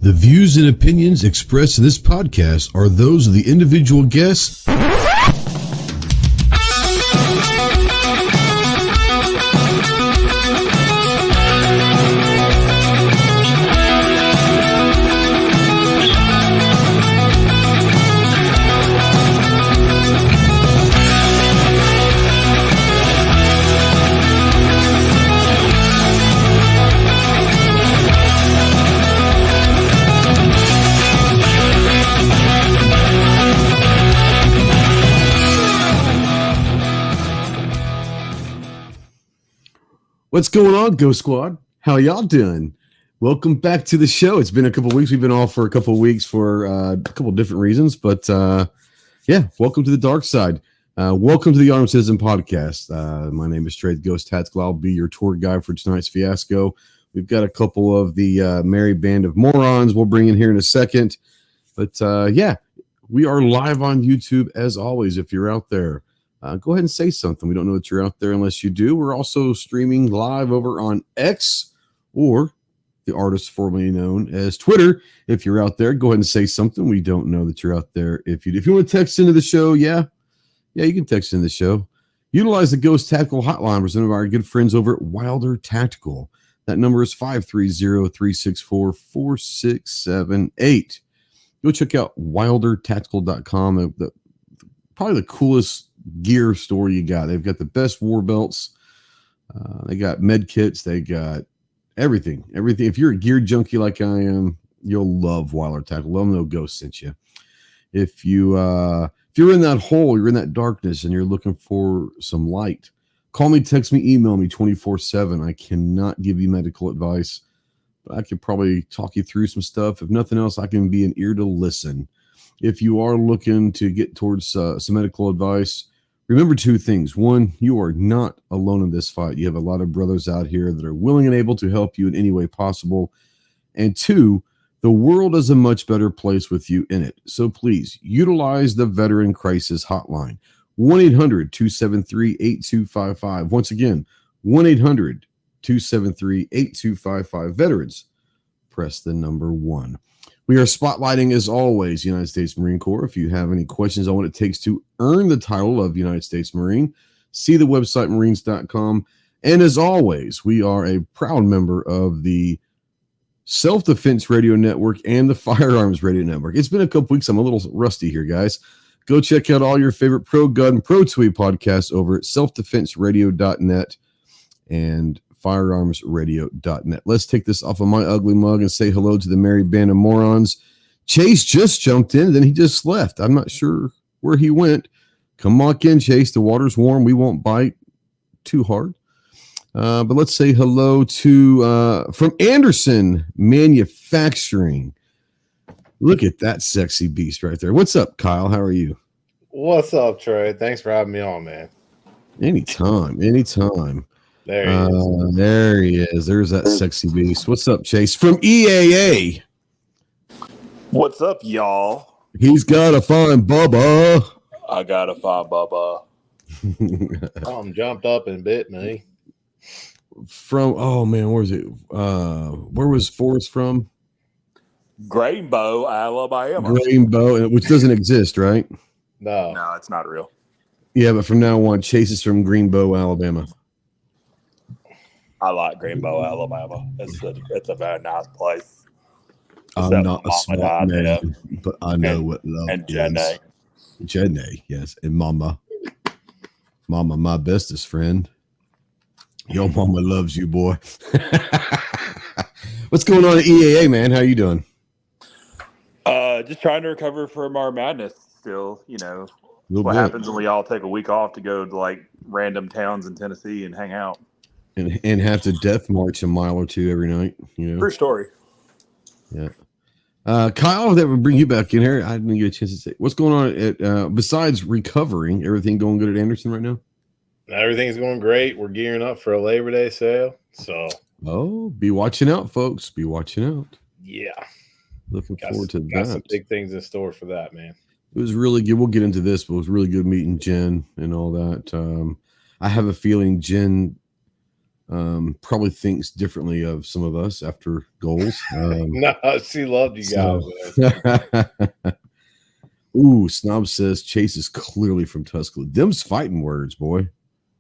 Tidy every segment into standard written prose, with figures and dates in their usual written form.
The views and opinions expressed in this podcast are those of the individual guests. What's going on, Ghost Squad? How y'all doing? Welcome back to the show. It's been a couple of weeks. We've been off for a couple of weeks for a couple of different reasons, but yeah, welcome to the dark side. Welcome to the Armed Citizen Podcast. My name is Trey, the Ghost Tactical. I'll be your tour guide for tonight's fiasco. We've got a couple of the merry band of morons we'll bring in here in a second, but yeah, we are live on YouTube as always. If you're out there, go ahead and say something. We don't know that you're out there unless you do. We're also streaming live over on X, or the artist formerly known as Twitter. If you're out there, go ahead and say something. We don't know that you're out there. If you want to text into the show, yeah, you can text in the show. Utilize the Ghost Tactical Hotline for some of our good friends over at Wilder Tactical. That number is 530-364-4678. Go check out wildertactical.com. Probably the coolest gear store you got. They've got the best war belts. They got med kits. They got everything. If you're a gear junkie like I am, you'll love Wilder Tactical. Let them know Ghost sent you. If you're in that hole, you're in that darkness, and you're looking for some light, call me, text me, email me 24/7. I cannot give you medical advice, but I could probably talk you through some stuff. If nothing else, I can be an ear to listen. If you are looking to get towards some medical advice, remember two things. One, you are not alone in this fight. You have a lot of brothers out here that are willing and able to help you in any way possible. And two, the world is a much better place with you in it. So please utilize the Veteran Crisis Hotline, 1-800-273-8255. Once again, 1-800-273-8255. Veterans, press the number 1. We are spotlighting, as always, United States Marine Corps. If you have any questions on what it takes to earn the title of United States Marine, see the website marines.com. And as always, we are a proud member of the Self-Defense Radio Network and the Firearms Radio Network. It's been a couple weeks. I'm a little rusty here, guys. Go check out all your favorite pro-gun, pro-tweet podcasts over at selfdefenseradio.net and firearmsradio.net. Let's take this off of my ugly mug and say hello to the merry band of morons. Chase just jumped in, then he just left. I'm not sure where he went. Come on in, Chase. The water's warm. We won't bite too hard. But let's say hello to from Anderson Manufacturing. Look at that sexy beast right there. What's up, Kyle? How are you? What's up, Trey? Thanks for having me on, man. Anytime. There he is. There's that sexy beast. What's up, Chase? From EAA. What's up, y'all? He's got to find Bubba. I got to find Bubba. Tom jumped up and bit me. Where's it? Where was Forrest from? Greenbow, Alabama. Greenbow, which doesn't exist, right? No, it's not real. Yeah, but from now on, Chase is from Greenbow, Alabama. I like Greenbow, Alabama. It's a very nice place. I'm not a smart man, but I know what love and is. Jenny, yes, and Mama, my bestest friend. Your mama loves you, boy. What's going on at EAA, man? How you doing? Just trying to recover from our madness still, what bit. happens when we all take a week off to go to like random towns in Tennessee and hang out. And have to death march a mile or two every night, True story. Yeah. Kyle, that would bring you back in here. I didn't get a chance to say what's going on at besides recovering, everything going good at Anderson right now? Everything's going great. We're gearing up for a Labor Day sale. So be watching out, folks. Be watching out. Yeah. Looking forward to that. Got some big things in store for that, man. It was really good. We'll get into this, but it was really good meeting Jen and all that. I have a feeling Jen Probably thinks differently of some of us after goals. No, she loved you guys. Ooh, Snob says Chase is clearly from Tuscaloosa. Them's fighting words, boy.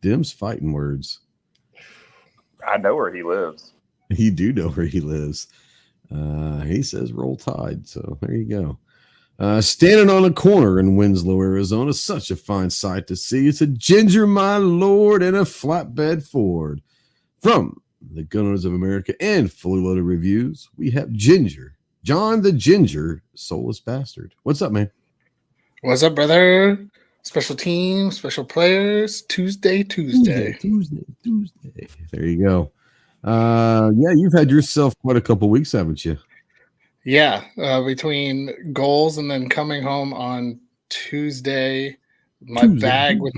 Them's fighting words. I know where he lives. You do know where he lives. He says Roll Tide. So there you go. Standing on a corner in Winslow, Arizona. Such a fine sight to see. It's a Ginger, my lord, and a flatbed Ford. From the Gun Owners of America and Fully Loaded Reviews, we have Ginger. John the Ginger, soulless bastard. What's up, man? What's up, brother? Special team, special players, Tuesday. Tuesday. There you go. Yeah, you've had yourself quite a couple weeks, haven't you? Yeah, between goals and then coming home on Tuesday, my bag with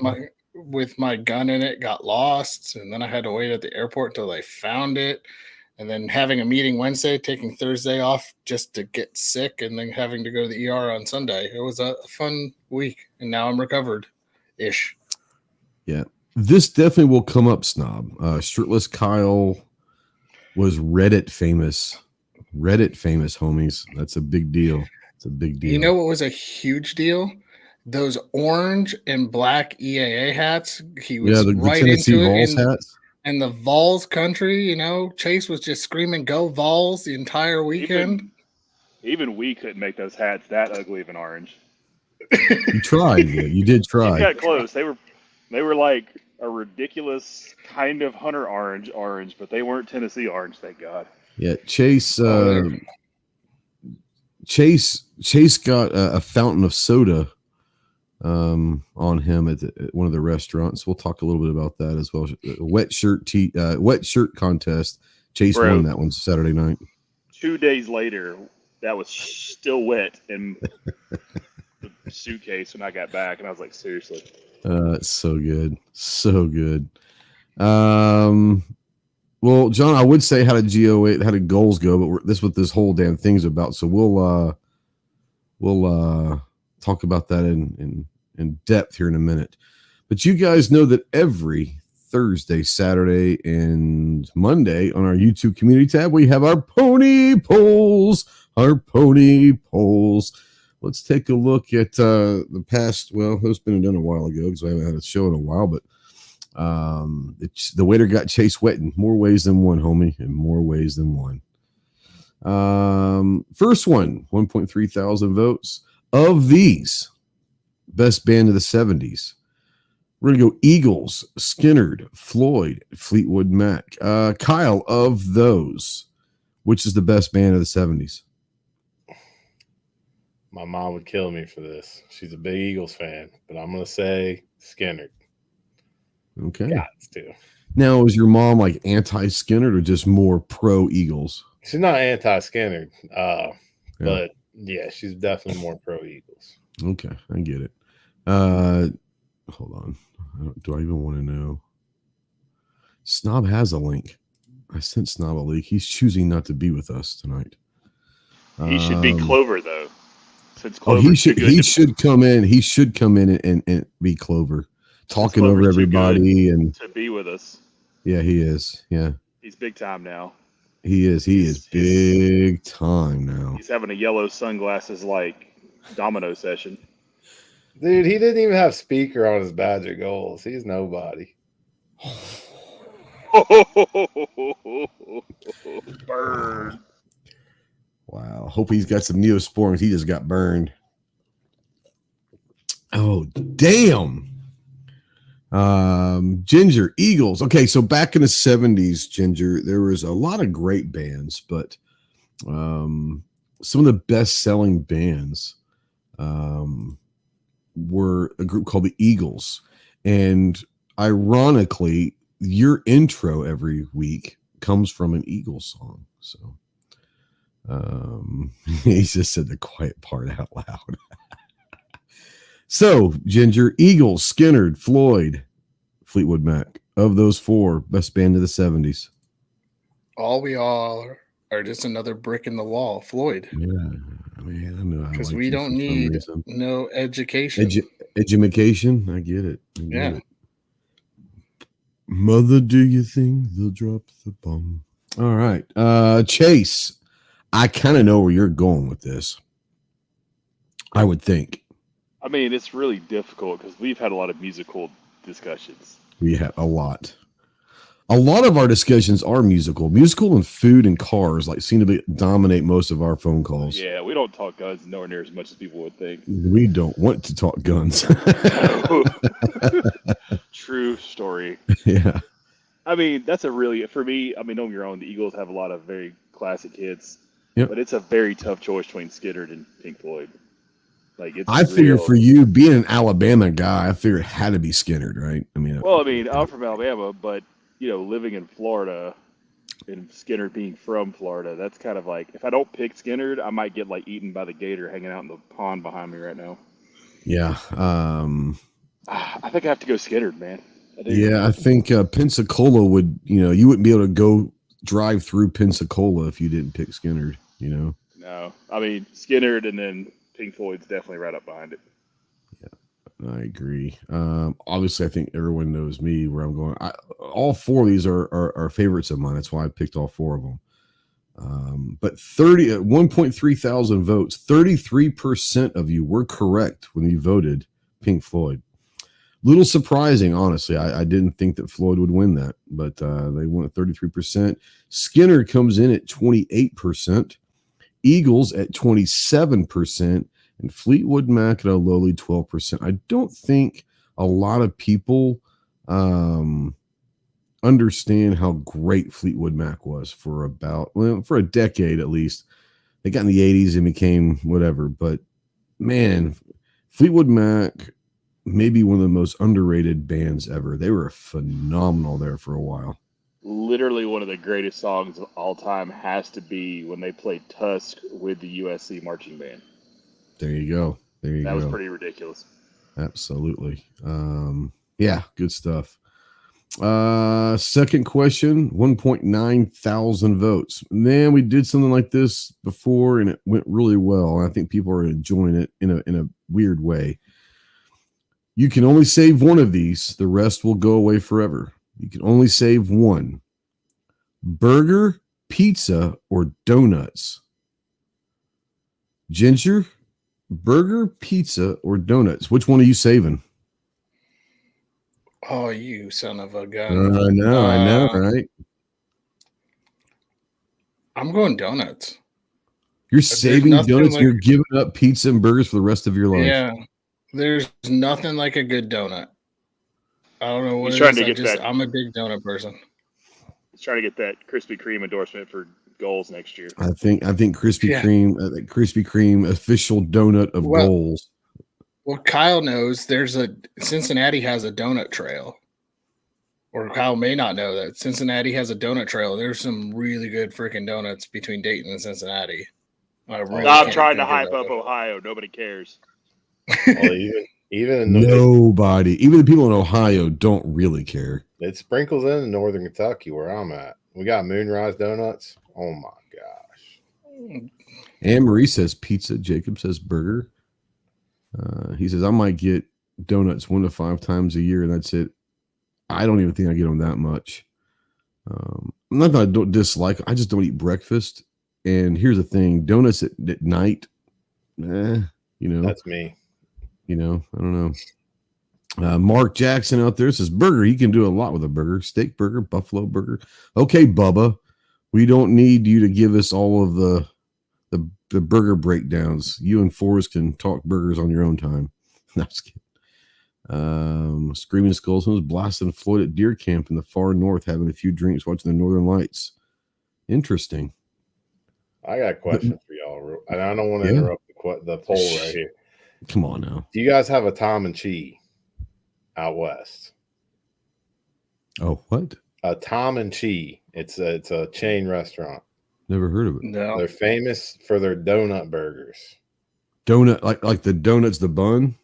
my gun in it got lost, and then I had to wait at the airport until they found it. And then having a meeting Wednesday, taking Thursday off just to get sick, and then having to go to the ER on Sunday. It was a fun week, and now I'm recovered-ish. Yeah, this definitely will come up, Snob. Shirtless Kyle was Reddit famous, homies. That's a big deal. It's a big deal. You know what was a huge deal? Those orange and black EAA hats. He was the right Tennessee into Vols it. hats. And the Vols country, Chase was just screaming, "Go Vols!" the entire weekend. Even we couldn't make those hats that ugly of an orange. You tried. Yeah, you did try. You got close. They were like a ridiculous kind of hunter orange, but they weren't Tennessee orange, thank God. Yeah, Chase got a fountain of soda on him at one of the restaurants. We'll talk a little bit about that as well. Wet shirt contest. Chase won that one Saturday night. 2 days later, that was still wet in the suitcase when I got back, and I was like, seriously. It's so good. Well, John, I would say how did goals go, but this is what this whole damn thing's about. So we'll talk about that in depth here in a minute. But you guys know that every Thursday, Saturday, and Monday on our YouTube community tab, we have our pony polls. Let's take a look at the past. Well, it's been done a while ago because I haven't had a show in a while, but the waiter got Chase wet in more ways than one, homie, in more ways than one. First one, 1.3 thousand votes. Of these, best band of the 70s. We're going to go Eagles, Skinnerd, Floyd, Fleetwood Mac. Kyle, of those, which is the best band of the 70s? My mom would kill me for this. She's a big Eagles fan, but I'm going to say Skinnerd. Okay. Got to. Now, is your mom like anti-Skinnerd or just more pro-Eagles? She's not anti-Skinnerd, but yeah, she's definitely more pro-Eagles. Okay, I get it. Hold on. Do I even want to know? Snob has a link. I sent Snob a link. He's choosing not to be with us tonight. He should be Clover, though. Since Clover he should come in. He should come in and be Clover, talking over everybody and to be with us. Yeah, he is. Yeah, he's big time now. He is big time now. He's having a yellow sunglasses like domino session. Dude, he didn't even have speaker on his Badger goals. He's nobody. Burn. Wow. Hope he's got some Neosporins. He just got burned. Oh, damn. Ginger, Eagles. Okay, so back in the 70s, Ginger, there was a lot of great bands, but some of the best-selling bands were a group called the Eagles. And ironically, your intro every week comes from an Eagles song. So he just said the quiet part out loud. So, Ginger, Eagles, Skinnerd, Floyd, Fleetwood Mac. Of those four, best band of the 70s. All we all are just another brick in the wall. Floyd. Yeah, I know. Because we don't need no education. Education? I get it. Yeah. Mother, do you think they'll drop the bomb? All right. Chase, I kind of know where you're going with this. I would think. I mean, it's really difficult because we've had a lot of musical discussions. We have a lot. A lot of our discussions are musical. Musical and food and cars seem to dominate most of our phone calls. Yeah, we don't talk guns nowhere near as much as people would think. We don't want to talk guns. True story. Yeah. I mean, that's for me, I mean, don't get me wrong, the Eagles have a lot of very classic hits, Yep. but it's a very tough choice between Skynyrd and Pink Floyd. I figured for you, being an Alabama guy, I figured it had to be Skynyrd, right? I'm from Alabama, but living in Florida and Skynyrd being from Florida, that's kind of like, if I don't pick Skynyrd, I might get eaten by the gator hanging out in the pond behind me right now. Yeah. I think I have to go Skynyrd, man. I think Pensacola would, you wouldn't be able to go drive through Pensacola if you didn't pick Skynyrd, No, I mean, Skynyrd and then Pink Floyd's definitely right up behind it. Yeah, I agree. Obviously, I think everyone knows me where I'm going. All four of these are favorites of mine. That's why I picked all four of them. But 1.3 thousand votes, 33% of you were correct when you voted Pink Floyd. Little surprising, honestly. I didn't think that Floyd would win that, but they won at 33%. Skynyrd comes in at 28%. Eagles at 27%, and Fleetwood Mac at a lowly 12%. I don't think a lot of people understand how great Fleetwood Mac was for a decade at least. They got in the 80s and became whatever, but man, Fleetwood Mac may be one of the most underrated bands ever. They were phenomenal there for a while. Literally one of the greatest songs of all time has to be when they played Tusk with the USC marching band. There you go. That was pretty ridiculous. Absolutely. Yeah, good stuff. Second question, 1.9 thousand votes. Man, we did something like this before and it went really well. And I think people are enjoying it in a weird way. You can only save one of these. The rest will go away forever. You can only save one. Burger, pizza, or donuts? Ginger, burger, pizza, or donuts? Which one are you saving? Oh, you son of a gun. I know, right? I'm going donuts. You're saving donuts. You're giving up pizza and burgers for the rest of your life. Yeah. There's nothing like a good donut. I don't know what it is. I'm a big donut person. He's trying to get that Krispy Kreme endorsement for goals next year. I think Krispy Kreme official donut of goals. Well, Kyle knows Cincinnati has a donut trail. Or Kyle may not know that Cincinnati has a donut trail. There's some really good freaking donuts between Dayton and Cincinnati. Stop trying to hype up Ohio. Nobody cares. Well, even nobody, even the people in Ohio don't really care. It sprinkles in northern Kentucky where I'm at. We got Moonrise Donuts. Oh my gosh. Anne Marie says pizza. Jacob says burger. He says I might get donuts 1 to 5 times a year, and that's it. I don't even think I get them that much. Not that I don't dislike. I just don't eat breakfast. And here's the thing: donuts at night. That's me. I don't know. Mark Jackson out there says burger. He can do a lot with a burger. Steak burger, buffalo burger. Okay, Bubba, we don't need you to give us all of the burger breakdowns. You and Forrest can talk burgers on your own time. No, just kidding. Screaming Skulls was blasting Floyd at deer camp in the far north, having a few drinks, watching the Northern Lights. Interesting. I got questions for y'all, and I don't want to interrupt the poll right here. Come on now. Do you guys have a Tom and Chi out west? Oh, what? A Tom and Chi. It's a chain restaurant. Never heard of it. No. They're famous for their donut burgers. Donut, like the donuts, the bun?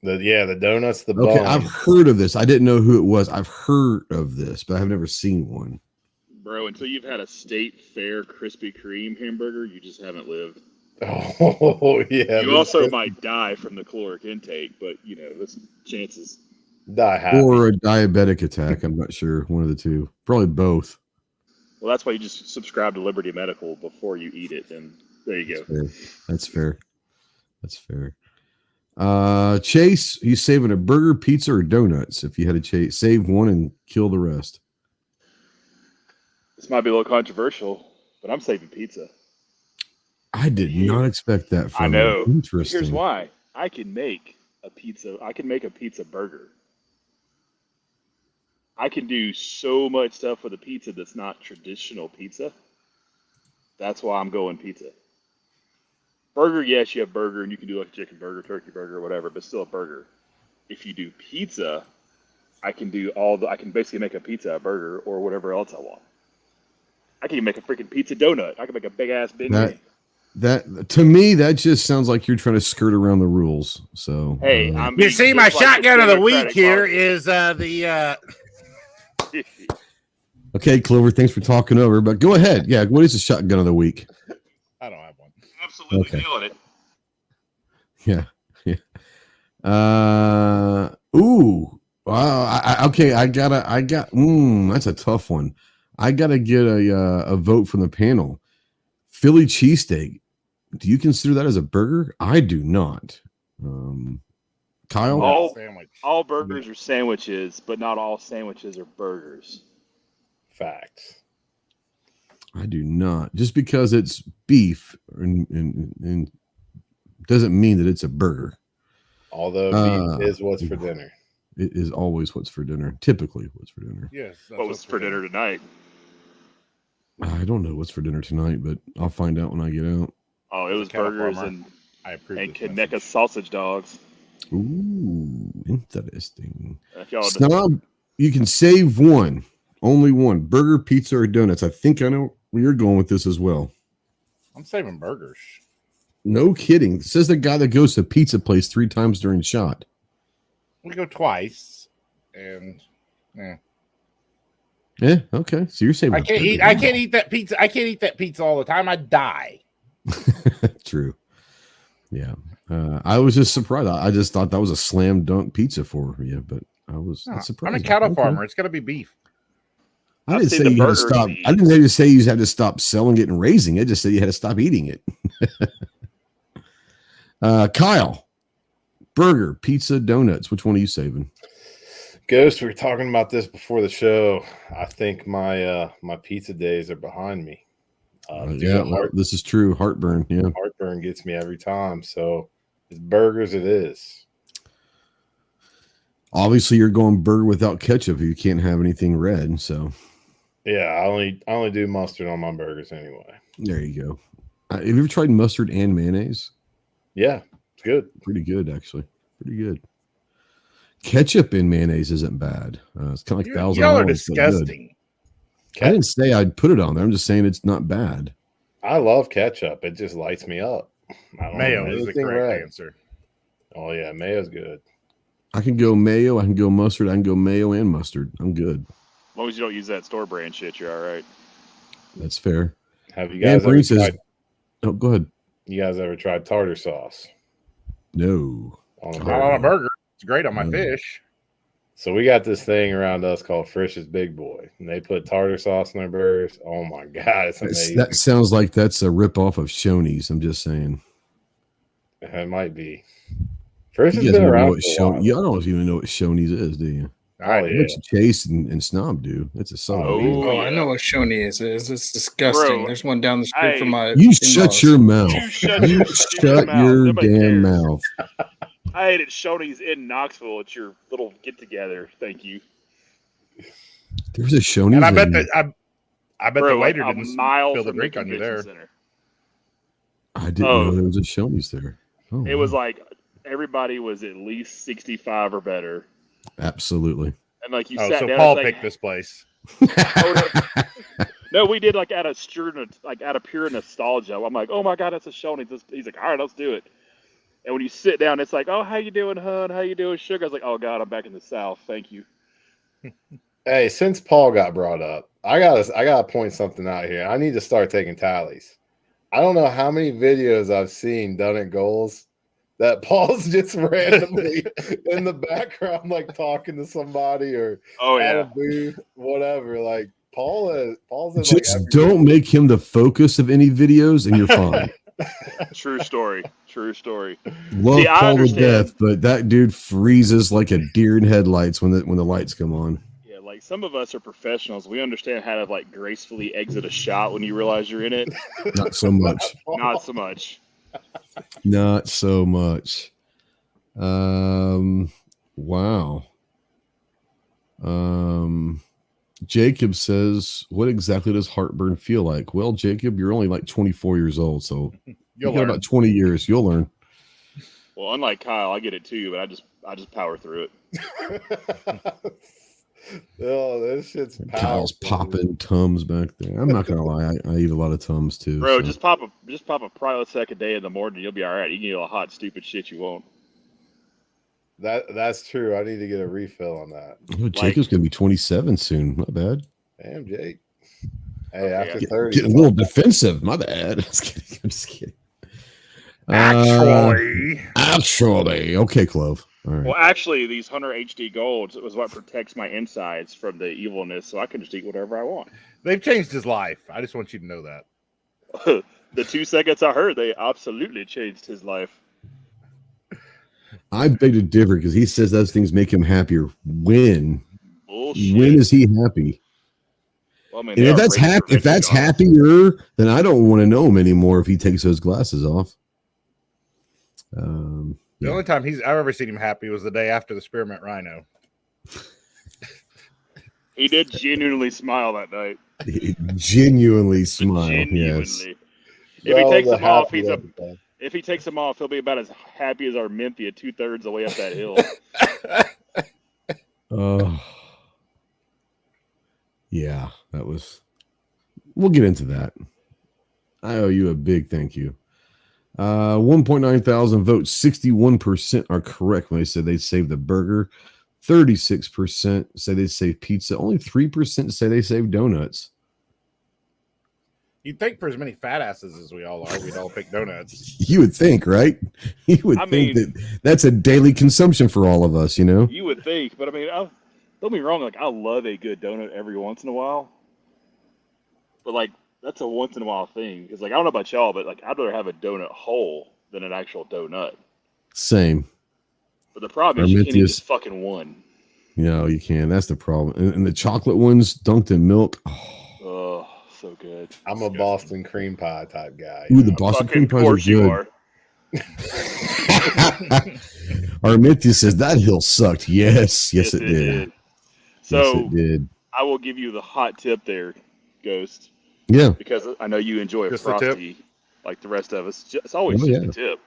The donuts, the bun. Okay, I've heard of this. I didn't know who it was. I've heard of this, but I've never seen one. Bro, until you've had a State Fair Krispy Kreme hamburger, you just haven't lived. Oh, yeah. You also might die from the caloric intake, but, there's chances. Die happy. Or a diabetic attack. I'm not sure. One of the two. Probably both. Well, that's why you just subscribe to Liberty Medical before you eat it, and there you go. That's fair. Chase, you saving a burger, pizza, or donuts? If you had to save one and kill the rest. This might be a little controversial, but I'm saving pizza. I did not expect that from I know. you. Interesting. Here's why. I can make a pizza burger. I can do so much stuff with a pizza that's not traditional pizza. That's why I'm going pizza. Burger, yes, you have burger, and you can do like a chicken burger, turkey burger, whatever, but still a burger. If you do pizza, I can basically make a pizza a burger or whatever else I want. I can even make a freaking pizza donut. I can make a big ass beignet. That to me, that just sounds like you're trying to skirt around the rules. So hey, you see, my shotgun of the week here is the. Okay, Clover, thanks for talking over. But go ahead. Yeah, what is the shotgun of the week? I don't have one. Absolutely nailing it. Yeah. Ooh. Wow. That's a tough one. I gotta get a vote from the panel. Philly cheesesteak. Do you consider that as a burger? I do not. Kyle? All burgers are sandwiches, but not all sandwiches are burgers. Facts. I do not. Just because it's beef and doesn't mean that it's a burger. Although beef is what's for dinner. It is always what's for dinner. Typically what's for dinner. Yes. What was for dinner tonight? I don't know what's for dinner tonight, but I'll find out when I get out. Oh, it was burgers and Kaneka sausage dogs. Ooh, interesting. Snob, you can save one. Only one. Burger, pizza, or donuts. I think I know where you're going with this as well. I'm saving burgers. No kidding. Says the guy that goes to a pizza place 3 times during shot. We go twice, and yeah, okay. So you're saving. I can't eat that pizza. I can't eat that pizza all the time. I die. True. Yeah. I was just surprised. I just thought that was a slam dunk pizza for you, but I was surprised. I'm a cattle farmer. It's got to be beef. I didn't say you had to stop. I didn't say you had to stop selling it and raising it. I just said you had to stop eating it. Kyle, burger, pizza, donuts. Which one are you saving? Ghost, we were talking about this before the show. I think my pizza days are behind me. This is true. Heartburn. Yeah, heartburn gets me every time. So it's burgers. It is. Obviously, you're going burger without ketchup. You can't have anything red. So yeah, I only do mustard on my burgers anyway. There you go. Have you ever tried mustard and mayonnaise? Yeah, it's good. Pretty good, actually. Pretty good. Ketchup in mayonnaise isn't bad. It's kind of like $1,000. Y'all are disgusting. I didn't say I'd put it on there. I'm just saying it's not bad. I love ketchup. It just lights me up. Mayo is the correct answer. Oh, yeah. Mayo's good. I can go mayo. I can go mustard. I can go mayo and mustard. I'm good. As long as you don't use that store brand shit, you're all right. That's fair. Have you guys ever tried? Oh, go ahead. You guys ever tried tartar sauce? No. On a burger. It's great on my fish. So we got this thing around us called Frisch's Big Boy, and they put tartar sauce in their burgers. Oh my god, it's amazing. That sounds like that's a ripoff of Shoney's. I'm just saying. It might be. Frisch has been around. Y'all don't even know what Shoney's is, do you? Chase and Snob do. It's a song. I know what Shoney's is. It's disgusting. Bro, there's one down the street from my. You shut your mouth. You shut your damn mouth. I ate at Shoney's in Knoxville at your little get together. Thank you. There's a Shoney's, and I bet the waiter didn't spill the drink on you there. Center. I didn't know there was a Shoney's there. Oh, it was like everybody was at least 65 or better. Absolutely. And like you sat so down. Paul picked this place. No, we did like out of pure nostalgia. I'm like, oh my god, that's a Shoney's. He's like, all right, let's do it. And when you sit down, it's like, oh, how you doing, hon? How you doing, sugar? I was like, oh, God, I'm back in the South. Thank you. Hey, since Paul got brought up, I gotta point something out here. I need to start taking tallies. I don't know how many videos I've seen done at goals that Paul's just randomly in the background, like talking to somebody or at a booth, whatever. Like Paul's in just like don't make him the focus of any videos, and you're fine. True story. Love Paul to death, but that dude freezes like a deer in headlights when the lights come on. Yeah, like some of us are professionals. We understand how to like gracefully exit a shot when you realize you're in it. Not so much. Not so much. Not so much. Wow. Jacob says, what exactly does heartburn feel like? Well, Jacob, you're only like 24 years old, so you got about 20 years. You'll learn. Well, unlike Kyle, I get it too, but I just power through it. Oh, this shit's powerful. Kyle's popping Tums back there. I'm not gonna lie, I eat a lot of Tums too. Bro, so. just pop a Prilosec a day in the morning, you'll be all right. You can get all hot, stupid shit you won't. That's true. I need to get a refill on that. Oh, Jacob's gonna be 27 soon. Not bad. Damn, Jake. Hey, after 30, getting a little defensive. My bad. I'm just kidding. Actually, okay, Clove. All right. Well, actually, these Hunter HD Golds was what protects my insides from the evilness, so I can just eat whatever I want. They've changed his life. I just want you to know that. The 2 seconds I heard, they absolutely changed his life. I beg to differ because he says those things make him happier. When? Bullshit. When is he happy? Well, I mean, and if that's happier, then I don't want to know him anymore if he takes those glasses off. The only time I've ever seen him happy was the day after the Spearmint Rhino. He did genuinely smile that night. Genuinely smile. Genuinely. Yes. If he takes them off, if he takes them off, he'll be about as happy as Arminthia 2/3 of the way up that hill. Yeah, that was. We'll get into that. I owe you a big thank you. 1.9 thousand votes. 61% are correct when they said they saved the burger. 36% say they saved pizza. Only 3% say they saved donuts. You'd think for as many fat asses as we all are, we'd all pick donuts. You would think, right? You would think that's a daily consumption for all of us, you know? You would think, but I mean, don't get me wrong, like I love a good donut every once in a while. But like that's a once in a while thing. Because like I don't know about y'all, but like I'd rather have a donut whole than an actual donut. Same. But the problem is you can't eat just fucking one. No, you can. That's the problem. And the chocolate ones dunked in milk. Oh, so good. I'm a Boston cream pie type guy. Ooh, the Boston cream pies are good. Arminthia says that hill sucked. Yes, it did. So yes, it did. I will give you the hot tip there, Ghost. Yeah. Because I know you enjoy just Frosty like the rest of us. It's always just a tip.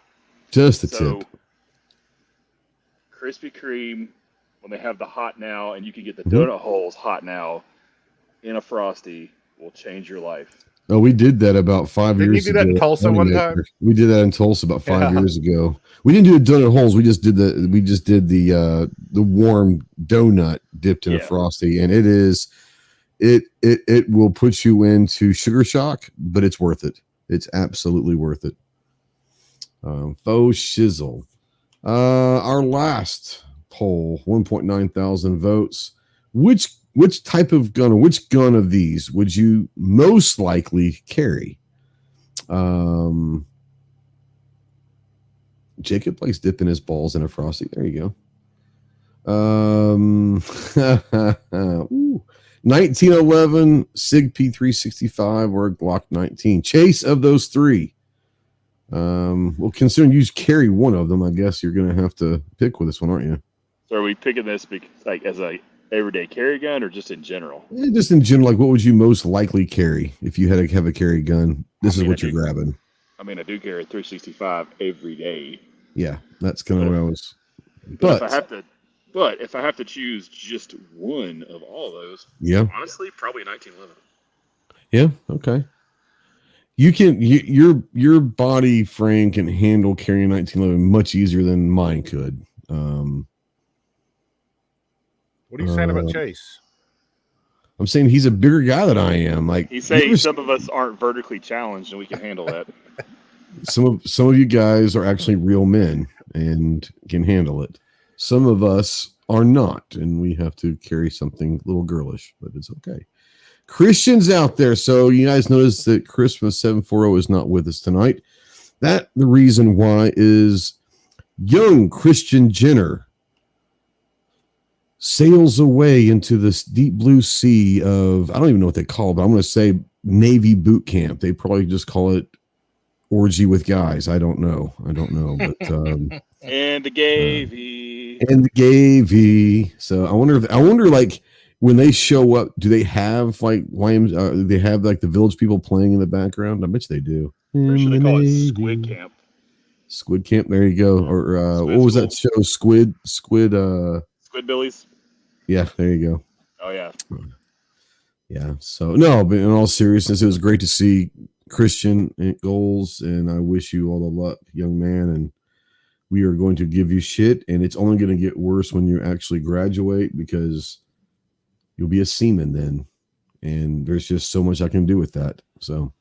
Just a tip. Krispy Kreme, when they have the hot now, and you can get the donut holes hot now in a Frosty, will change your life. Oh, we did that about 5 years ago. Didn't you do that in Tulsa one time? We did that in Tulsa about 5 years ago. We didn't do the donut holes. We just did the warm donut dipped in a Frosty, and it will put you into sugar shock, but it's worth it. It's absolutely worth it. Faux shizzle. Our last poll, 1.9 thousand votes. Which type of gun or which gun of these would you most likely carry? Jacob likes dipping his balls in a Frosty. There you go. 1911 SIG P365 or Glock 19. Chase, of those three. Well, considering you carry one of them, I guess you're going to have to pick with this one, aren't you? So are we picking this like as a everyday carry gun or just in general? Just in general, like what would you most likely carry if you had to have a carry gun? This is what you're grabbing. I mean, I do carry a 365 every day. Yeah, that's kind of what I was. But if I have to choose just one of all those, honestly, probably 1911. Yeah. Okay. You can your body frame can handle carrying 1911 much easier than mine could. What are you saying about Chase? I'm saying he's a bigger guy than I am. Like he's saying some of us aren't vertically challenged and we can handle that. Some of you guys are actually real men. and can handle it. Some of us are not, and we have to carry something a little girlish, but it's okay. Christians out there. So you guys notice that Christmas 740 is not with us tonight. The reason why is young Christian Jenner sails away into this deep blue sea of, I don't even know what they call it, but I'm going to say Navy boot camp. They probably just call it orgy with guys. I don't know. But and the Gavy. And the Gavy. So I wonder like when they show up, do they have like they have like the Village People playing in the background? I bet they do. Pretty sure they call it Squid Camp. Squid Camp, there you go. Or what was that show? Squid Billies. Yeah, there you go. Oh yeah. Yeah. So no, but in all seriousness, it was great to see Christian goals, and I wish you all the luck, young man. And we are going to give you shit, and it's only going to get worse when you actually graduate because you'll be a seaman then, and there's just so much I can do with that. So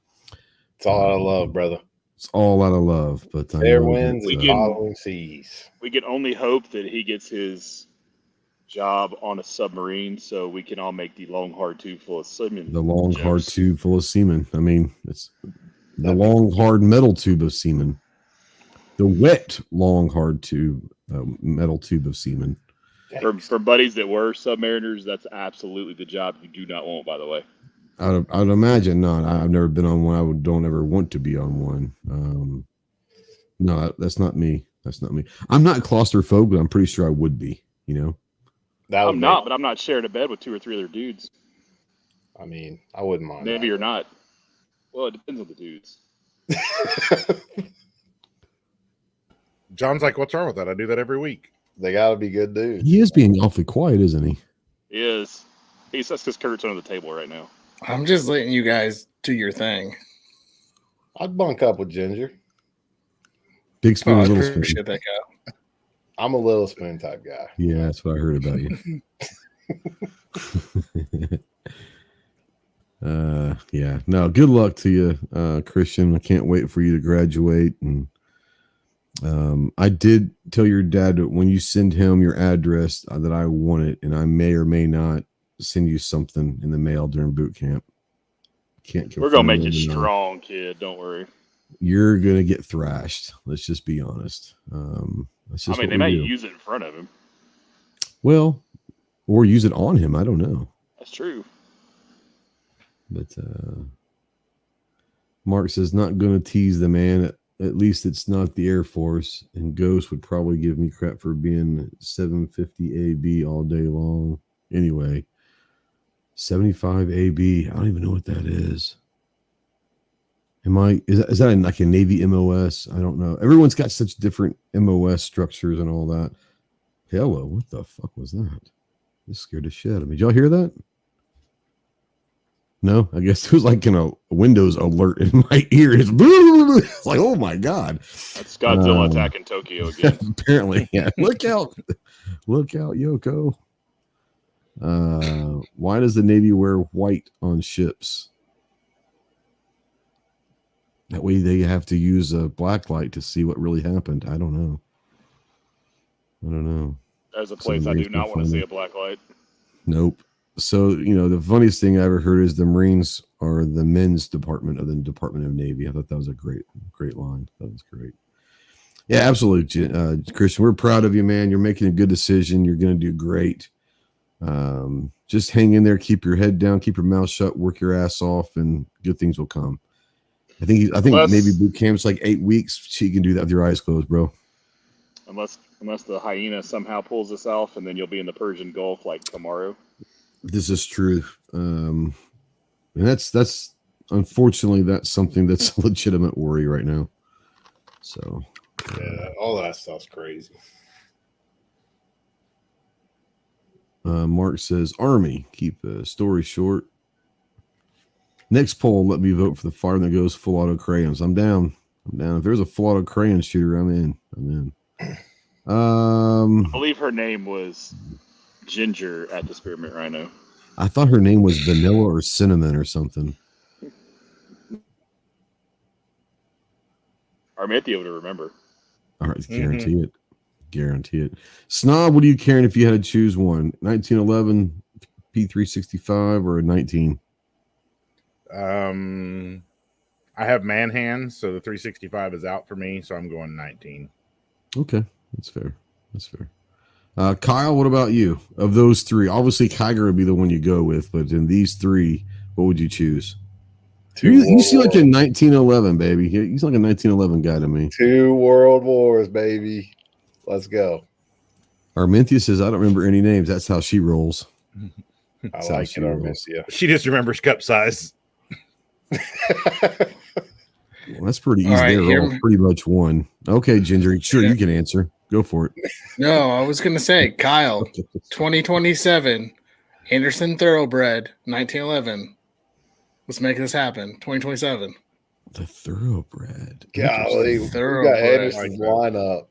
it's all out of love, brother. It's all out of love, but fair winds and following seas. We can only hope that he gets his job on a submarine, so we can all make the long hard tube full of semen. The long hard tube full of semen. I mean, it's the long hard metal tube of semen. The wet long hard tube metal tube of semen. For buddies that were submariners, that's absolutely the job you do not want, by the way. I'd imagine not. I've never been on one. Don't ever want to be on one. No, that's not me. That's not me. I'm not claustrophobic, but I'm pretty sure I would be, you know? I'm not, but I'm not sharing a bed with 2 or 3 other dudes. I mean, I wouldn't mind. Maybe you're not. Well, it depends on the dudes. John's like, what's wrong with that? I do that every week. They got to be good dudes. He is being awfully quiet, isn't he? He is. That's because Kurt's under the table right now. I'm just letting you guys do your thing. I'd bunk up with Ginger. Big spoon, little spoon. Appreciate that guy. I'm a little spoon type guy. Yeah, that's what I heard about you. Yeah. No, good luck to you, Christian. I can't wait for you to graduate. And I did tell your dad that when you send him your address that I want it, and I may or may not send you something in the mail during boot camp. We're gonna make you strong, kid. Don't worry. You're gonna get thrashed. Let's just be honest. They might use it in front of him. Well, or use it on him. I don't know. That's true. But Mark says not gonna tease the man. At least it's not the Air Force. And Ghost would probably give me crap for being 750 AB all day long. Anyway. 75 AB. I don't even know what that is. Is that like a Navy MOS? I don't know. Everyone's got such different MOS structures and all that. Hello, what the fuck was that? This scared the shit out of me. Did y'all hear that? No, I guess it was like a Windows alert in my ears. It's like, oh my god, that's Godzilla attacking Tokyo again. Apparently, yeah. Look out, Yoko. Why does the Navy wear white on ships? That way they have to use a black light to see what really happened. I don't know. There's a place I do not want to see a black light. Nope. So, the funniest thing I ever heard is the Marines are the men's department of the Department of Navy. I thought that was a great line. That was great. Yeah, absolutely, Christian. We're proud of you, man. You're making a good decision. You're going to do great. Just hang in there, keep your head down, keep your mouth shut, work your ass off, and good things will come. I think Navy boot camp's like 8 weeks. So you can do that with your eyes closed, bro. Unless the hyena somehow pulls us off, and then you'll be in the Persian Gulf like tomorrow. This is true. And that's unfortunately that's something that's a legitimate worry right now. So yeah, all that stuff's crazy. Mark says Army, keep the story short. Next poll, let me vote for the fire that goes full auto crayons. I'm down. If there's a full auto crayon shooter, I'm in. I believe her name was Ginger at the Spearmint Rhino. I thought her name was Vanilla or Cinnamon or something. I might be able to remember. All right, guarantee it. Guarantee it. Snob, what are you carrying if you had to choose one? 1911 P365 or a 19? I have man hands, so the 365 is out for me, so I'm going 19. Okay, that's fair. That's fair. Kyle, what about you? Of those three, obviously Kiger would be the one you go with, but in these three, what would you choose? You seem like a 1911, baby. He's like a 1911 guy to me. 2 world wars, baby. Let's go. Arminthia says, I don't remember any names. That's how she rolls. I like it, Arminthia. She just remembers cup size. Well, that's pretty easy. Right, they're all pretty much one. Okay, Ginger. Sure, you can answer. Go for it. No, I was going to say, Kyle, 2027, Anderson Thoroughbred, 1911. Let's make this happen. 2027. The Thoroughbred. Golly, we got Anderson's lineup.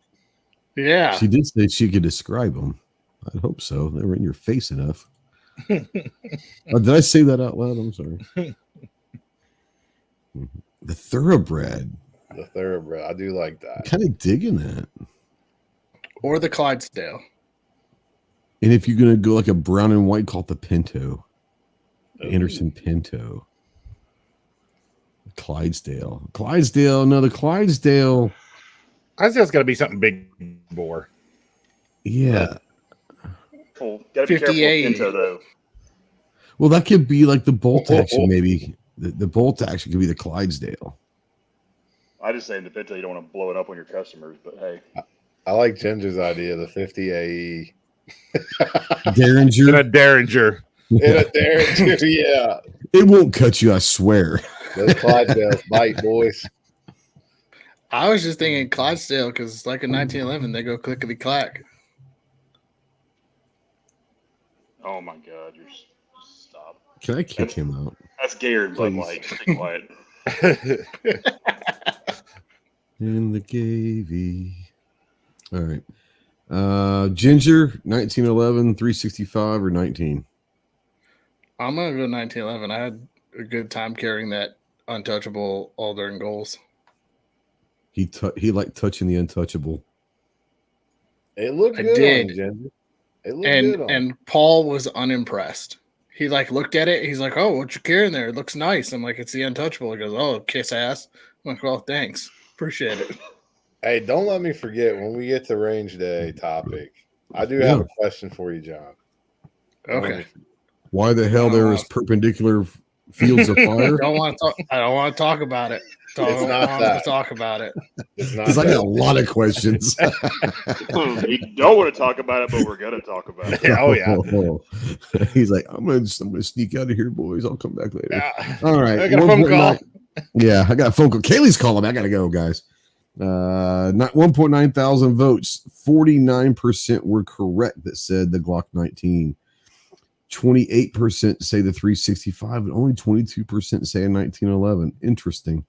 Yeah. She did say she could describe them. I'd hope so. They were in your face enough. Did I say that out loud? I'm sorry. The Thoroughbred. The Thoroughbred. I do like that. I'm kind of digging that. Or the Clydesdale. And if you're going to go like a brown and white, call it the Pinto. Anderson Pinto. Clydesdale. No, the Clydesdale. Clydesdale's got to be something big bore. Yeah. Cool. Got to be careful with Pinto, though. Well, that could be like the bolt action, maybe. The bolt action could be the Clydesdale. I just say in the Pinto, you don't want to blow it up on your customers, but hey. I like Ginger's idea, the 50 AE. Derringer. In a Derringer. Yeah. It won't cut you, I swear. Those Clydesdales bite, boys. I was just thinking Clydesdale because it's like a 1911. They go clickety clack. Oh my God! Stop. Can I kick him out? That's gayer than Bud Light. Be quiet. In the Gavy. All right. Ginger, 1911, 365 or 19? I'm going to go 1911. I had a good time carrying that untouchable all during goals. He liked touching the untouchable. It looked good on Ginger. It looked good on. And Paul was unimpressed. He looked at it. He's like, "Oh, what you carrying there? It looks nice." I'm like, "It's the untouchable." He goes, "Oh, kiss ass." I'm like, "Well, thanks. Appreciate it." Hey, don't let me forget when we get to range day topic. I do have a question for you, John. Okay. Why the hell there is perpendicular fields of fire? I don't want to talk about it. Don't want to talk about it. Because I got a lot of questions. You don't want to talk about it, but we're gonna talk about it. Oh yeah. He's like, I'm gonna sneak out of here, boys. I'll come back later. Yeah. All right. I got a phone call. Yeah, I got a phone call. Kaylee's calling. I gotta go, guys. Not 1.9 thousand votes. 49% were correct that said the Glock 19. 28% say the 365, and only 22% say a 1911. Interesting.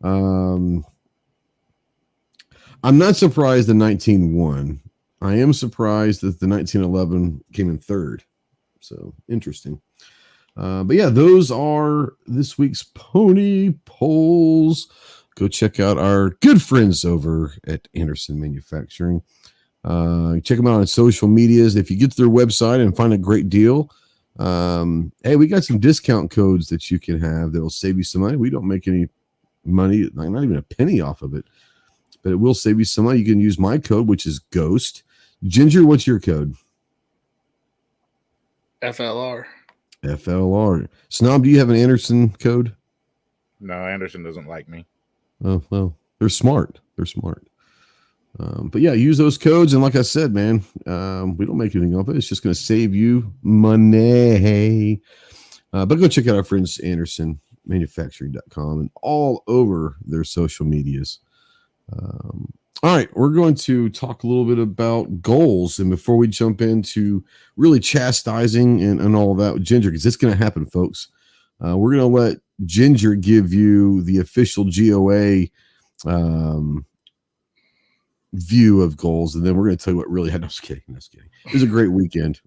I'm not surprised the 19 won. I am surprised that the 1911 came in third. So interesting. But yeah, those are this week's pony polls. Go check out our good friends over at Anderson Manufacturing. Check them out on social medias. If you get to their website and find a great deal, hey, we got some discount codes that you can have that will save you some money. We don't make any money, not even a penny off of it, but it will save you some money. You can use my code, which is GHOST. Ginger, what's your code? FLR. Snob, do you have an Anderson code? No, Anderson doesn't like me. Oh, well, they're smart. But yeah, use those codes. And like I said, man, we don't make anything off it. It's just going to save you money. But go check out our friends, AndersonManufacturing.com, and all over their social medias. All right, we're going to talk a little bit about goals. And before we jump into really chastising and all that with Ginger, because it's going to happen, folks, we're going to let Ginger give you the official GOA view of goals, and then we're going to tell you what really happened. No, I'm just kidding. It was a great weekend.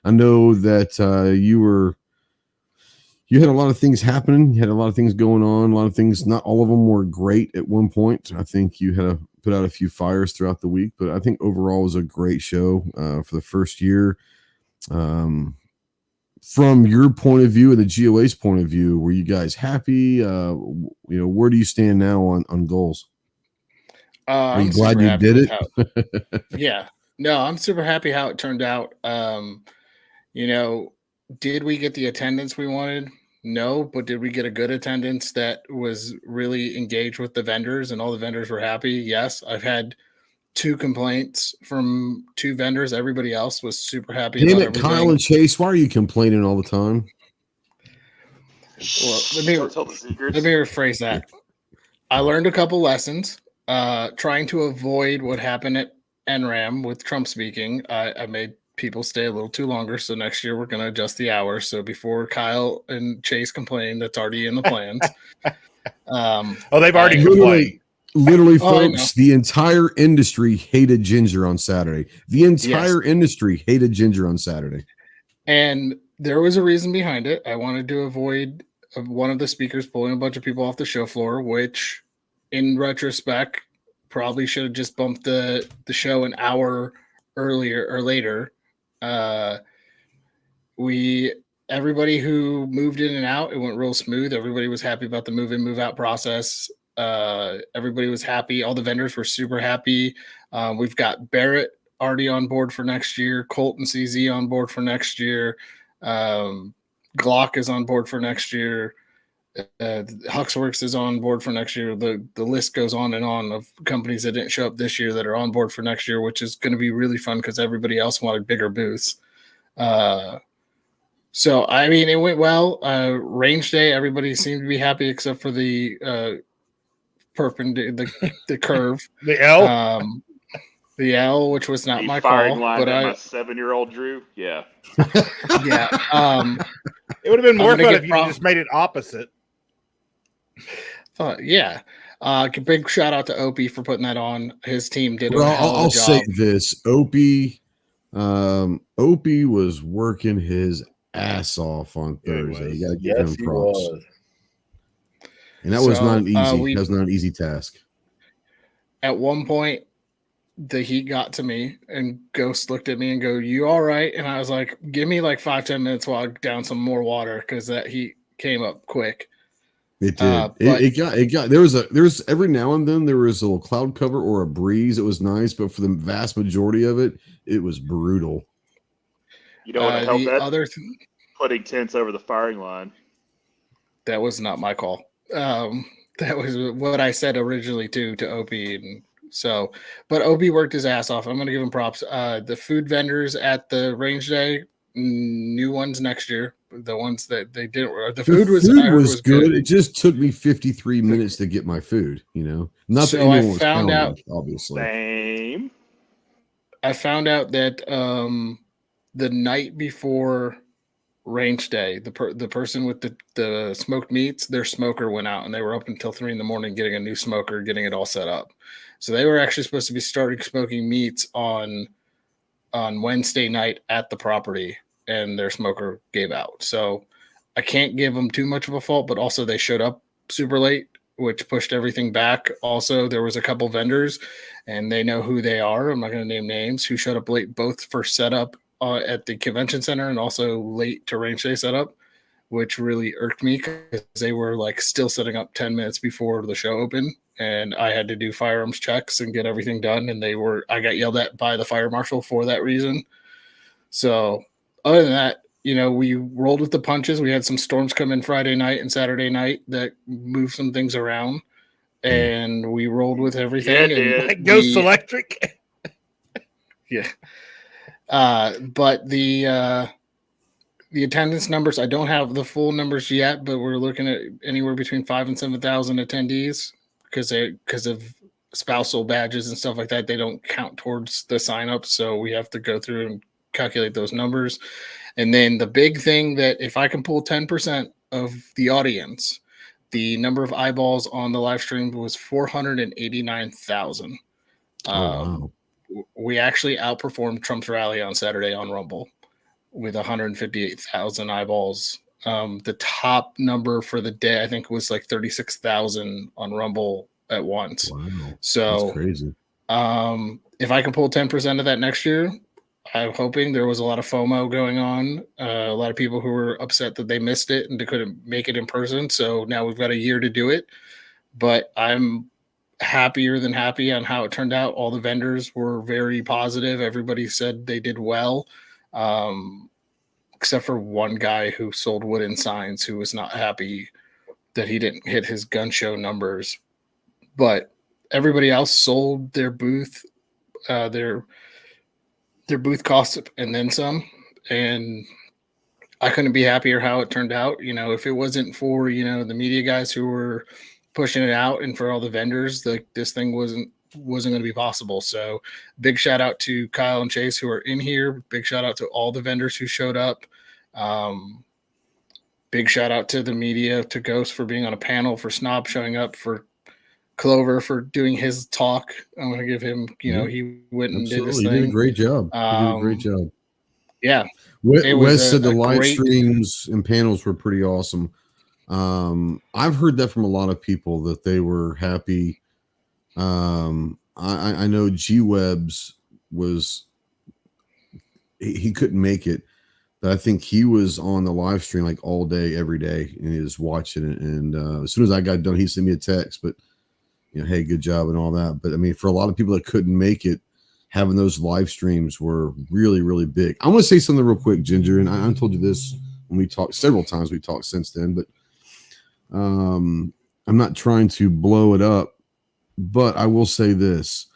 I know that you had a lot of things happening. You had a lot of things going on. A lot of things. Not all of them were great at one point. I think you had a put out a few fires throughout the week, but I think overall it was a great show for the first year. From your point of view and the GOA's point of view, were you guys happy? Where do you stand now on goals? Are you glad you did it? Yeah. No, I'm super happy how it turned out. Did we get the attendance we wanted? No, but did we get a good attendance that was really engaged with the vendors and all the vendors were happy? Yes. I've had 2 complaints from 2 vendors. Everybody else was super happy. Damn it, Kyle and Chase, why are you complaining all the time? Well, let me rephrase that. I learned a couple lessons. Trying to avoid what happened at NRAM with Trump speaking. I made people stay a little too longer, so next year we're going to adjust the hours. So before Kyle and Chase complain, that's already in the plans. They've already complained. Literally, folks, the entire industry hated Ginger on Saturday. The entire industry hated Ginger on Saturday. And there was a reason behind it. I wanted to avoid one of the speakers pulling a bunch of people off the show floor, which in retrospect probably should have just bumped the show an hour earlier or later. Everybody who moved in and out, it went real smooth. Everybody was happy about the move in, move out process. Everybody was happy. All the vendors were super happy. We've got Barrett already on board for next year. Colt and CZ on board for next year. Glock is on board for next year. Huxworks is on board for next year. The list goes on and on of companies that didn't show up this year that are on board for next year, which is going to be really fun because everybody else wanted bigger booths. So, I mean, it went well. Range day, everybody seemed to be happy except for the the curve. The L? The L, which was not my call. But my 7-year-old drew. Yeah. Yeah. It would have been more fun if you just made it opposite. Yeah. Big shout out to Opie for putting that on. His team did I'll say this. Opie was working his ass off on Thursday. You got to give him props. And that was not an easy task. At one point, the heat got to me, and Ghost looked at me and go, "You all right?" And I was like, "Give me like 5-10 minutes while I down some more water," because that heat came up quick. It did. It got. There was every now and then there was a little cloud cover or a breeze. It was nice, but for the vast majority of it, it was brutal. You don't want to help that. Putting tents over the firing line. That was not my call. That was what I said originally to Opie, and so. But Opie worked his ass off. I'm going to give him props. The food vendors at the range day, new ones next year. The ones that they didn't. The food was good. It just took me 53 minutes to get my food. Not so that anyone was found out. Obviously, same. I found out that the night before range day, the person with the smoked meats, their smoker went out, and they were up until 3 a.m. getting a new smoker, getting it all set up. So they were actually supposed to be starting smoking meats on Wednesday night at the property, and their smoker gave out. So I can't give them too much of a fault, but also they showed up super late, which pushed everything back. Also, there was a couple vendors, and they know who they are. I'm not going to name names, who showed up late, both for setup at the convention center and also late to range day setup, which really irked me because they were like still setting up 10 minutes before the show opened, and I had to do firearms checks and get everything done. And I got yelled at by the fire marshal for that reason. So other than that, we rolled with the punches. We had some storms come in Friday night and Saturday night that moved some things around, and we rolled with everything. And Ghost Electric. Yeah. But the attendance numbers, I don't have the full numbers yet, but we're looking at anywhere between 5,000 and 7,000 attendees because of spousal badges and stuff like that. They don't count towards the signups, so we have to go through and calculate those numbers. And then the big thing that if I can pull 10% of the audience, the number of eyeballs on the live stream was 489,000. Wow. We actually outperformed Trump's rally on Saturday on Rumble with 158,000 eyeballs. The top number for the day, I think, was like 36,000 on Rumble at once. Wow. So That's crazy. If I can pull 10% of that next year, I'm hoping. There was a lot of FOMO going on. A lot of people who were upset that they missed it and they couldn't make it in person. So now we've got a year to do it. But I'm happier than happy on how it turned out. All the vendors were very positive. Everybody said they did well, except for one guy who sold wooden signs who was not happy that he didn't hit his gun show numbers. But everybody else sold their booth, their booth costs and then some. And I couldn't be happier how it turned out. If it wasn't for, the media guys who were pushing it out and for all the vendors, this thing wasn't going to be possible. So big shout out to Kyle and Chase who are in here. Big shout out to all the vendors who showed up. Big shout out to the media, to Ghost for being on a panel, for Snob showing up, for Clover for doing his talk. I'm going to give him, he went and did his thing. He did a great job. Yeah. Wes said the live streams and panels were pretty awesome. I've heard that from a lot of people that they were happy. I know G-Webs he couldn't make it, but I think he was on the live stream like all day, every day, and he was watching it. And as soon as I got done, he sent me a text, but hey, good job and all that. But I mean, for a lot of people that couldn't make it, having those live streams were really, really big. I want to say something real quick, Ginger, and I told you this when we talked several times. We talked since then, but I'm not trying to blow it up, but I will say this.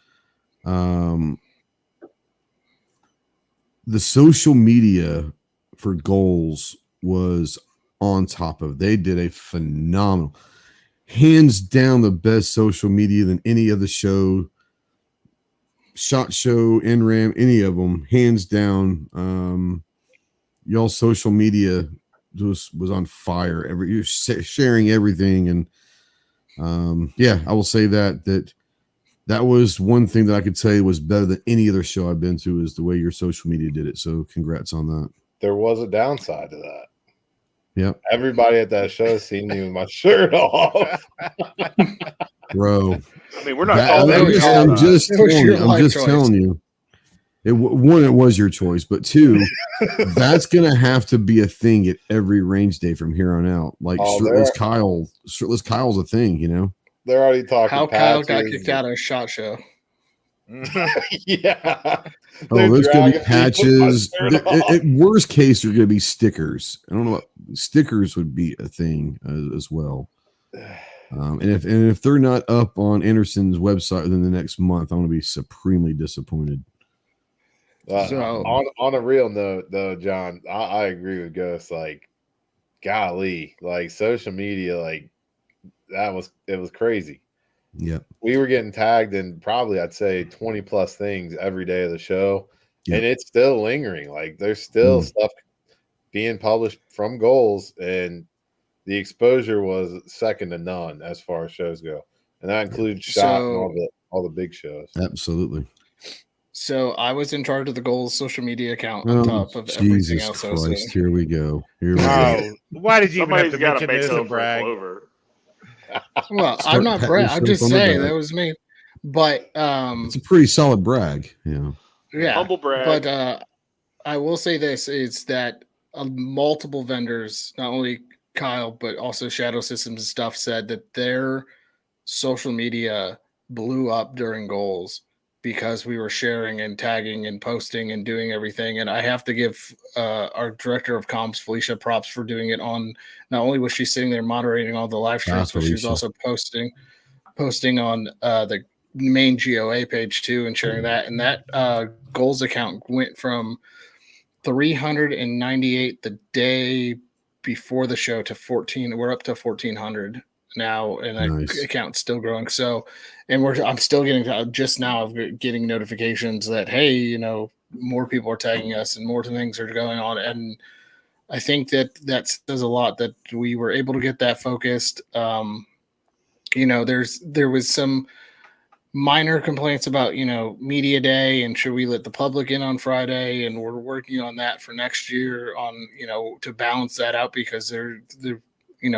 The social media for Goals was on top of. They did a phenomenal, hands down the best social media than any other show, SHOT Show, NRAM, any of them, hands down. Y'all social media was on fire. You're sharing everything, and I will say that was one thing that I could say was better than any other show I've been to, is the way your social media did it. So congrats on that. There was a downside to that. Yep. Everybody at that show seen me with my shirt off. Bro. I mean, we're not calling I'm just telling you. It was your choice, but two, that's gonna have to be a thing at every range day from here on out. Like shirtless Kyle's a thing, They're already talking. How Kyle got kicked out of a SHOT Show. Yeah. There's gonna be patches. At worst case, there are gonna be stickers. I don't know what stickers would be a thing as well. And if they're not up on Anderson's website within the next month, I'm gonna be supremely disappointed. So on a real note, though, John, I agree with Ghost. Like, golly, like social media, like it was crazy. Yeah, we were getting tagged in probably, I'd say, 20 plus things every day of the show, and it's still lingering. Like, there's still stuff being published from Goals, and the exposure was second to none as far as shows go, and that includes SHOT and all the big shows. Absolutely. So I was in charge of the Goals social media account on top of everything else. Christ, here we go. Why did you even have to mention this and brag? Well, I'm not brag. I'm just saying that was me. But it's a pretty solid brag. Yeah, humble brag. But I will say this is that multiple vendors, not only Kyle but also Shadow Systems and stuff, said that their social media blew up during Goals because we were sharing and tagging and posting and doing everything. And I have to give our director of comms, Felicia, props for doing it on. Not only was she sitting there moderating all the live streams, but she was also posting on the main GOA page too and sharing that. And that Goals account went from 398 the day before the show to 14. We're up to 1,400 now, and that account's still growing. So, and I'm still getting just now getting notifications that, hey, more people are tagging us and more things are going on. And I think that says a lot that we were able to get that focused. There was some minor complaints about, media day and should we let the public in on Friday, and we're working on that for next year on, to balance that out, because they're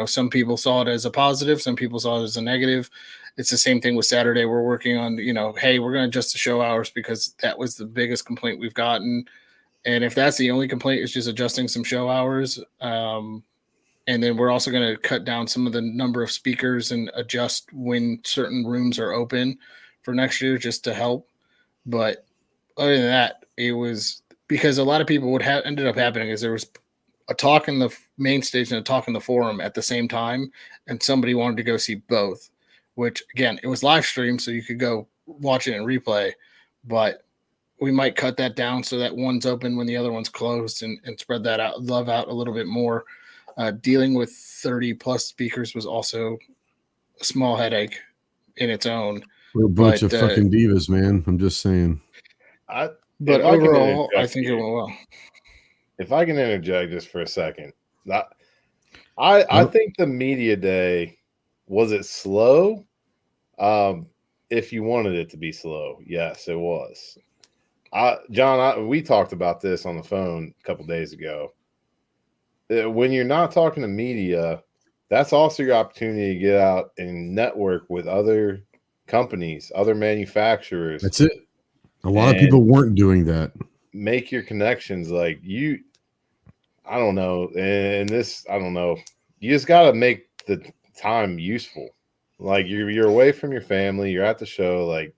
some people saw it as a positive, some people saw it as a negative, It's the same thing with Saturday. We're working on, hey, we're going to adjust the show hours because that was the biggest complaint we've gotten. And if that's the only complaint, it's just adjusting some show hours. And then we're also going to cut down some of the number of speakers and adjust when certain rooms are open for next year just to help. But other than that, it was because a lot of people ended up happening is there was a talk in the main stage and a talk in the forum at the same time. And somebody wanted to go see both, which again, it was live stream. So you could go watch it in replay, but we might cut that down so that one's open when the other one's closed and spread that out a little bit more. Dealing with 30 plus speakers was also a small headache in its own. We're a bunch of fucking divas, man. I'm just saying. But overall, I think it went well. If I can interject just for a second, I think the media day, was it slow? If you wanted it to be slow, yes, it was. John, we talked about this on the phone a couple days ago. When you're not talking to media, that's also your opportunity to get out and network with other companies, other manufacturers. That's it. A lot of people weren't doing that. Make your connections. Like I don't know. And this, I don't know. You just got to make the time useful. Like you're away from your family. You're at the show. Like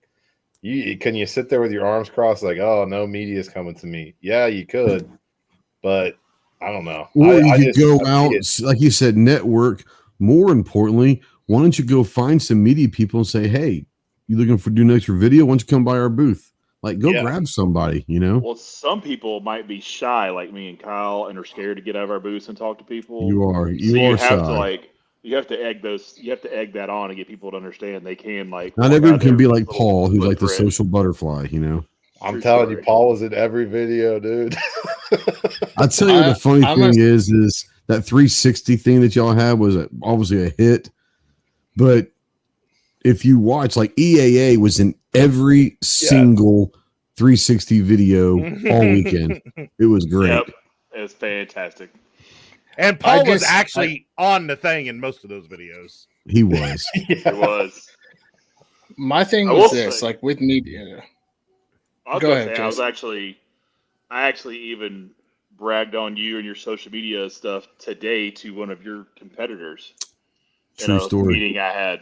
can you sit there with your arms crossed? Like, oh, no media is coming to me. Yeah, you could, but I don't know. Or you could go out, like you said, network. More importantly, why don't you go find some media people and say, hey, you looking for doing an extra video? Why don't you come by our booth? Like, go grab somebody, Well, some people might be shy, like me and Kyle, and are scared to get out of our booths and talk to people. You are shy. You have to egg that on and get people to understand they can not everyone can be like Paul, who's like the social butterfly, I'm telling you, Paul was in every video, dude. I'll tell you the funny thing is that 360 thing that y'all had was obviously a hit. But if you watch, like EAA was in every single 360 video all weekend. It was great. Yep. It was fantastic. And Paul was actually on the thing in most of those videos. He was. He was. My thing was this, like with media. Go ahead. I actually even bragged on you and your social media stuff today to one of your competitors. True story. Meeting I had.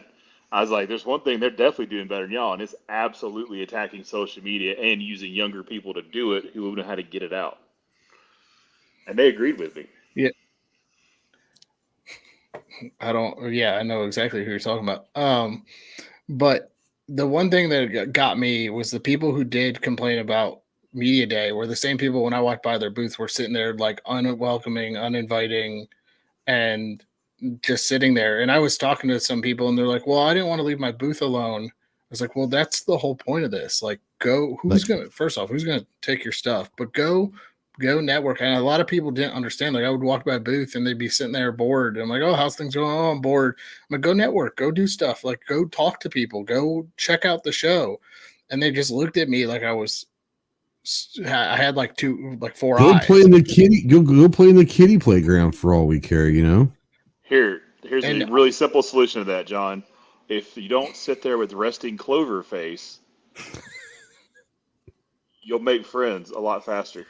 I was like, there's one thing they're definitely doing better than y'all, and it's absolutely attacking social media and using younger people to do it who know how to get it out. And they agreed with me. Yeah. I know exactly who you're talking about. But the one thing that got me was the people who did complain about media day were the same people when I walked by their booth were sitting there like unwelcoming, uninviting, and just sitting there. And I was talking to some people and they're like, well, I didn't want to leave my booth alone. I was like, well, that's the whole point of this. Like, who's going to take your stuff? But go network. And a lot of people didn't understand. Like, I would walk by a booth and they'd be sitting there bored. I'm like, oh, how's things going? Oh, I'm bored. I'm like, go network, go do stuff. Like, go talk to people, go check out the show. And they just looked at me like I had like 4 eyes. Play in the kitty. Go play in the kitty playground for all we care. Here's a really simple solution to that, John. If you don't sit there with resting clover face, you'll make friends a lot faster.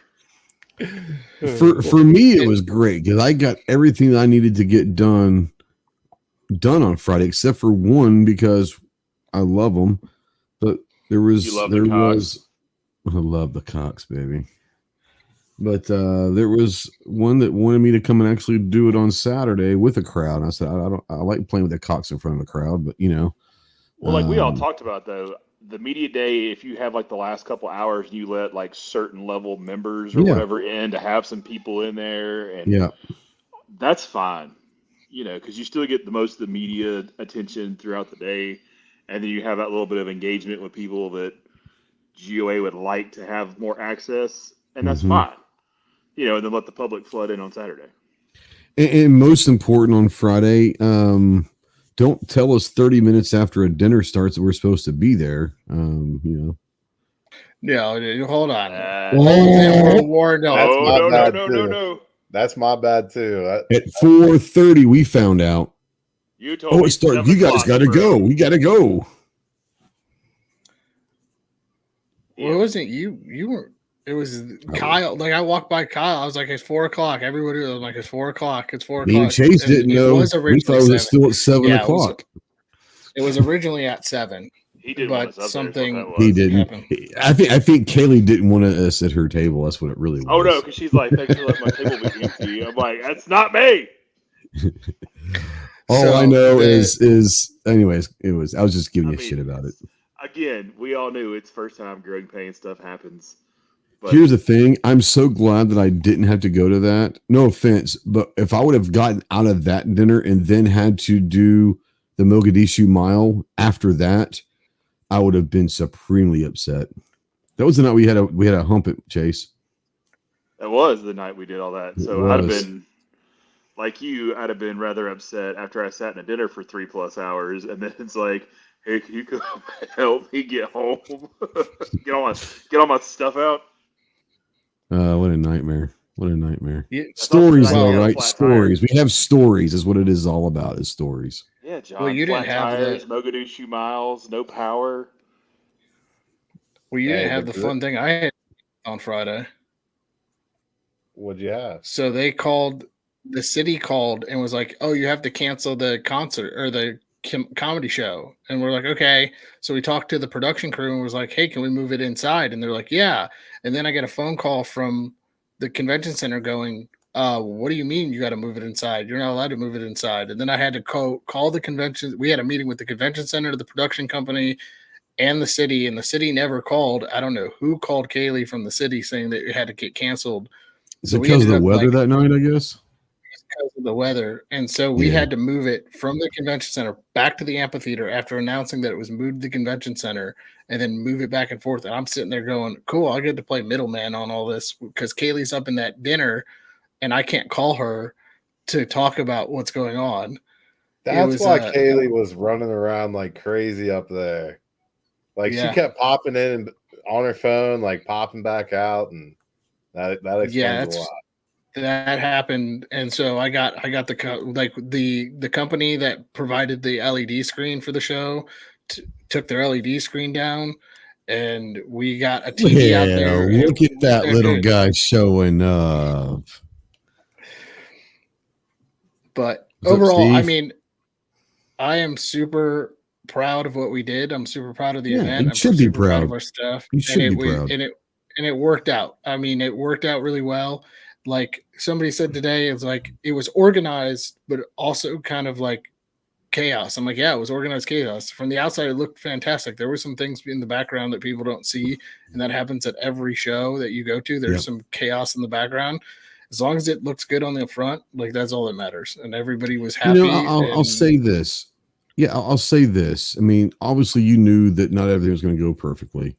For me, it was great because I got everything I needed to get done on Friday, except for one because I love them. But I love the Cox, baby. But there was one that wanted me to come and actually do it on Saturday with a crowd. And I said, I like playing with the Cox in front of a crowd, but Well, like we all talked about though, the media day, if you have like the last couple hours, you let like certain level members or whatever in to have some people in there, and that's fine, because you still get the most of the media attention throughout the day, and then you have that little bit of engagement with people that GOA would like to have more access, and that's fine. And then let the public flood in on Saturday. And most important on Friday, don't tell us 30 minutes after a dinner starts that we're supposed to be there. No, hold on. No. That's my bad too. At 4:30, we found out. You told Oh, me it started. You guys got to go. We got to go. Well, it wasn't you. You were. It was Kyle. Like I walked by Kyle. I was like, "It's 4:00." Everybody was like, "It's 4:00. It's 4:00." Me and Chase didn't know. We thought it was still at 7 o'clock. It was originally at 7. He didn't but want us up something there, he didn't. I think Kaylee didn't want us at her table. That's what it really was. Oh no, because she's like, "Thanks for letting my table be empty." I'm like, "That's not me." All I know is anyways, it was. I was just giving you shit about it. Again, we all knew it's first time growing pain stuff happens. But here's the thing. I'm so glad that I didn't have to go to that. No offense, but if I would have gotten out of that dinner and then had to do the Mogadishu Mile after that, I would have been supremely upset. That was the night we had a hump at Chase. That was the night we did all that. So I'd have been like you. I'd have been rather upset after I sat in a dinner for 3+ hours, and then it's like, "Hey, can you come help me get home? get all my stuff out." What a nightmare! What a nightmare! Yeah, stories, though, right? Stories. We have stories. Is what it is all about. Is stories. Yeah, John. Well, you didn't have tires, Mogadishu miles, no power. Well, you didn't have the fun thing I had on Friday. What'd you have? So they called. The city called and was like, "Oh, you have to cancel the concert or the comedy show." And we're like, "Okay." So we talked to the production crew and was like, "Hey, can we move it inside?" And they're like, "Yeah." And then I get a phone call from the convention center going, "What do you mean you got to move it inside? You're not allowed to move it inside." And then I had to call the convention. We had a meeting with the convention center, the production company, and the city never called. I don't know who called Kaylee from the city saying that it had to get canceled. Is it because of the weather that night, I guess? Because of the weather. And so we had to move it from the convention center back to the amphitheater after announcing that it was moved to the convention center and then move it back and forth. And I'm sitting there going, cool, I get to play middleman on all this because Kaylee's up in that dinner and I can't call her to talk about what's going on. That's why Kaylee was running around like crazy up there. Like she kept popping in on her phone, like popping back out, and that explains a lot. That happened, and so I got the company that provided the LED screen for the show took their LED screen down, and we got a TV out there. Look at that little guy showing up. But overall, I mean, I am super proud of what we did. I'm super proud of the event. You should be proud of our stuff. You should be proud. And it worked out. I mean, it worked out really well. Like somebody said today, it's like it was organized, but also kind of like chaos. I'm like, yeah, it was organized chaos. From the outside, it looked fantastic. There were some things in the background that people don't see, and that happens at every show that you go to. There's some chaos in the background. As long as it looks good on the front, like that's all that matters. And everybody was happy. I'll say this. Yeah, I'll say this. I mean, obviously, you knew that not everything was going to go perfectly.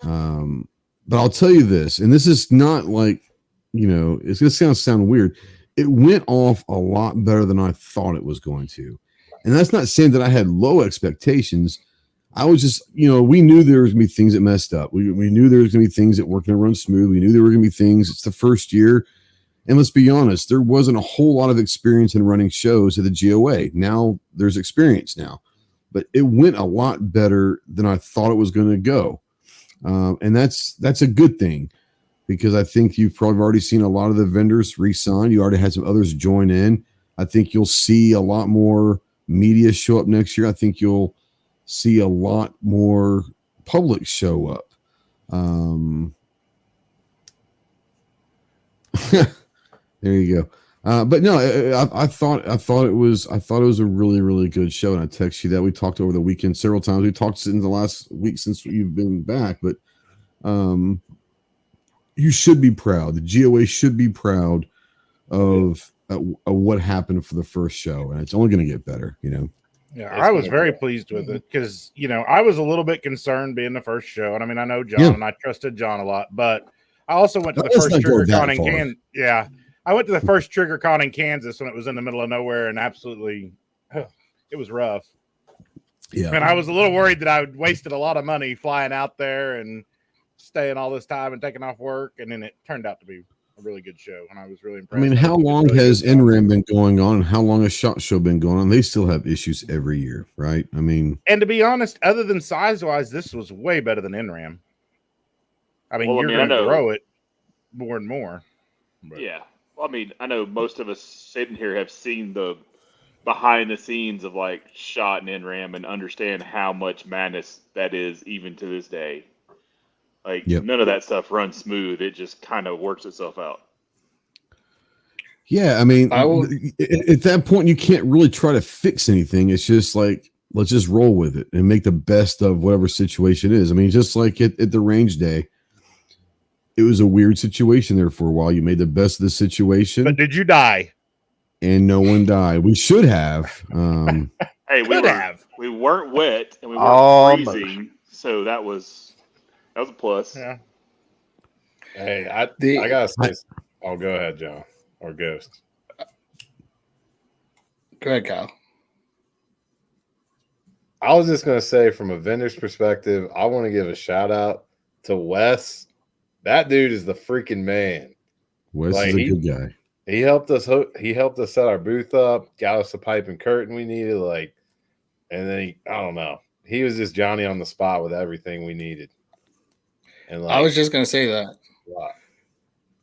But I'll tell you this, and this is not like, it's going to sound weird. It went off a lot better than I thought it was going to. And that's not saying that I had low expectations. I was just, we knew there was going to be things that messed up. We knew there was going to be things that weren't going to run smooth. We knew there were going to be things. It's the first year. And let's be honest, there wasn't a whole lot of experience in running shows at the GOA. Now there's experience now. But it went a lot better than I thought it was going to go. And that's a good thing, because I think you've probably already seen a lot of the vendors re-sign. You already had some others join in. I think you'll see a lot more media show up next year. I think you'll see a lot more public show up. There you go. But no, I thought it was a really, really good show, and I text you that. We talked over the weekend several times. We talked in the last week since you've been back, but you should be proud. The GOA should be proud of what happened for the first show, and it's only going to get better. Yeah, I was very pleased with it because I was a little bit concerned being the first show, and I mean I know John and I trusted John a lot, but I also went to the first TriggerCon in Kansas. Yeah. I went to the first TriggerCon in Kansas when it was in the middle of nowhere, and absolutely, it was rough. Yeah, and I was a little worried that I would wasted a lot of money flying out there and staying all this time and taking off work, and then it turned out to be really good show, and I was really I impressed. mean, how long has NRAM been going on? How long has SHOT Show been going on? They still have issues every year, right? I mean, and to be honest, other than size-wise, this was way better than NRAM. I mean, you're going to grow it more and more. But. Yeah. Well, I mean, I know most of us sitting here have seen the behind the scenes of like SHOT and NRAM and understand how much madness that is even to this day. Like none of that stuff runs smooth. It just kind of works itself out. Yeah, I mean, at that point, you can't really try to fix anything. It's just like, let's just roll with it and make the best of whatever situation is. I mean, just like at the range day, it was a weird situation there for a while. You made the best of the situation. But did you die? And no one died. We should have. Hey, we weren't wet and we weren't freezing, so that was a plus. Yeah. Hey, I gotta say, go ahead, John or Ghost. Go ahead, Kyle. I was just gonna say, from a vendor's perspective, I want to give a shout out to Wes. That dude is the freaking man. Wes is a good guy. He helped us. He helped us set our booth up, got us the pipe and curtain we needed. And then I don't know. He was just Johnny on the spot with everything we needed. And I was just gonna say that.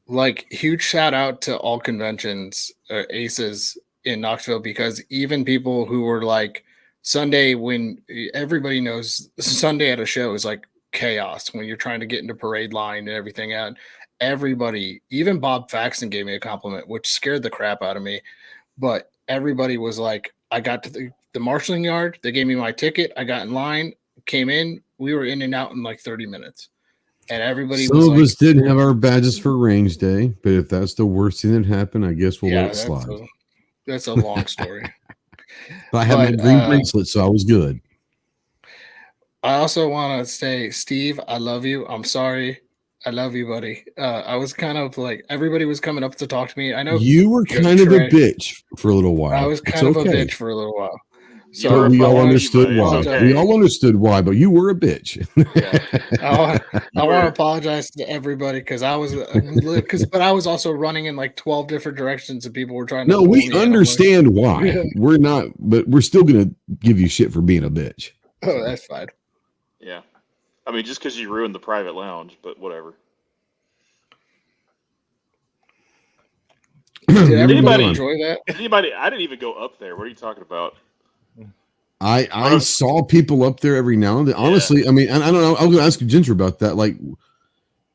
Like, huge shout out to all conventions or ACEs in Knoxville, because even people who were like Sunday, when everybody knows Sunday at a show is like chaos when you're trying to get into parade line and everything out. Everybody, even Bob Faxon gave me a compliment, which scared the crap out of me. But everybody was like, I got to the marshalling yard. They gave me my ticket. I got in line, came in. We were in and out in like 30 minutes. And everybody Some of us didn't have our badges for range day, but if that's the worst thing that happened, I guess we'll let it slide. That's a long story. But I had my green bracelet, so I was good. I also want to say, Steve, I love you. I'm sorry. I love you, buddy. I was kind of like, everybody was coming up to talk to me. I know you were kind of a bitch for a little while. I was kind of a bitch for a little while. So we all understood why. We all understood why, but you were a bitch. I want to apologize to everybody because I was also running in like 12 different directions and people were trying to. No, we understand why. We're not, but we're still going to give you shit for being a bitch. Oh, that's fine. Yeah. I mean, just because you ruined the private lounge, but whatever. Did anybody enjoy that? I didn't even go up there. What are you talking about? I saw people up there every now and then. Honestly, I mean, I don't know. I was going to ask Ginger about that. Like,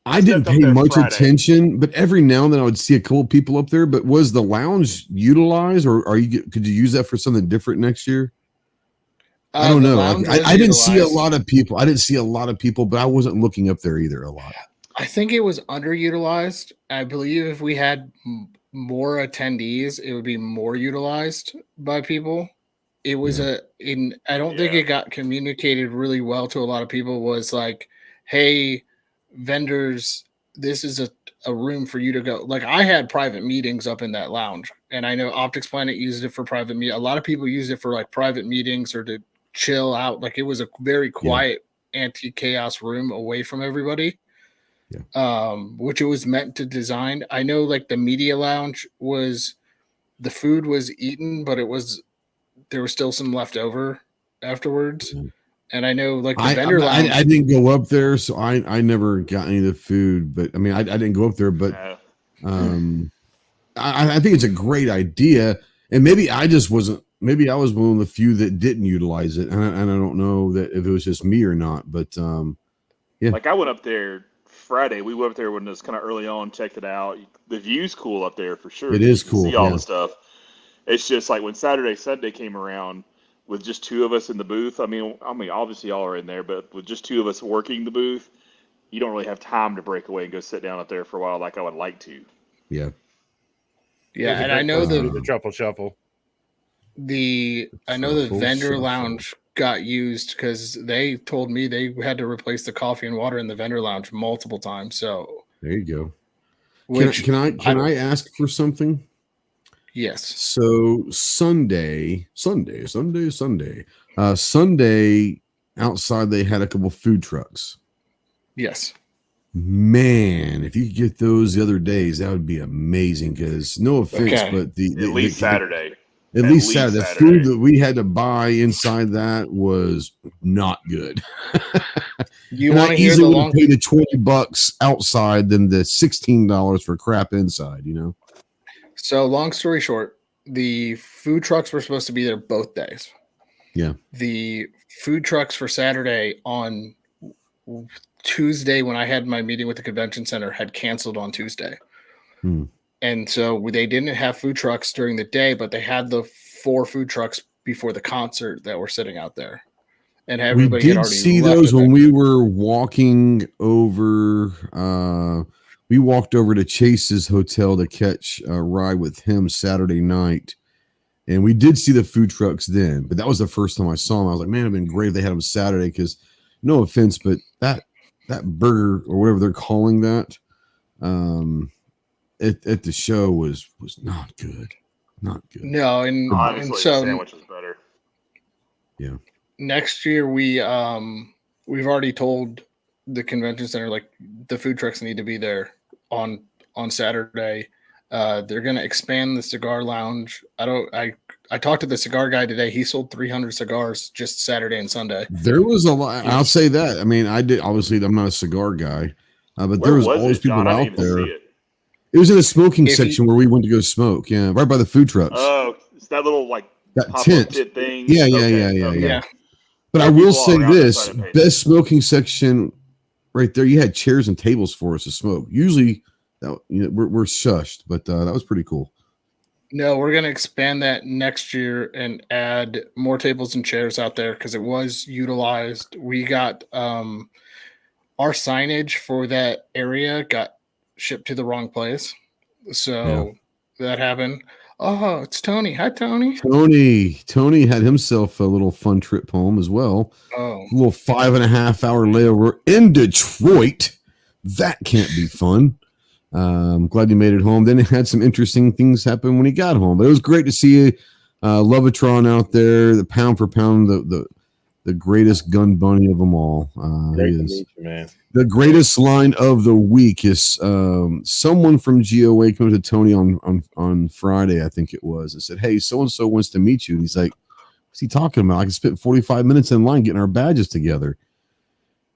I didn't pay much attention, but every now and then I would see a couple people up there. But was the lounge utilized, or could you use that for something different next year? I don't know. I didn't see a lot of people. I didn't see a lot of people, but I wasn't looking up there either a lot. I think it was underutilized. I believe if we had more attendees, it would be more utilized by people. It was I don't think it got communicated really well to a lot of people. Was like, hey, vendors, this is a room for you to go. Like, I had private meetings up in that lounge, and I know Optics Planet used it for private meet. A lot of people used it for like private meetings or to chill out. Like, it was a very quiet anti-chaos room away from everybody. Which it was meant to design. I know like the media lounge the food was eaten, but there was still some left over afterwards. And I know like the vendor lounge. I didn't go up there, so I never got any of the food, but I mean, I didn't go up there, but I think it's a great idea. And maybe I was one of the few that didn't utilize it. And I don't know that if it was just me or not, but like I went up there Friday. We went up there when it was kind of early on, checked it out. The view's cool up there for sure. It is cool. See all the stuff. It's just like when Sunday came around with just two of us in the booth. I mean, obviously y'all are in there, but with just two of us working the booth, you don't really have time to break away and go sit down up there for a while like I would like to. Yeah. Yeah, and I know the truffle shuffle. The vendor lounge got used because they told me they had to replace the coffee and water in the vendor lounge multiple times. So there you go. Can I ask for something? Yes. So Sunday outside they had a couple food trucks. Yes. Man, if you could get those the other days, that would be amazing. Because no offense, but at least Saturday. At least Saturday. The food that we had to buy inside that was not good. You want to hear the long? Pay the $20 outside than the $16 for crap inside. You know. So long story short, the food trucks were supposed to be there both days. Yeah. The food trucks for Saturday on Tuesday, when I had my meeting with the convention center, had canceled on Tuesday. And so they didn't have food trucks during the day, but they had the 4 food trucks before the concert that were sitting out there. And everybody we did see those when we were walking over. We walked over to Chase's hotel to catch a ride with him Saturday night. And we did see the food trucks then, but that was the first time I saw them. I was like, man, it'd been great if they had them Saturday, because no offense, but that burger or whatever they're calling that at the show was not good. Not good. No, and so the sandwich is better. Yeah. Next year we've already told the convention center, like, the food trucks need to be there on Saturday. They're going to expand the cigar lounge. I talked to the cigar guy today. He sold 300 cigars just Saturday and Sunday. There was a lot. I'll say that. I mean, I did. Obviously, I'm not a cigar guy, but there was always people out there. It was in the smoking section where we went to go smoke. Yeah, right by the food trucks. Oh, it's that little that tent thing. Yeah. But I will say this: best smoking section right there. You had chairs and tables for us to smoke. Usually, we're shushed, but that was pretty cool. No, we're going to expand that next year and add more tables and chairs out there, because it was utilized. We got our signage for that area got shipped to the wrong place. So that happened. Oh, it's Tony. Hi, Tony. Tony had himself a little fun trip home as well. Oh, a little 5.5-hour layover in Detroit. That can't be fun. I'm glad he made it home. Then it had some interesting things happen when he got home. But it was great to see Lovatron out there, the pound for pound, the greatest gun bunny of them all. Great to meet you, man. The greatest line of the week is someone from GOA came to Tony on Friday, I think it was, and said, "Hey, so-and-so wants to meet you." And he's like, "What's he talking about? I can spend 45 minutes in line getting our badges together."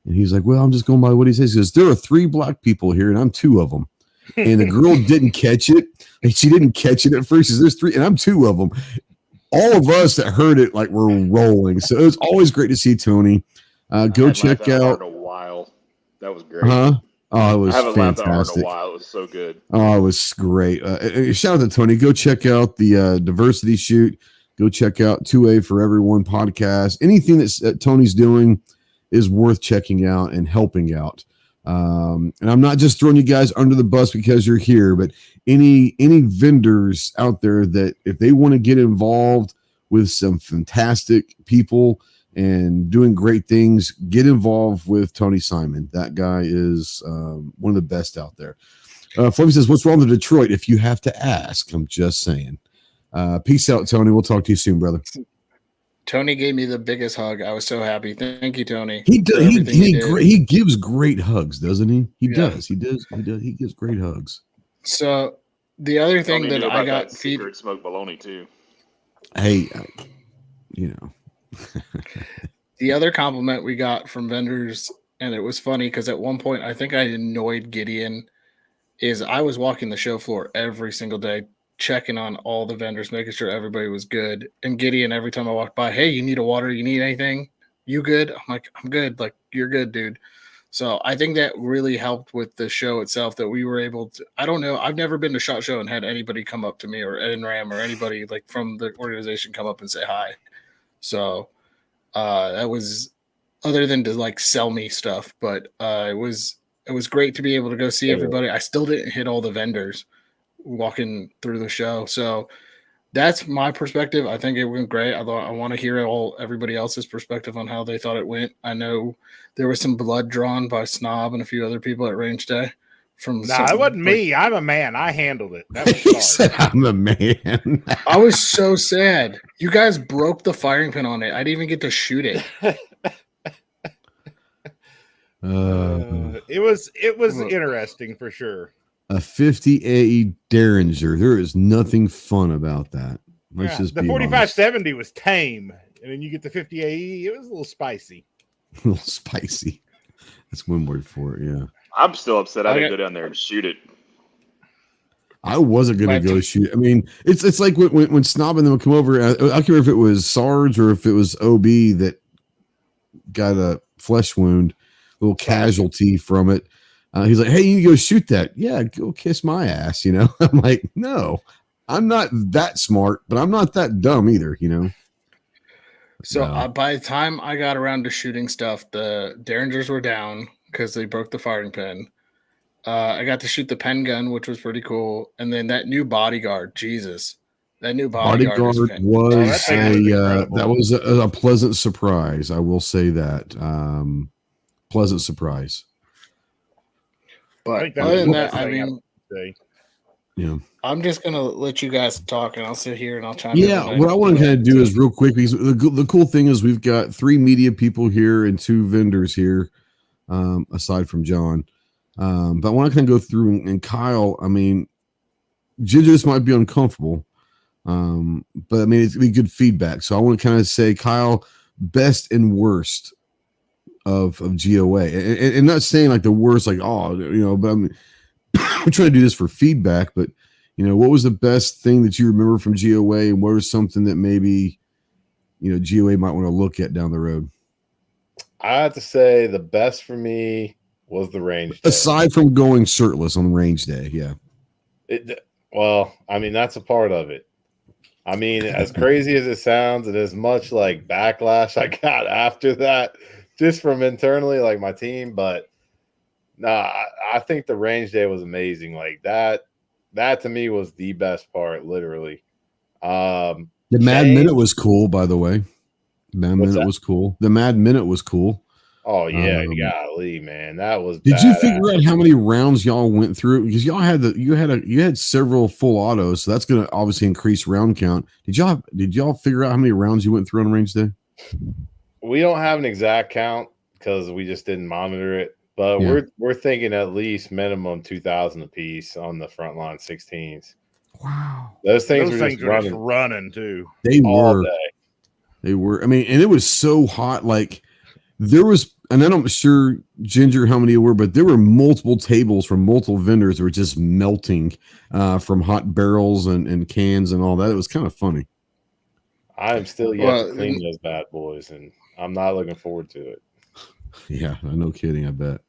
And he's like, "Well, I'm just going by what he says." He says, "There are 3 black people here, and I'm 2 of them." And the girl didn't catch it. And she didn't catch it at first. She says, "There's 3, and I'm 2 of them." All of us that heard it, like, were rolling. So it was always great to see Tony. Go check out. In a while. That was great. Oh, it was I haven't fantastic. laughed that hard in a while. It was so good. Oh, it was great. Shout out to Tony. Go check out the diversity shoot. Go check out 2A for Everyone podcast. Anything that Tony's doing is worth checking out and helping out. And I'm not just throwing you guys under the bus because you're here, but any vendors out there that if they want to get involved with some fantastic people and doing great things, get involved with Tony Simon. That guy is one of the best out there. Fluffy says, "What's wrong with Detroit? If you have to ask." I'm just saying. Peace out, Tony. We'll talk to you soon, brother. Tony gave me the biggest hug. I was so happy. Thank you, Tony. He does. He gives great hugs, doesn't he? He does. He gives great hugs. So the other thing Tony that I got secret smoke baloney too. Hey, the other compliment we got from vendors, and it was funny because at one point I think I annoyed Gideon, is I was walking the show floor every single day, checking on all the vendors, making sure everybody was good. And Gideon, every time I walked by, "Hey, you need a water? You need anything? You good?" I'm like, "I'm good." Like, "You're good, dude." So I think that really helped with the show itself, that we were able to, I don't know, I've never been to SHOT Show and had anybody come up to me, or NRAM or anybody like from the organization come up and say hi. So that was, other than to like sell me stuff, but it was great to be able to go see everybody. I still didn't hit all the vendors walking through the show. So that's my perspective. I think it went great. I want to hear everybody else's perspective on how they thought it went. I know there was some blood drawn by Snob and a few other people at Range Day. It wasn't me. I'm a man. I handled it. That was I'm a man. I was so sad. You guys broke the firing pin on it. I didn't even get to shoot it. It was interesting for sure. A 50A Derringer. There is nothing fun about that. Let's just the 4570 was tame, and then you get the 50AE. It was a little spicy. A little spicy. That's one word for it. Yeah. I'm still upset. I didn't go down there and shoot it. I wasn't going to go shoot. I mean, it's like when Snob and them would come over. I don't care if it was Sarge or if it was OB that got a flesh wound, a little casualty from it. He's like, hey, you need to go shoot that. Yeah, go kiss my ass, you know? I'm like, no, I'm not that smart, but I'm not that dumb either, you know? So by the time I got around to shooting stuff, the Derringers were down because they broke the firing pin. I got to shoot the pen gun, which was pretty cool. And then that new bodyguard, Jesus. That new bodyguard was that was a pleasant surprise. I will say that. Pleasant surprise. But other than that, I mean, yeah, I'm just gonna let you guys talk, and I'll sit here and I'll chime in. Yeah, what I want to kind of do is real quick, because the cool thing is we've got 3 media people here and 2 vendors here, aside from John. But I want to kind of go through and Kyle. I mean, Ginger might be uncomfortable, but I mean it's be good feedback. So I want to kind of say, Kyle, best and worst of GOA, and not saying like the worst, like, oh, you know, but I'm trying to do this for feedback. But you know, what was the best thing that you remember from GOA, and what was something that maybe, you know, GOA might want to look at down the road? I have to say the best for me was the range day. Aside from going shirtless on range day. Yeah. Well, I mean, that's a part of it. I mean, as crazy as it sounds, and as much like backlash I got after that, just from internally, like my team, but I think the range day was amazing. Like that to me was the best part, literally. The Mad Minute was cool, by the way. Mad Minute was cool. The Mad Minute was cool. Oh yeah, golly, man, that was. Did you figure out how many rounds y'all went through? Because y'all had you had several full autos, so that's going to obviously increase round count. Did y'all figure out how many rounds you went through on range day? We don't have an exact count because we just didn't monitor it, but we're thinking at least minimum 2,000 a piece on the frontline 16s. Wow, those things were just running too. They were. I mean, and it was so hot. Like there was, and I'm not sure, Ginger, how many were, but there were multiple tables from multiple vendors that were just melting from hot barrels and cans and all that. It was kind of funny. I am still yet to clean those bad boys, and I'm not looking forward to it. Yeah, no kidding. I bet.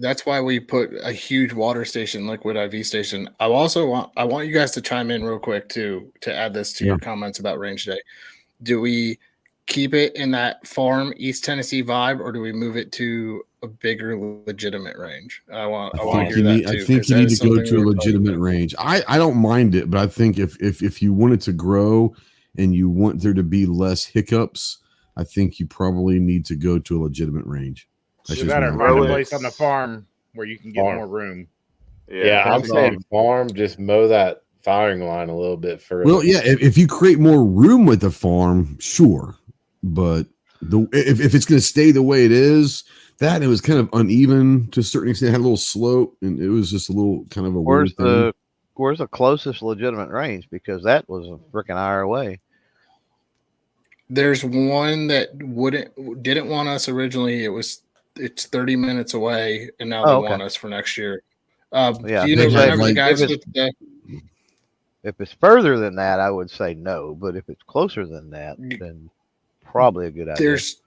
That's why we put a huge water station, liquid IV station. I want you guys to chime in real quick to add this to your comments about range day. Do we keep it in that farm East Tennessee vibe, or do we move it to a bigger legitimate range? I want to hear that too. I think you need to go to a legitimate range. I don't mind it, but I think if you want it to grow and you want there to be less hiccups, I think you probably need to go to a legitimate range. You better find a place on the farm where you can get more room. Yeah, I'm saying farm, just mow that firing line a little bit further. Well, yeah, if you create more room with the farm, sure. But if it's going to stay the way it is, it was kind of uneven to a certain extent. It had a little slope, and it was just a little kind of a weird thing. Where's the closest legitimate range? Because that was a freaking hour away. There's one that didn't want us originally. It's 30 minutes away, and now they want us for next year. Yeah, do you remember the guys if it's further than that, I would say no. But if it's closer than that, then probably a good idea. There's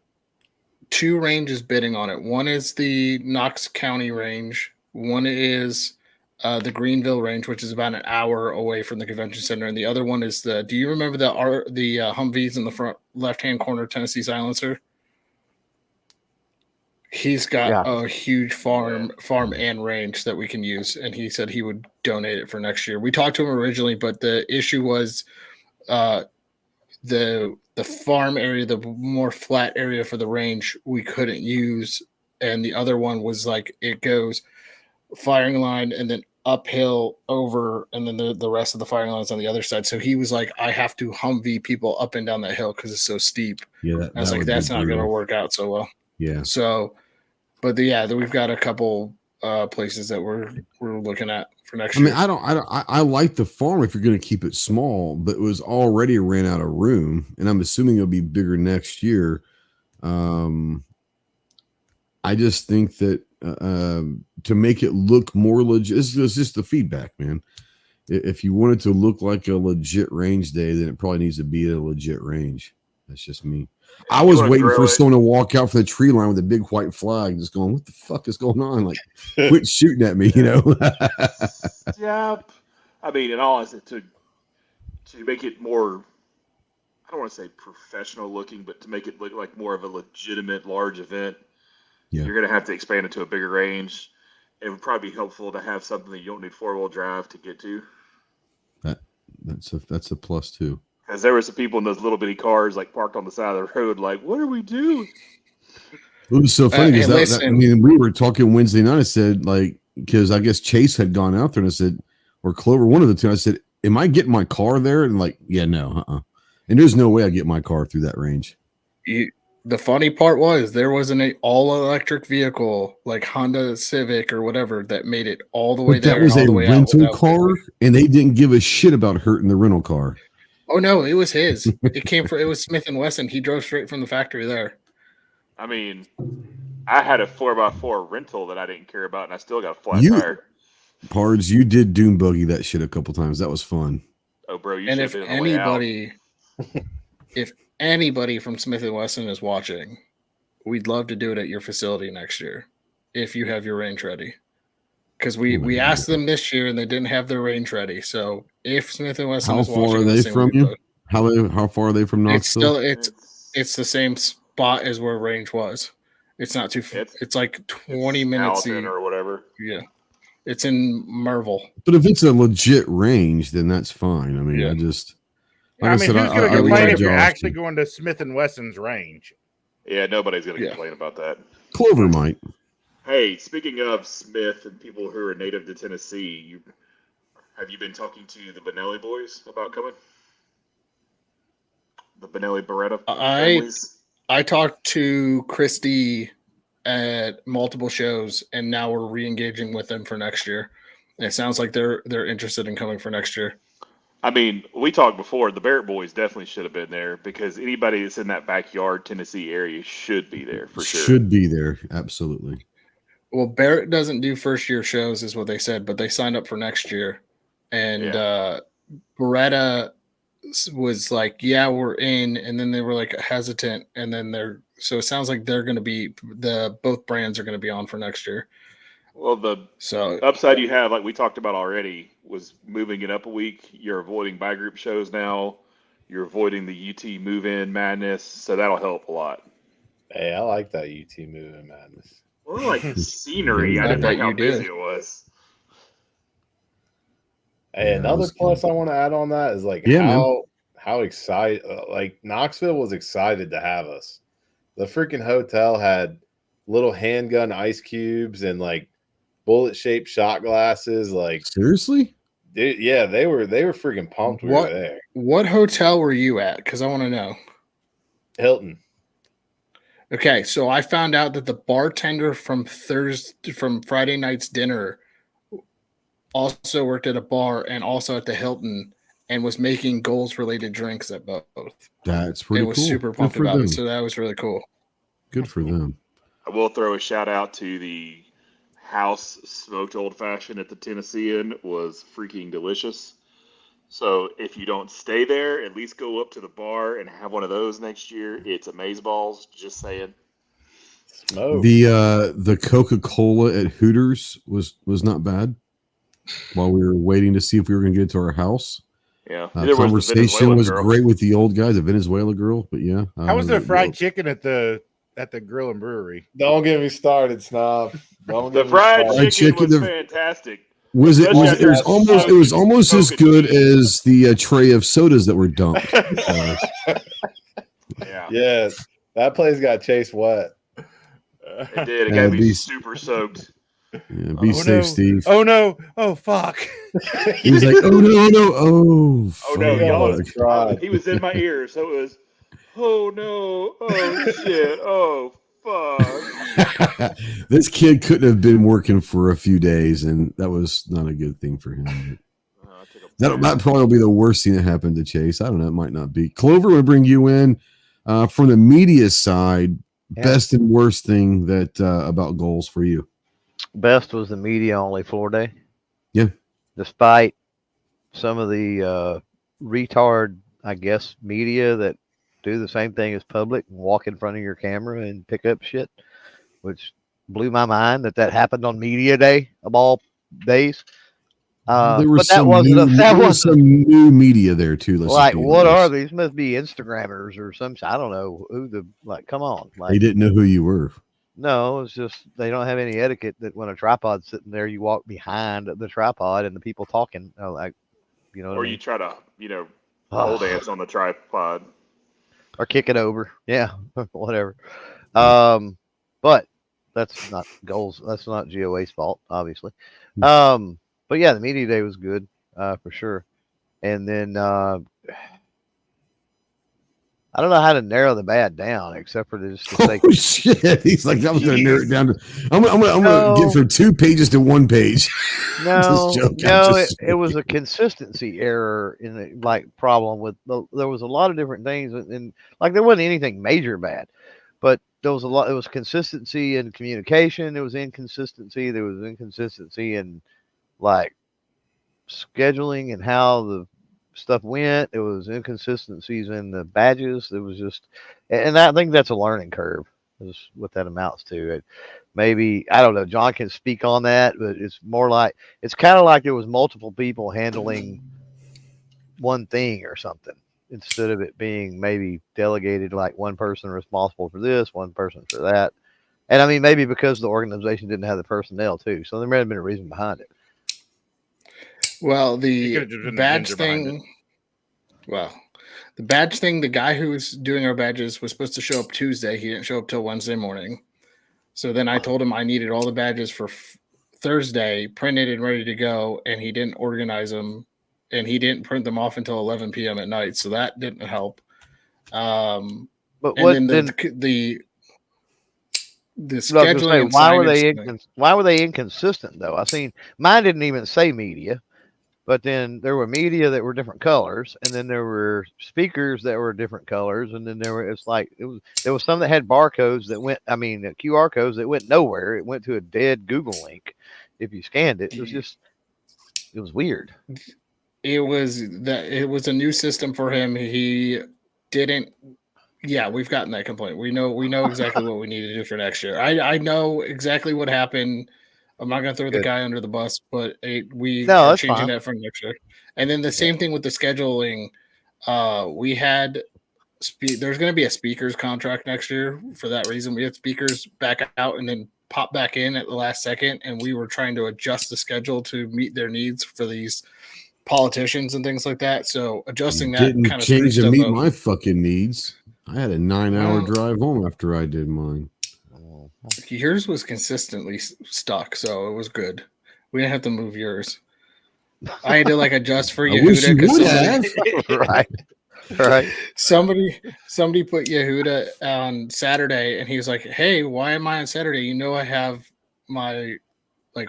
2 ranges bidding on it. One is the Knox County range. One is the Greenville range, which is about an hour away from the convention center, and the other one is do you remember the Humvees in the front left-hand corner Tennessee Silencer? He's got a huge farm and range that we can use, and he said he would donate it for next year. We talked to him originally, but the issue was the farm area, the more flat area for the range, we couldn't use, and the other one was like it goes firing line and then uphill over, and then the rest of the firing lines on the other side. So he was like, I have to Humvee people up and down that hill because it's so steep. Yeah, I was like, that's not going to work out so well. Yeah. So But we've got a couple places that we're looking at for next year. I like the farm if you're going to keep it small, but it was already ran out of room, and I'm assuming it'll be bigger next year. I just think that to make it look more legit, it's just the feedback, man. If you want it to look like a legit range day, then it probably needs to be a legit range. That's just me. I was waiting for someone to walk out from the tree line with a big white flag, just going, "What the fuck is going on?" Like, quit shooting at me, you know? Yeah, I mean, in all honesty, to make it more, I don't want to say professional looking, but to make it look like more of a legitimate large event, you're going to have to expand it to a bigger range. It would probably be helpful to have something that you don't need 4-wheel drive to get to. That's a plus too. Because there were some people in those little bitty cars like parked on the side of the road, like, what are we doing? It was so funny because we were talking Wednesday night. I said, like, because I guess Chase had gone out there, and I said, or Clover, one of the two. I said, "Am I getting my car there?" And like, yeah, no, And there's no way I get my car through that range. The funny part was there wasn't an all-electric vehicle like Honda Civic or whatever that made it all the way there. That was a rental car, and they didn't give a shit about hurting the rental car. Oh no, it was his. It was Smith & Wesson. He drove straight from the factory there. I mean, I had a 4x4 rental that I didn't care about, and I still got a flat tire. Pards, you did dune buggy that shit a couple times. That was fun. Oh, bro, you and should have been on the way out. If anybody from Smith & Wesson is watching, we'd love to do it at your facility next year if you have your range ready. Because we asked them this year and they didn't have their range ready. So if Smith & Wesson is watching, how far are they from you? How far are they from Knoxville? It's the same spot as where range was. It's not too. It's like 20 minutes or whatever. Yeah, it's in Merville. But if it's a legit range, then that's fine. I mean, I just. Like who's going to complain if you're actually going to Smith & Wesson's range? Yeah, nobody's going to complain about that. Clover might. Hey, speaking of Smith and people who are native to Tennessee, have you been talking to the Benelli boys about coming? The Benelli Beretta families? I talked to Christy at multiple shows, and now we're re-engaging with them for next year. And it sounds like they're interested in coming for next year. I mean, we talked before. The Barrett boys definitely should have been there because anybody that's in that backyard Tennessee area should be there for sure. Should be there, absolutely. Well, Barrett doesn't do first-year shows, is what they said, but they signed up for next year. And Beretta was like, "Yeah, we're in," and then they were like hesitant, and then so it sounds like they're going to be both brands are going to be on for next year. Well, the upside you have, like we talked about already, was moving it up a week. You're avoiding buy group shows now. You're avoiding the UT move-in madness, so that'll help a lot. Hey, I like that UT move-in madness. Well, I like the scenery. I didn't know how busy it was. Hey, another plus I want to add on that is like how excited, like Knoxville was excited to have us. The freaking hotel had little handgun ice cubes and like bullet-shaped shot glasses. Like seriously, dude, yeah, they were freaking pumped. We were there. What hotel were you at? Because I want to know. Hilton. Okay, so I found out that the bartender from Friday night's dinner also worked at a bar and also at the Hilton and was making goals-related drinks at both. That's pretty cool. It was super pumped about it, so that was really cool. Good for them. I will throw a shout out to the house smoked old fashioned at the Tennessean. Was freaking delicious. So if you don't stay there, at least go up to the bar and have one of those next year. It's amazeballs. Just saying. Smoke. The Coca-Cola at Hooters was not bad. While we were waiting to see if we were going to get to our house. Yeah, conversation was great with the old guy, the Venezuela girl. But yeah, how was the fried chicken at the Grill and Brewery? Don't get me started, Snob. The fried chicken was fantastic. It was almost as good as the tray of sodas that were dumped. Yeah. Yes, that place got chased wet. It did. It got me super soaked. Yeah, be safe, Steve. Oh no! Oh fuck! He's like, oh no! Oh no! Y'all, he was in my ear, so it was, oh no! Oh shit! Oh fuck? This kid couldn't have been working for a few days, and that was not a good thing for him. That probably will be the worst thing that happened to Chase. I don't know. It might not be. Clover, would bring you in from the media side. Yeah. Best and worst thing that about goals for you. Best was the media only floor day. Yeah. Despite some of the retard, I guess, media that do the same thing as public and walk in front of your camera and pick up shit, which blew my mind that happened on media day of all days. There was some new media there too. Like, what are these? Must be Instagrammers or some. I don't know who the Come on, they didn't know who you were. No, it's just they don't have any etiquette. That when a tripod's sitting there, you walk behind the tripod and the people talking. Or you try to pole dance on the tripod or kick it over. Yeah, whatever. But that's not goals. That's not GOA's fault, obviously. But yeah, the media day was good, for sure. And then I don't know how to narrow the bad down except for just to say, oh shit! He's like, I'm going to narrow it down to. I'm going to get from 2 pages to 1 page. No, it was a consistency error in the problem with. There was a lot of different things, and there wasn't anything major bad, but there was a lot. It was consistency in communication. There was inconsistency. There was inconsistency in scheduling and how the stuff went. It was inconsistencies in the badges. It was just, and I think that's a learning curve is what that amounts to. Maybe, I don't know, John can speak on that, but it's more it's kind of like there was multiple people handling one thing or something instead of it being maybe delegated, like one person responsible for this, one person for that. And I mean, maybe because the organization didn't have the personnel too. So there may have been a reason behind it. Well, the badge thing. Well, the badge thing. The guy who was doing our badges was supposed to show up Tuesday. He didn't show up till Wednesday morning. So then I told him I needed all the badges for Thursday, printed and ready to go, and he didn't organize them, and he didn't print them off until 11 p.m. at night. So that didn't help. But and then the scheduling. Why were they inconsistent though? I seen mine didn't even say media. But then there were media that were different colors, and then there were speakers that were different colors, and then there was some that had barcodes that went. I mean, QR codes that went nowhere. It went to a dead Google link. If you scanned it, it was weird. It was a new system for him. He didn't. Yeah, we've gotten that complaint. We know exactly what we need to do for next year. I know exactly what happened. I'm not going to throw the guy under the bus, but we are changing that for next year. And then the same thing with the scheduling. We had there's going to be a speakers contract next year for that reason. We had speakers back out and then pop back in at the last second, and we were trying to adjust the schedule to meet their needs for these politicians and things like that. So adjusting that kind of change to meet my fucking needs. I had a 9-hour drive home after I did mine. Yours was consistently stuck, so it was good. We didn't have to move yours. I had to adjust for Yehuda. Right. Somebody put Yehuda on Saturday, and he was like, "Hey, why am I on Saturday? You know I have my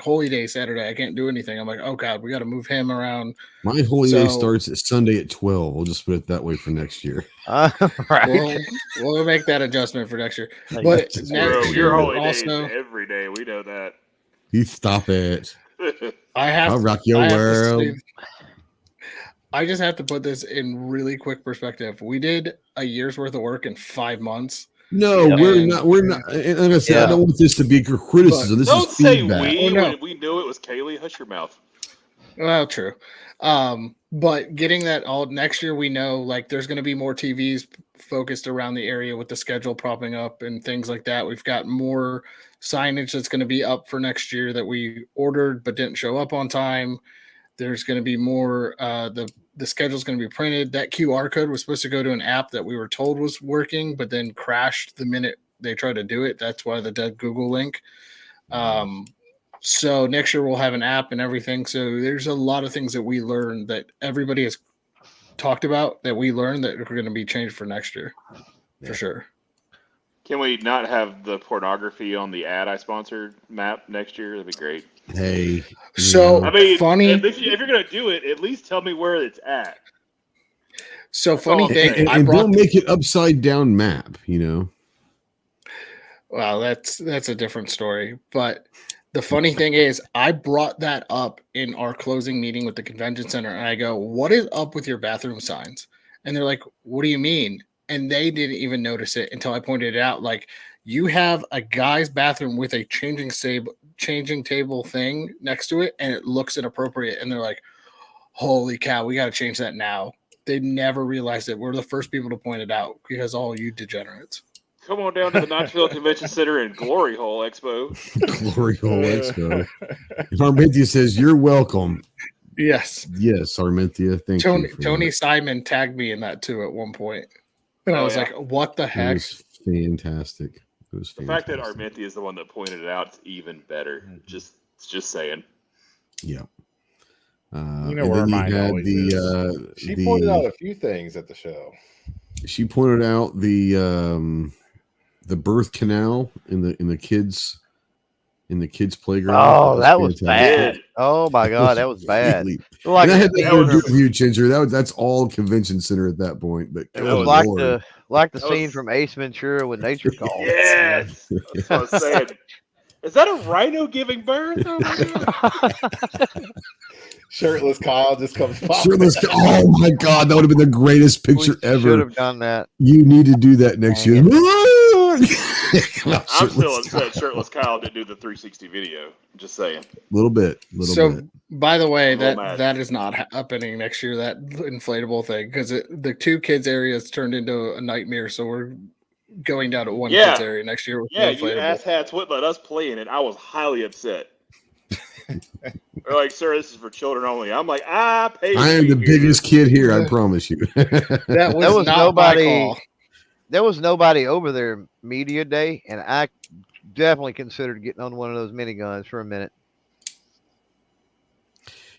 holy day Saturday. I can't do anything." I'm like, "Oh God, we got to move him around." My holy day starts at Sunday at 12. We'll just put it that way for next year. Right. We'll make that adjustment for next year. But your holy day is every day. We know that. You stop it. I'll rock your world. I just have to put this in really quick perspective. We did a year's worth of work in 5 months. No, we're not. And like I said, I don't want this to be criticism. This is feedback. We knew it was Kaylee. Hush your mouth. Well, true. But getting that all next year, we know there's going to be more TVs focused around the area with the schedule propping up and things like that. We've got more signage that's going to be up for next year that we ordered but didn't show up on time. There's going to be more. The schedule's going to be printed. That QR code was supposed to go to an app that we were told was working, but then crashed the minute they tried to do it. That's why the dead Google link. So next year we'll have an app and everything. So there's a lot of things that we learned that everybody has talked about that we learned that are going to be changed for next year, for sure. Can we not have the pornography on the ad I sponsored map next year? That'd be great. Hey. So I mean, funny. If you're gonna do it, at least tell me where it's at. So funny thing, and don't make it upside down map. Well, that's a different story. But the funny thing is, I brought that up in our closing meeting with the convention center, and I go, "What is up with your bathroom signs?" And they're like, "What do you mean?" And they didn't even notice it until I pointed it out. Like, you have a guy's bathroom with a changing table thing next to it, and it looks inappropriate. And they're like, "Holy cow, we got to change that now." They never realized it. We're the first people to point it out because all you degenerates. Come on down to the Knoxville Convention Center and Glory Hole Expo. Glory Hole Expo. If Armentia says you're welcome. Yes. Yes, Armentia. Thank you. Tony Simon tagged me in that too at one point. And I was like, what the heck? It was fantastic. The fact that Armentia is the one that pointed it out is even better. Just saying. Yeah. Where mine always is. She pointed out a few things at the show. She pointed out the birth canal in the kids playground. Oh, that was bad. Oh my god, that was bad. Like, I had to agree with you, Ginger. That's all convention center at that point. But it was like the scene from Ace Ventura when nature calls. Yes, that's what I was saying. Is that a rhino giving birth? Oh my god. Shirtless Kyle just comes popping. Shirtless. Oh my god, that would have been the greatest picture ever. Should have done that. You need to do that next year. I'm still upset Shirtless Kyle didn't do the 360 video. Just saying. A little bit. By the way, that is not happening next year, that inflatable thing, because the two kids areas turned into a nightmare. So we're going down to one kids area next year. With you asshats wouldn't let us play in it. I was highly upset. They're like, sir, this is for children only. I'm like, I am the biggest kid here, I promise you. That was not nobody. My call. There was nobody over there media day, and I definitely considered getting on one of those miniguns for a minute.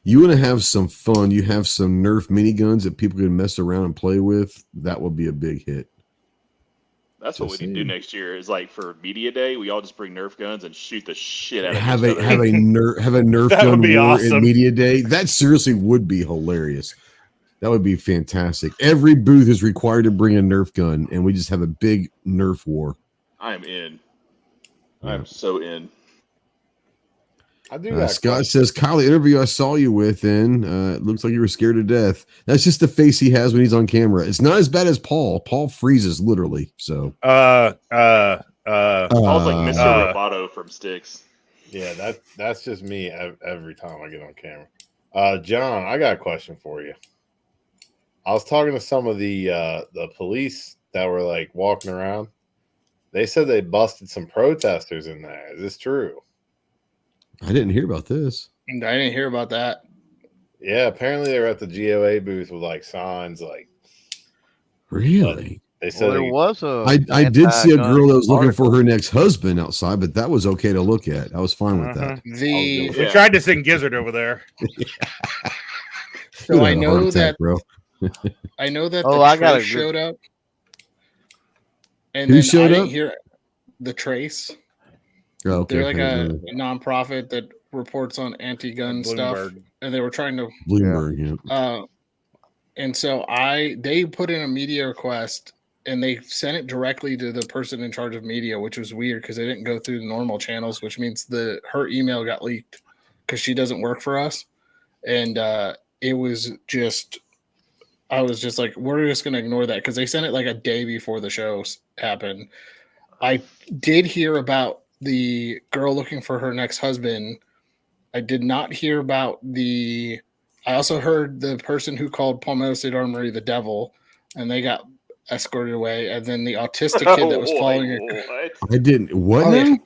You want to have some fun? You have some Nerf miniguns that people can mess around and play with. That would be a big hit. That's what we need to do next year. Is like for media day, we all just bring Nerf guns and shoot the shit out of have a Nerf gun war awesome. In media day. That seriously would be hilarious. That would be fantastic. Every booth is required to bring a Nerf gun, and we just have a big Nerf war. I am in. I am so in. I do that. Scott says, Kyle, the interview I saw you with it looks like you were scared to death. That's just the face he has when he's on camera. It's not as bad as Paul. Paul freezes literally. So Paul's like Mr. Roboto from Styx. Yeah, that's just me every time I get on camera. John, I got a question for you. I was talking to some of the police that were like walking around. They said they busted some protesters in there. Is this true? I didn't hear about this. I didn't hear about that. Yeah, apparently they were at the GOA booth with like signs like. Really? They said there was a. I did see a girl that was looking for her next husband outside, but that was okay to look at. I was fine with that. We tried to sing Gizzard over there. So I know that, bro. I know that Trace showed up. And who showed up? Hear the Trace. Oh, okay. They're like a nonprofit that reports on anti-gun stuff, and they were trying to Bloomberg. Yeah. And so they put in a media request, and they sent it directly to the person in charge of media, which was weird because they didn't go through the normal channels, which means her email got leaked because she doesn't work for us, and it was just. I was just like, we're just going to ignore that because they sent it like a day before the show happened. I did hear about the girl looking for her next husband. I did not hear about I also heard the person who called Palmetto State Armory the devil, and they got escorted away. And then the autistic kid that was following her. I didn't. What?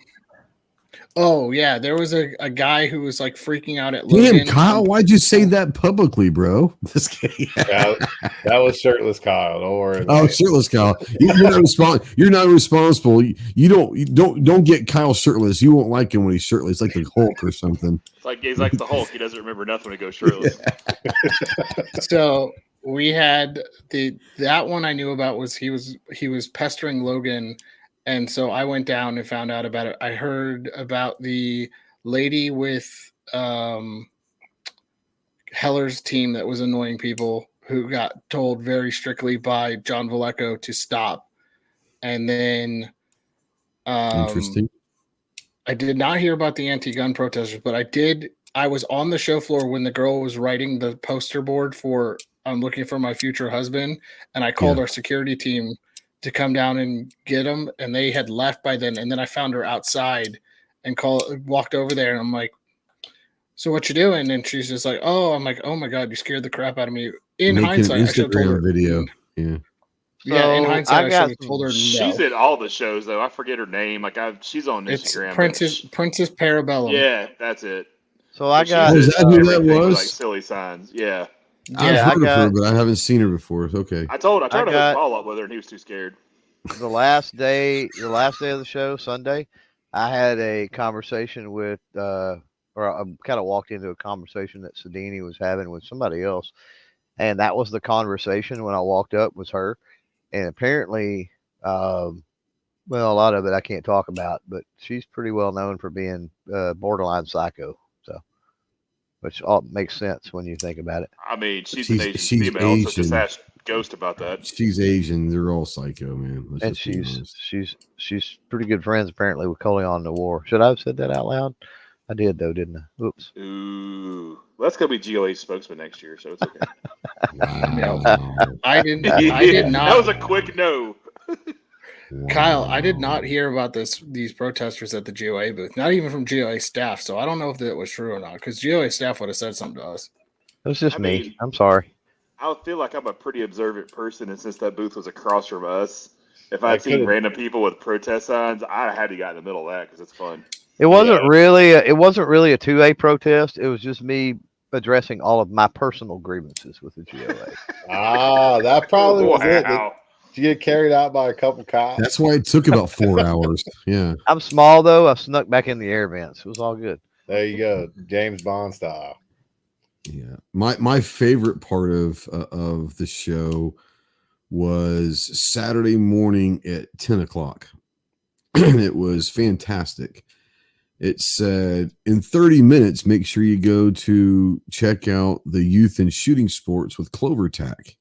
Oh, yeah. There was a guy who was like freaking out at Logan. Damn, Kyle, why'd you say that publicly, bro? That was Shirtless Kyle. Don't worry. Oh, Shirtless Kyle. You're not responsible. You don't get Kyle shirtless. You won't like him when he's shirtless. It's like the Hulk or something. He's like the Hulk. He doesn't remember nothing when he goes shirtless. So we had that one I knew about was he was pestering Logan And so I went down and found out about it. I heard about the lady with Heller's team that was annoying people, who got told very strictly by John Vallejo to stop. And then Interesting. I did not hear about the anti-gun protesters, but I was on the show floor when the girl was writing the poster board for "I'm looking for my future husband," and I called our security team to come down and get them, and they had left by then. And then I found her outside and walked over there, and I'm like, "So what you doing?" And she's just like, "Oh," I'm like, "Oh my God, you scared the crap out of me." In hindsight, I should have told her. Video. Yeah. Yeah, in hindsight, I should have told her. No. She's in all the shows though. I forget her name. She's on Instagram. It's Princess Parabellum. Yeah, that's it. So I got. Was that who that was? Like silly signs. Yeah. I've heard of her, but I haven't seen her before. Okay. I tried to follow up with her, and he was too scared. The last day of the show, Sunday, I had a conversation with, or I kind of walked into a conversation that Sedini was having with somebody else, and that was the conversation when I walked up was her. And apparently, well, a lot of it I can't talk about, but she's pretty well known for being borderline psycho. So, which all makes sense when you think about it. I mean, she's an Asian female, so just ask Ghost about that. She's Asian. They're all psycho, man. And she's pretty good friends apparently with Coleon the War. Should I have said that out loud? I did though, didn't I? Oops. Ooh, well, that's gonna be GOA spokesman next year, so it's okay. Wow. I did not. That was a quick no. Kyle, I did not hear about these protesters at the GOA booth, not even from GOA staff. So I don't know if that was true or not, because GOA staff would have said something to us. It was just me. I'm sorry. I feel like I'm a pretty observant person, and since that booth was across from us, if I'd seen random people with protest signs, I had to get in the middle of that because it's fun. It wasn't really a 2A protest. It was just me addressing all of my personal grievances with the GOA. That probably was it. Did you get carried out by a couple cops? That's why it took about 4 hours. Yeah. I'm small though. I snuck back in the air vents. It was all good. There you go, James Bond style. Yeah. My favorite part of the show was Saturday morning at 10 o'clock. It was fantastic. It said, in 30 minutes, make sure you go to check out the youth and shooting sports with Clover Tack.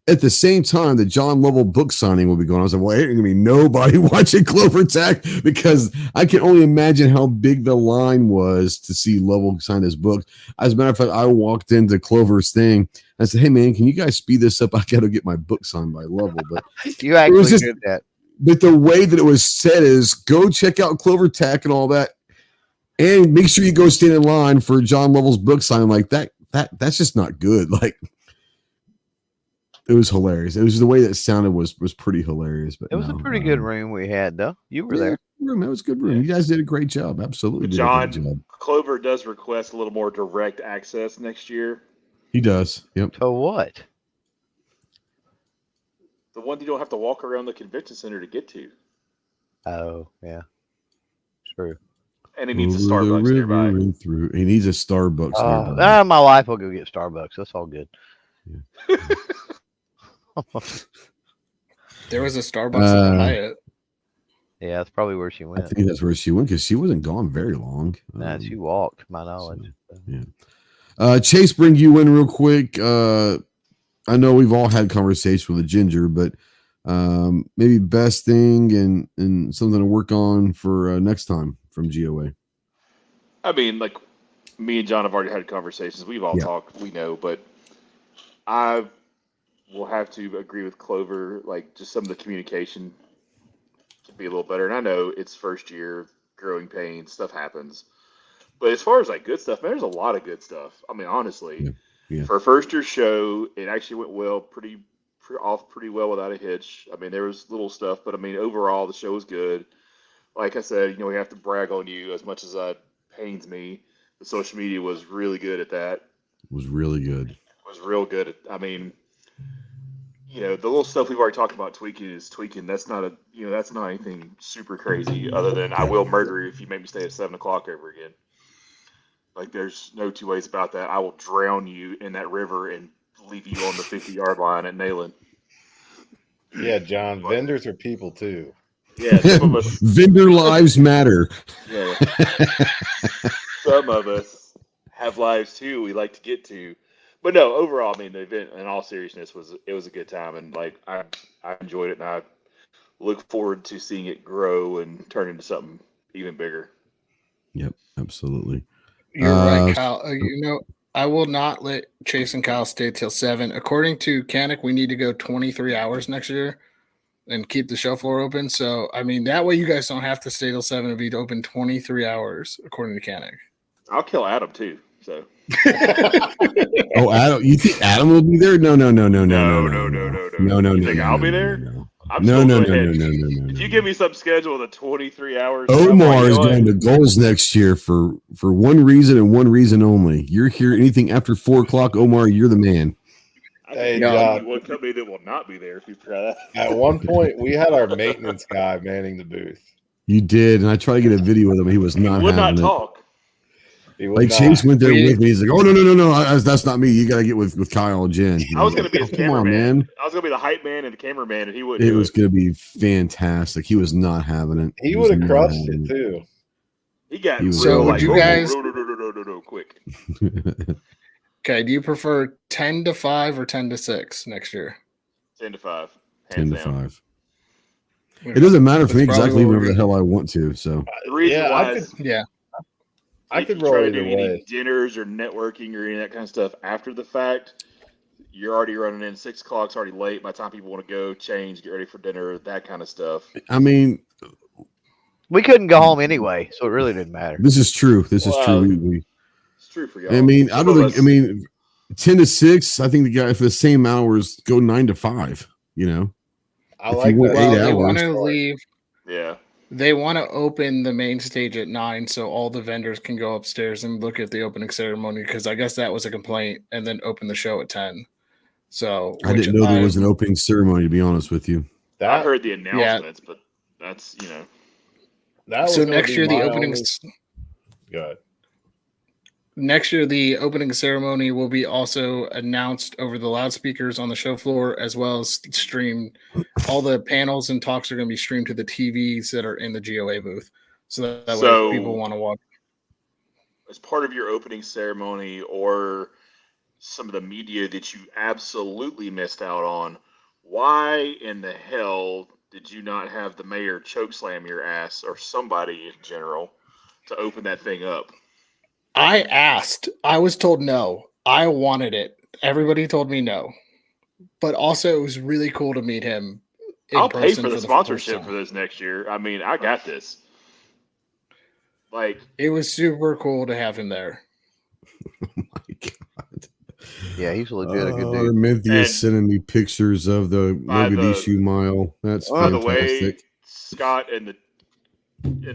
At the same time, the John Lovell book signing will be going on. I was like, well, ain't going to be nobody watching Clover Tack, because I can only imagine how big the line was to see Lovell sign his book. As a matter of fact, I walked into Clover's thing. I said, hey, man, can you guys speed this up? I got to get my book signed by Lovell. But you actually did that. But the way that it was said is, go check out Clover Tack and all that. And make sure you go stand in line for John Lovell's book signing. Like that's just not good. Like, it was hilarious. It was the way that sounded was pretty hilarious. But it was a pretty good room we had, though. You were there. That was a good room. You guys did a great job. Absolutely. John, Clover does request a little more direct access next year. He does. Yep. To what? The one you don't have to walk around the convention center to get to. Oh, yeah. True. And he needs a Starbucks nearby. He needs a Starbucks nearby. My wife will go get Starbucks. That's all good. Yeah. There was a Starbucks at the Hyatt. Yeah, that's probably where she went. I think that's where she went, because she wasn't gone very long. Nah, she walked, to my knowledge. So, yeah. Chase, bring you in real quick. I know we've all had conversations with a Ginger, but maybe best thing and something to work on for next time from GOA. I mean, like, me and John have already had conversations. We've all talked, we know, but I will have to agree with Clover, like, just some of the communication to be a little better. And I know it's first year, growing pains, stuff happens. But as far as, like, good stuff, man, there's a lot of good stuff. I mean, honestly, for a first year show, it actually went well, pretty well without a hitch. I mean, there was little stuff, but I mean, overall, the show was good. Like I said, we have to brag on you as much as that pains me. The social media was really good at that. Was really good. Was real good. I mean, the little stuff we've already talked about tweaking is tweaking. That's not that's not anything super crazy, other than I will murder you if you make me stay at 7 o'clock ever again. Like, there's no two ways about that. I will drown you in that river and leave you on the 50-yard line at Nayland. Yeah, John, vendors are people too. Yeah, some of us. Vendor lives matter. Yeah. Some of us have lives too we like to get to. But no, overall, I mean, the event, in all seriousness, was a good time, and like I enjoyed it, and I look forward to seeing it grow and turn into something even bigger. Yep, absolutely. You're right, Kyle. I will not let Chase and Kyle stay till 7. According to Canic, we need to go 23 hours next year and keep the show floor open. So, I mean, that way you guys don't have to stay till 7 and be open 23 hours, according to Canic. I'll kill Adam too. So. Oh, Adam! You think Adam will be there? No. You think I'll be there? No. If you give me some schedule of 23 hours, Omar is going to goals next year for one reason and one reason only. You're here. Anything after 4:00, Omar, you're the man. Hey, one company that will not be there if you try that. At one point, we had our maintenance guy manning the booth. You did, and I tried to get a video with him. He was not. He would not having talk. Like Chase went there with me. He's like, "Oh no, that's not me. You got to get with Kyle and Jen." I was going to be his cameraman. Man. I was going to be the hype man and the cameraman, and he wouldn't. It was going to be fantastic. He was not having it. He would have crushed it too. He got so. Would you guys quick? Okay. Do you prefer 10 to 5 or 10 to 6 next year? 10 to 5. 10 to 5. It doesn't matter for me exactly whenever the hell I want to. So the reason why, I could roll either way. Any dinners or networking or any of that kind of stuff after the fact, you're already running in 6 o'clock's already late. By the time people want to go change, get ready for dinner, that kind of stuff. I mean, we couldn't go home anyway, so it really didn't matter. This is true. This is true. It's true for y'all. I mean, 10 to 6. I think the guy for the same hours go 9 to 5. You know, I like that. They want to leave. Yeah. They want to open the main stage at 9 so all the vendors can go upstairs and look at the opening ceremony, because I guess that was a complaint, and then open the show at 10. So I didn't know there was an opening ceremony, to be honest with you. I heard the announcements, but that's, So next year the opening Go ahead. Next year, the opening ceremony will be also announced over the loudspeakers on the show floor, as well as streamed. All the panels and talks are going to be streamed to the TVs that are in the GOA booth. So that way, if people want to watch. As part of your opening ceremony or some of the media that you absolutely missed out on, why in the hell did you not have the mayor chokeslam your ass, or somebody in general, to open that thing up? I asked. I was told no. I wanted it. Everybody told me no. But also, it was really cool to meet him. I'll pay for the sponsorship for this next year. I mean, I got this. Like, it was super cool to have him there. Oh my god! Yeah, he's legit a good dude. Menthius sending me pictures of the Mogadishu Mile. That's fantastic. By the way, Scott in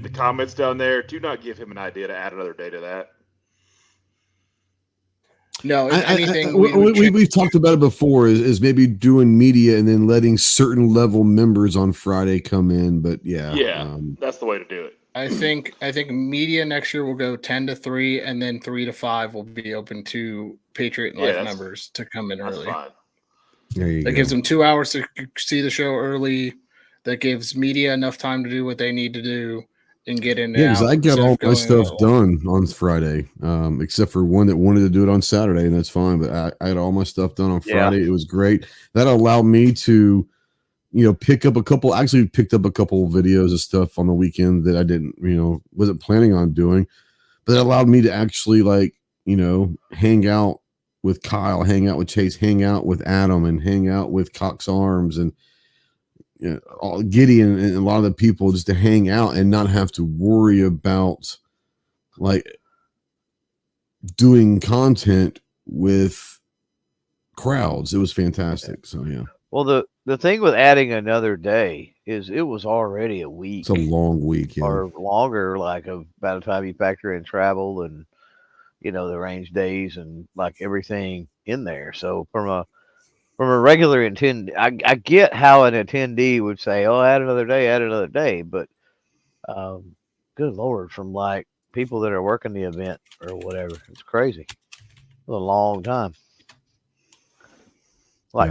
the comments down there, do not give him an idea to add another day to that. No, anything we've talked about it before is maybe doing media and then letting certain level members on Friday come in. But that's the way to do it. I think media next year will go 10 to 3, and then 3 to 5 will be open to Patriot and Life members to come in early. That gives them 2 hours to see the show early. That gives media enough time to do what they need to do and get in. Yeah, because I got all my stuff done on Friday, except for one that wanted to do it on Saturday, and that's fine. But I had all my stuff done on Friday. It was great. That allowed me to, picked up a couple videos of stuff on the weekend that I didn't, wasn't planning on doing. But it allowed me to actually hang out with Kyle, hang out with Chase, hang out with Adam, and hang out with Cox Arms and Gideon and a lot of the people, just to hang out and not have to worry about doing content with crowds. It was fantastic. So yeah. Well, the thing with adding another day is it was already a week. It's a long week, or longer, by the time you factor in travel and the range days and everything in there. So from a regular attendee, I get how an attendee would say, "Oh, add another day," but good Lord, from people that are working the event or whatever, it's crazy. It was a long time.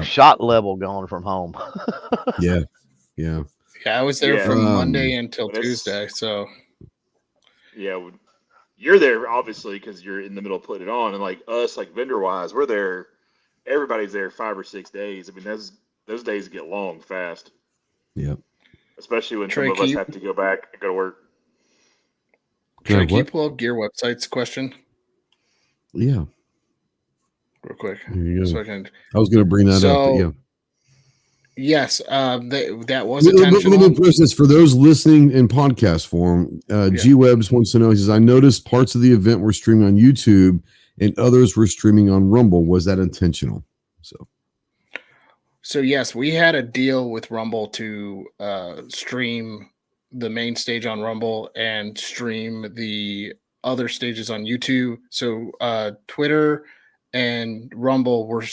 Shot level going from home. Yeah. Yeah, I was there from Monday until Tuesday. So yeah, you're there obviously because you're in the middle of putting it on, and like us, like vendor wise, we're there. Everybody's there 5 or 6 days. I mean, those days get long fast. Yep. Especially when Trey, some of us have to go back and go to work. Trey, can you pull up Gear Website's question? Yeah. Real quick. There you go. So I was going to bring that up, but yeah. Yes, that was intentional. Let me press this for those listening in podcast form. G-Webs wants to know, he says, I noticed parts of the event were streaming on YouTube and others were streaming on Rumble. Was that intentional? So yes, we had a deal with Rumble to stream the main stage on Rumble and stream the other stages on YouTube. So Twitter and Rumble were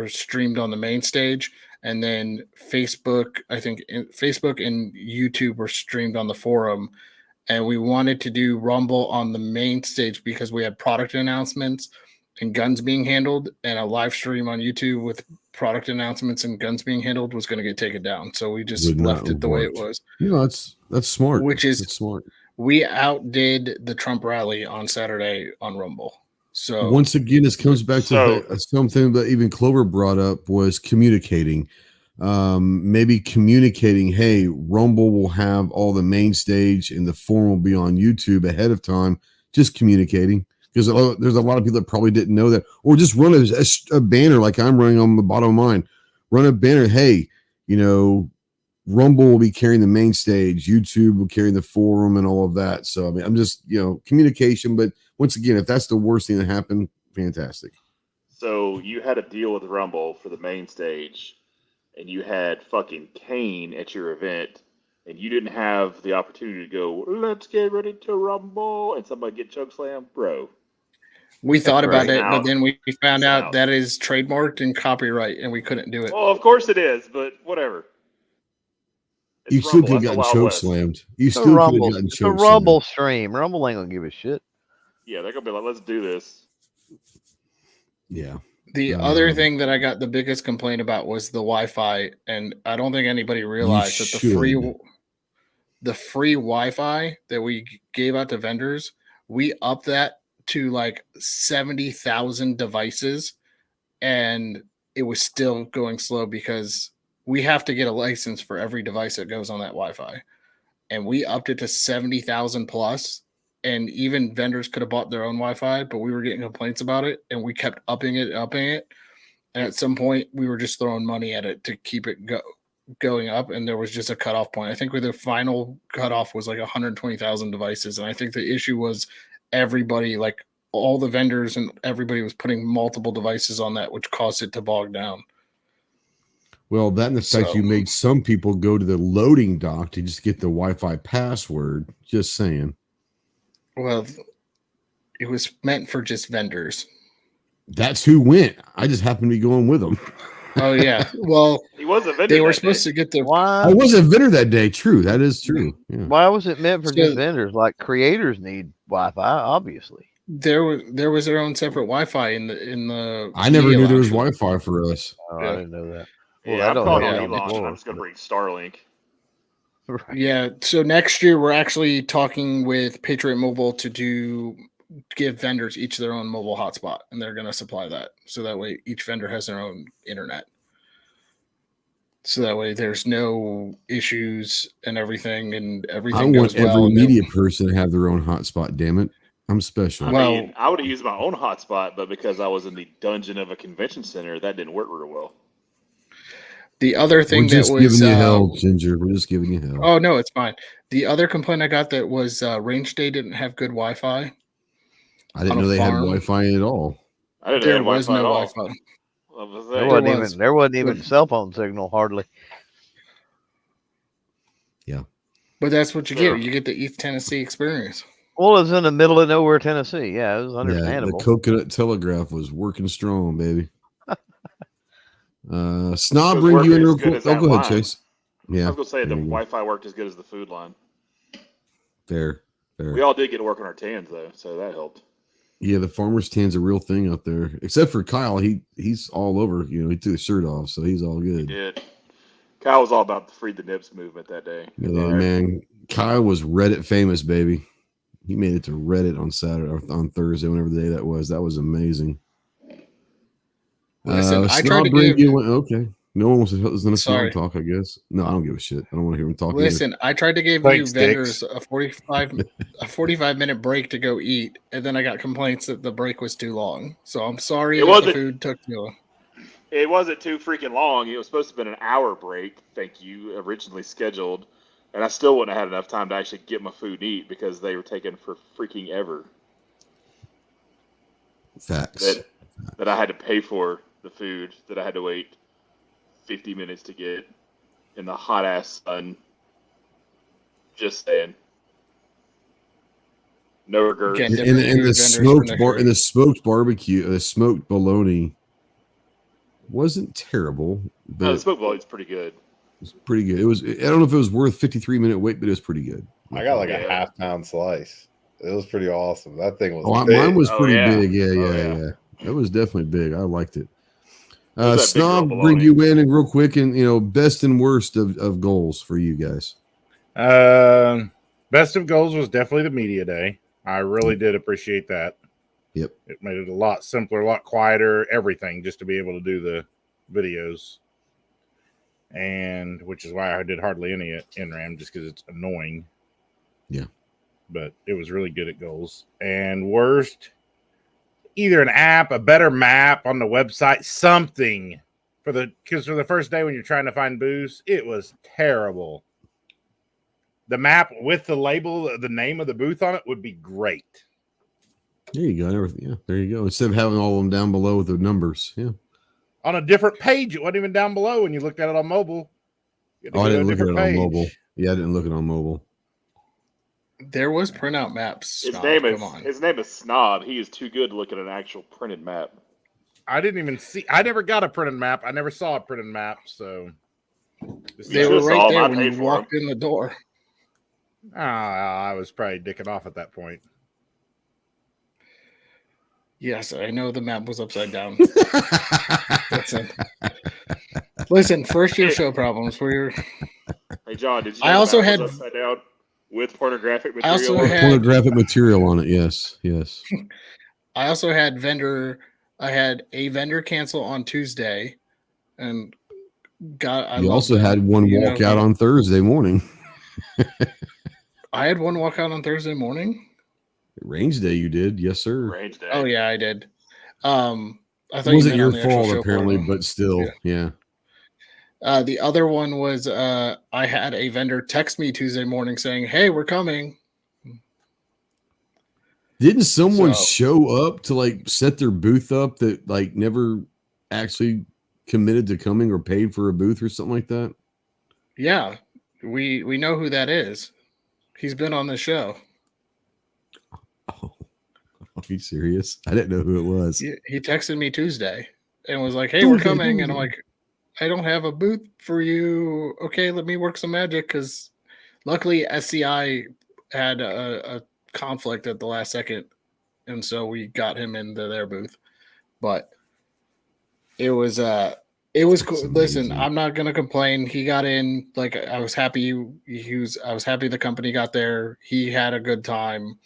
streamed on the main stage, and then Facebook, I think Facebook and YouTube were streamed on the forum. And we wanted to do Rumble on the main stage because we had product announcements and guns being handled, and a live stream on YouTube with product announcements and guns being handled was going to get taken down. So we just left it the way it was. That's smart. That's smart. We outdid the Trump rally on Saturday on Rumble. So once again, this comes back to something that even Clover brought up was communicating. Maybe communicating, hey, Rumble will have all the main stage and the forum will be on YouTube ahead of time. Just communicating, because there's a lot of people that probably didn't know that, or just run a banner like I'm running on the bottom of mine. Run a banner, hey, Rumble will be carrying the main stage, YouTube will carry the forum and all of that. So I mean, I'm just communication, but once again, if that's the worst thing that happened, fantastic. So you had a deal with Rumble for the main stage, and you had fucking Kane at your event, and you didn't have the opportunity to go, let's get ready to Rumble, and somebody get chokeslammed, bro. We thought about it, but then we found out that is trademarked and copyright, and we couldn't do it. Well, of course it is, but whatever. You still could have gotten chokeslammed. You still could have gotten chokeslammed. It's a Rumble stream. Rumble ain't gonna give a shit. Yeah, they're gonna be like, let's do this. Yeah. The other thing that I got the biggest complaint about was the Wi-Fi, and I don't think anybody realized that the free Wi-Fi that we gave out to vendors, we upped that to like 70,000 devices, and it was still going slow because we have to get a license for every device that goes on that Wi-Fi, and we upped it to 70,000 plus. And even vendors could have bought their own Wi-Fi, but we were getting complaints about it, and we kept upping it. And at some point, we were just throwing money at it to keep it going up, and there was just a cutoff point. I think the final cutoff was like 120,000 devices, and I think the issue was everybody, like all the vendors and everybody, was putting multiple devices on that, which caused it to bog down. Well, that and the fact you made some people go to the loading dock to just get the Wi-Fi password. Just saying. Well, it was meant for just vendors. That's who went. I just happened to be going with them. Oh, yeah. Well, he was a vendor. They were supposed to get their. I was a vendor that day. True. That is true. Yeah. Why was it meant for just vendors? Like creators need Wi-Fi, obviously. There was their own separate Wi-Fi in the. I never knew there was Wi-Fi for us. Oh, I didn't know that. Well, yeah, I'm calling on Elon. I'm just going to bring Starlink. Right. Yeah, so next year we're actually talking with Patriot Mobile to give vendors each their own mobile hotspot, and they're going to supply that. So that way each vendor has their own internet. So that way there's no issues and everything, and everything. I want every media person to have their own hotspot. Damn it, I'm special. I mean, I would have used my own hotspot, but because I was in the dungeon of a convention center, that didn't work real well. The other thing that was giving you hell, Ginger. We're just giving you hell. Oh no, it's fine. The other complaint I got that was Range Day didn't have good Wi-Fi. I didn't know they had Wi-Fi at all. I didn't know there was no Wi-Fi. There wasn't even cell phone signal hardly. Yeah, but that's what you get. You get the East Tennessee experience. Well, it's in the middle of nowhere, Tennessee. Yeah, it was understandable. The Coconut Telegraph was working strong, baby. Snob, bring you in real quick. Oh, go ahead, Chase. Yeah, I was gonna say the Wi-Fi worked as good as the food line. Fair. We all did get to work on our tans though, so that helped. Yeah, the farmer's tan's a real thing out there. Except for Kyle, he's all over. He took his shirt off, so he's all good. He did. Kyle was all about the free the nips movement that day. Yeah, man. Kyle was Reddit famous, baby. He made it to Reddit on Saturday or on Thursday, whenever the day that was. That was amazing. Listen, I tried to give you. Okay. No one wants to listen to snob talk, I guess. No, I don't give a shit. I don't want to hear him talk. Listen, I tried to give you vendors a 45-minute break to go eat, and then I got complaints that the break was too long. So I'm sorry that the food took too long. It wasn't too freaking long. It was supposed to have been an hour break, thank you, originally scheduled. And I still wouldn't have had enough time to actually get my food and eat because they were taking for freaking ever. Facts. That I had to pay for the food that I had to wait 50 minutes to get in the hot ass sun. Just saying. No regrets. And the smoked barbecue, the smoked bologna wasn't terrible. But the smoked bologna is pretty good. It was pretty good. I don't know if it was worth 53-minute wait, but it was pretty good. I got like a half-pound slice. It was pretty awesome. That thing was big. Mine was pretty big. Yeah. That was definitely big. I liked it. Snob, bring you in and real quick, and best and worst of goals for you guys. Best of goals was definitely the media day. I really did appreciate that. Yep. It made it a lot simpler, a lot quieter, everything, just to be able to do the videos. And which is why I did hardly any at NRAM, just because it's annoying. Yeah. But it was really good at goals. And worst, either an app, a better map on the website, something because for the first day when you're trying to find booths, it was terrible. The map with the label, the name of the booth on it would be great. There you go. Yeah, there you go. Instead of having all of them down below with the numbers. Yeah. On a different page. It wasn't even down below when you looked at it on mobile. I didn't look at it on mobile. Yeah, I didn't look at it on mobile. There was printout maps. His name is Snob. He is too good to look at an actual printed map. I didn't even see. I never got a printed map. I never saw a printed map. So they were right there when you walked in the door. I was probably dicking off at that point. Yes, I know the map was upside down. Listen, first year show problems. Hey John, did you? I also had upside down with pornographic material. I also had pornographic material on it. Yes. I also had I had a vendor cancel on Tuesday, and you also had one walk out on Thursday morning. I had one walk out on Thursday morning. Range day, you did, yes, sir. Range day. Oh yeah, I did. I thought it wasn't your fault apparently, but still, yeah. The other one was I had a vendor text me Tuesday morning saying, "Hey, we're coming." Didn't someone show up to set their booth up that never actually committed to coming or paid for a booth or something like that? Yeah, we know who that is. He's been on the show. Oh, are you serious? I didn't know who it was. He texted me Tuesday and was like, "Hey, we're coming," and I'm like, "I don't have a booth for you. Okay, let me work some magic." Because luckily SCI had a conflict at the last second, and so we got him into their booth. But it was cool. Listen, I'm not gonna complain. He got in. I was happy. I was happy the company got there. He had a good time.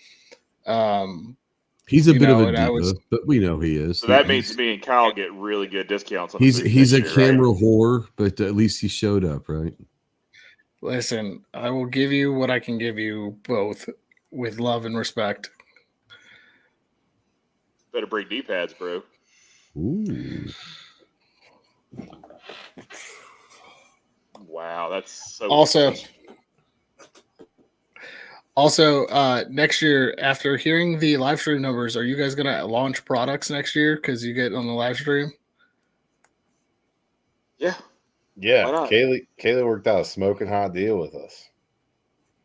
He's a bit of a diva, but we know he is. So that means me and Kyle get really good discounts on he's a camera whore, but at least he showed up, right? Listen, I will give you what I can give you both with love and respect. Better bring D-pads, bro. Ooh. Wow, that's so Also, next year, after hearing the live stream numbers, are you guys going to launch products next year because you get on the live stream? Yeah. Kaylee worked out a smoking hot deal with us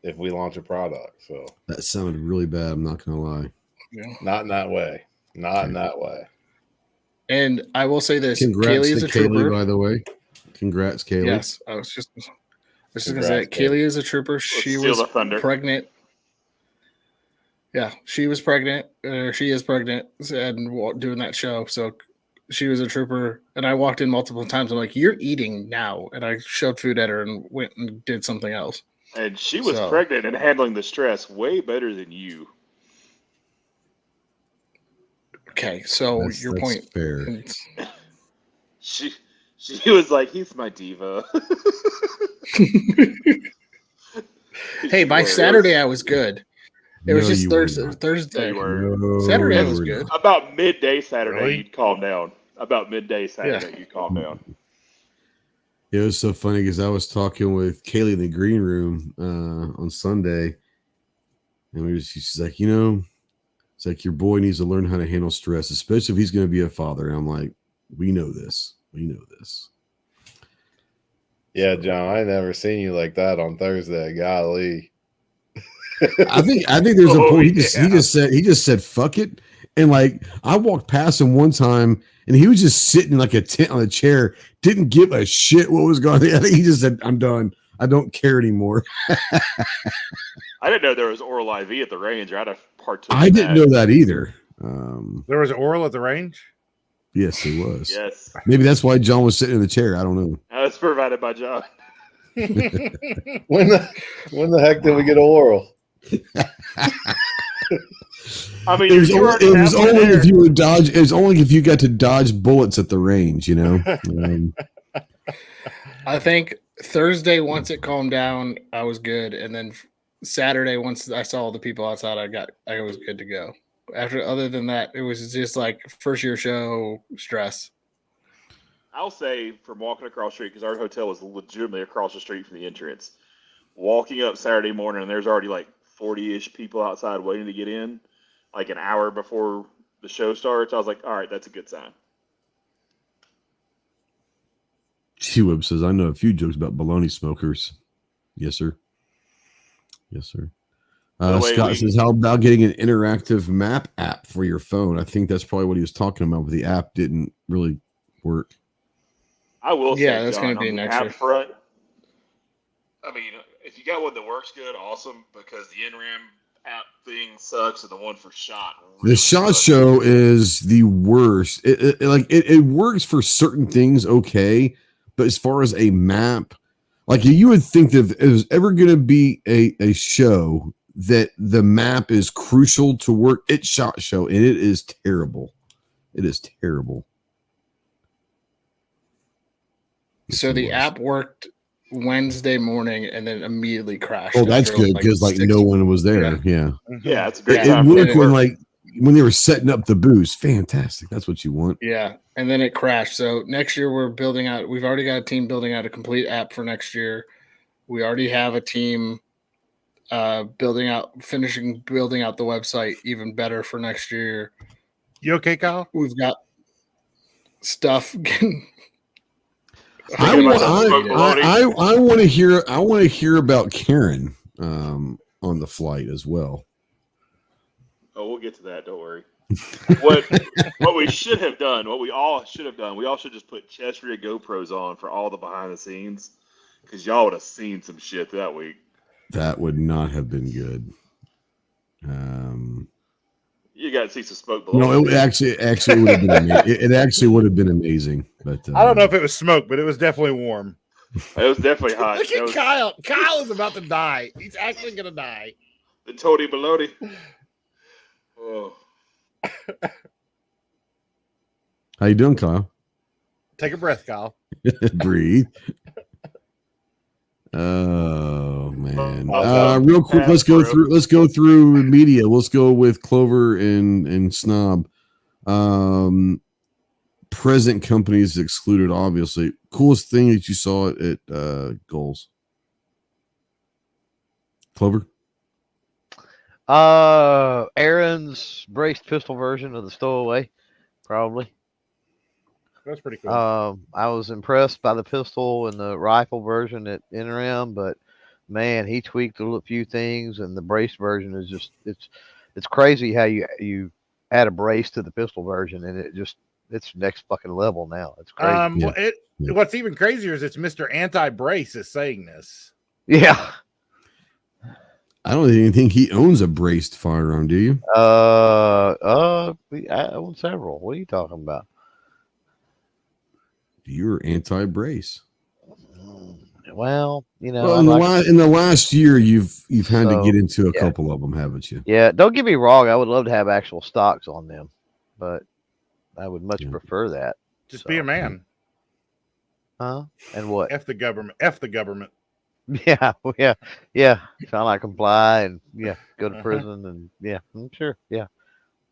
if we launch a product. So that sounded really bad. I'm not going to lie. Yeah. Not in that way. Not in that way. And I will say this: congrats Kaylee is to a trooper. Kaylee, by the way. Congrats, Kaylee. Yes, I was just going to say, Kaylee is a trooper. She was pregnant. Yeah, she was pregnant. She is pregnant and doing that show. So she was a trooper, and I walked in multiple times. I'm like, "You're eating now," and I shoved food at her and went and did something else. And she was pregnant and handling the stress way better than you. Okay, so your point. Fair. She was like, "He's my diva." Hey, by Saturday I was good. It was just Thursday. Saturday I was good. About midday Saturday, you'd calm down. About midday Saturday, you'd calm down. It was so funny because I was talking with Kaylee in the green room on Sunday, and she's like, it's like your boy needs to learn how to handle stress, especially if he's going to be a father. And I'm like, we know this. Yeah, John, I never seen you like that on Thursday. Golly. I think there's a point. He just said fuck it, and like I walked past him one time, and he was just sitting like a tent on a chair, didn't give a shit what was going on. I think he just said, "I'm done. I don't care anymore." I didn't know there was oral IV at the range. I'd have partook. I didn't know that either. There was oral at the range. Yes, it was. Yes. Maybe that's why John was sitting in the chair. I don't know. That's provided by John. When the heck did we get oral? I mean, it was only if you would dodge. It was only if you got to dodge bullets at the range. I think Thursday, once it calmed down, I was good, and then Saturday, once I saw all the people outside, I was good to go. Other than that, it was just like first year show stress. I'll say from walking across the street, because our hotel is legitimately across the street from the entrance. Walking up Saturday morning, and there's already like 40-ish people outside waiting to get in, like an hour before the show starts. I was like, all right, that's a good sign. T-Web says, I know a few jokes about baloney smokers. Yes, sir. Scott says, how about getting an interactive map app for your phone? I think that's probably what he was talking about, but the app didn't really work. I will say, that's going to be next year. Front, I mean, if you got one that works good, awesome, because the NRAM app thing sucks, and the one for SHOT. The SHOT show is the worst. It works for certain things, okay, but as far as a map, like you would think that if it was ever going to be a show that the map is crucial to work, it's SHOT show, and it is terrible. It is terrible. So the app worked Wednesday morning and then immediately crashed. Oh, that's good because no one was there. Yeah, it's a great. It worked when they were setting up the booths. Fantastic. That's what you want. Yeah, and then it crashed. So next year we're building out. We've already got a team building out a complete app for next year. We already have a team finishing building out the website even better for next year. You okay, Kyle? We've got stuff. I want to hear about Karen on the flight as well. Oh, we'll get to that. Don't worry. What we should have done, we all should just put chest rig GoPros on for all the behind the scenes, because y'all would have seen some shit that week. That would not have been good. You got to see some smoke below. No, it actually would have been amazing. It actually would have been amazing. But I don't know if it was smoke, but it was definitely warm. It was definitely hot. Look at Kyle. Kyle is about to die. He's actually going to die. The Tony Baloney. Oh. How you doing, Kyle? Take a breath, Kyle. Breathe. Oh man! Real quick, let's go through media. Let's go with Clover and Snob. Present companies excluded, obviously. Coolest thing that you saw at Goals, Clover. Aaron's braced pistol version of the stowaway, probably. That's pretty cool. I was impressed by the pistol and the rifle version at NRM, but man, he tweaked a few things, and the brace version is just it's crazy how you add a brace to the pistol version, and it's next fucking level now. It's crazy. What's even crazier is it's Mr. Anti-Brace is saying this. Yeah. I don't even think he owns a braced firearm, do you? I own several. What are you talking about? You're anti-brace. Well, you know, well, in the last year, you've had to get into a couple of them, haven't you? Yeah. Don't get me wrong. I would love to have actual stocks on them, but I would much prefer that. Just be a man. Huh? And what? F the government. F the government. Yeah. Trying to comply and go to prison and I'm sure. Yeah.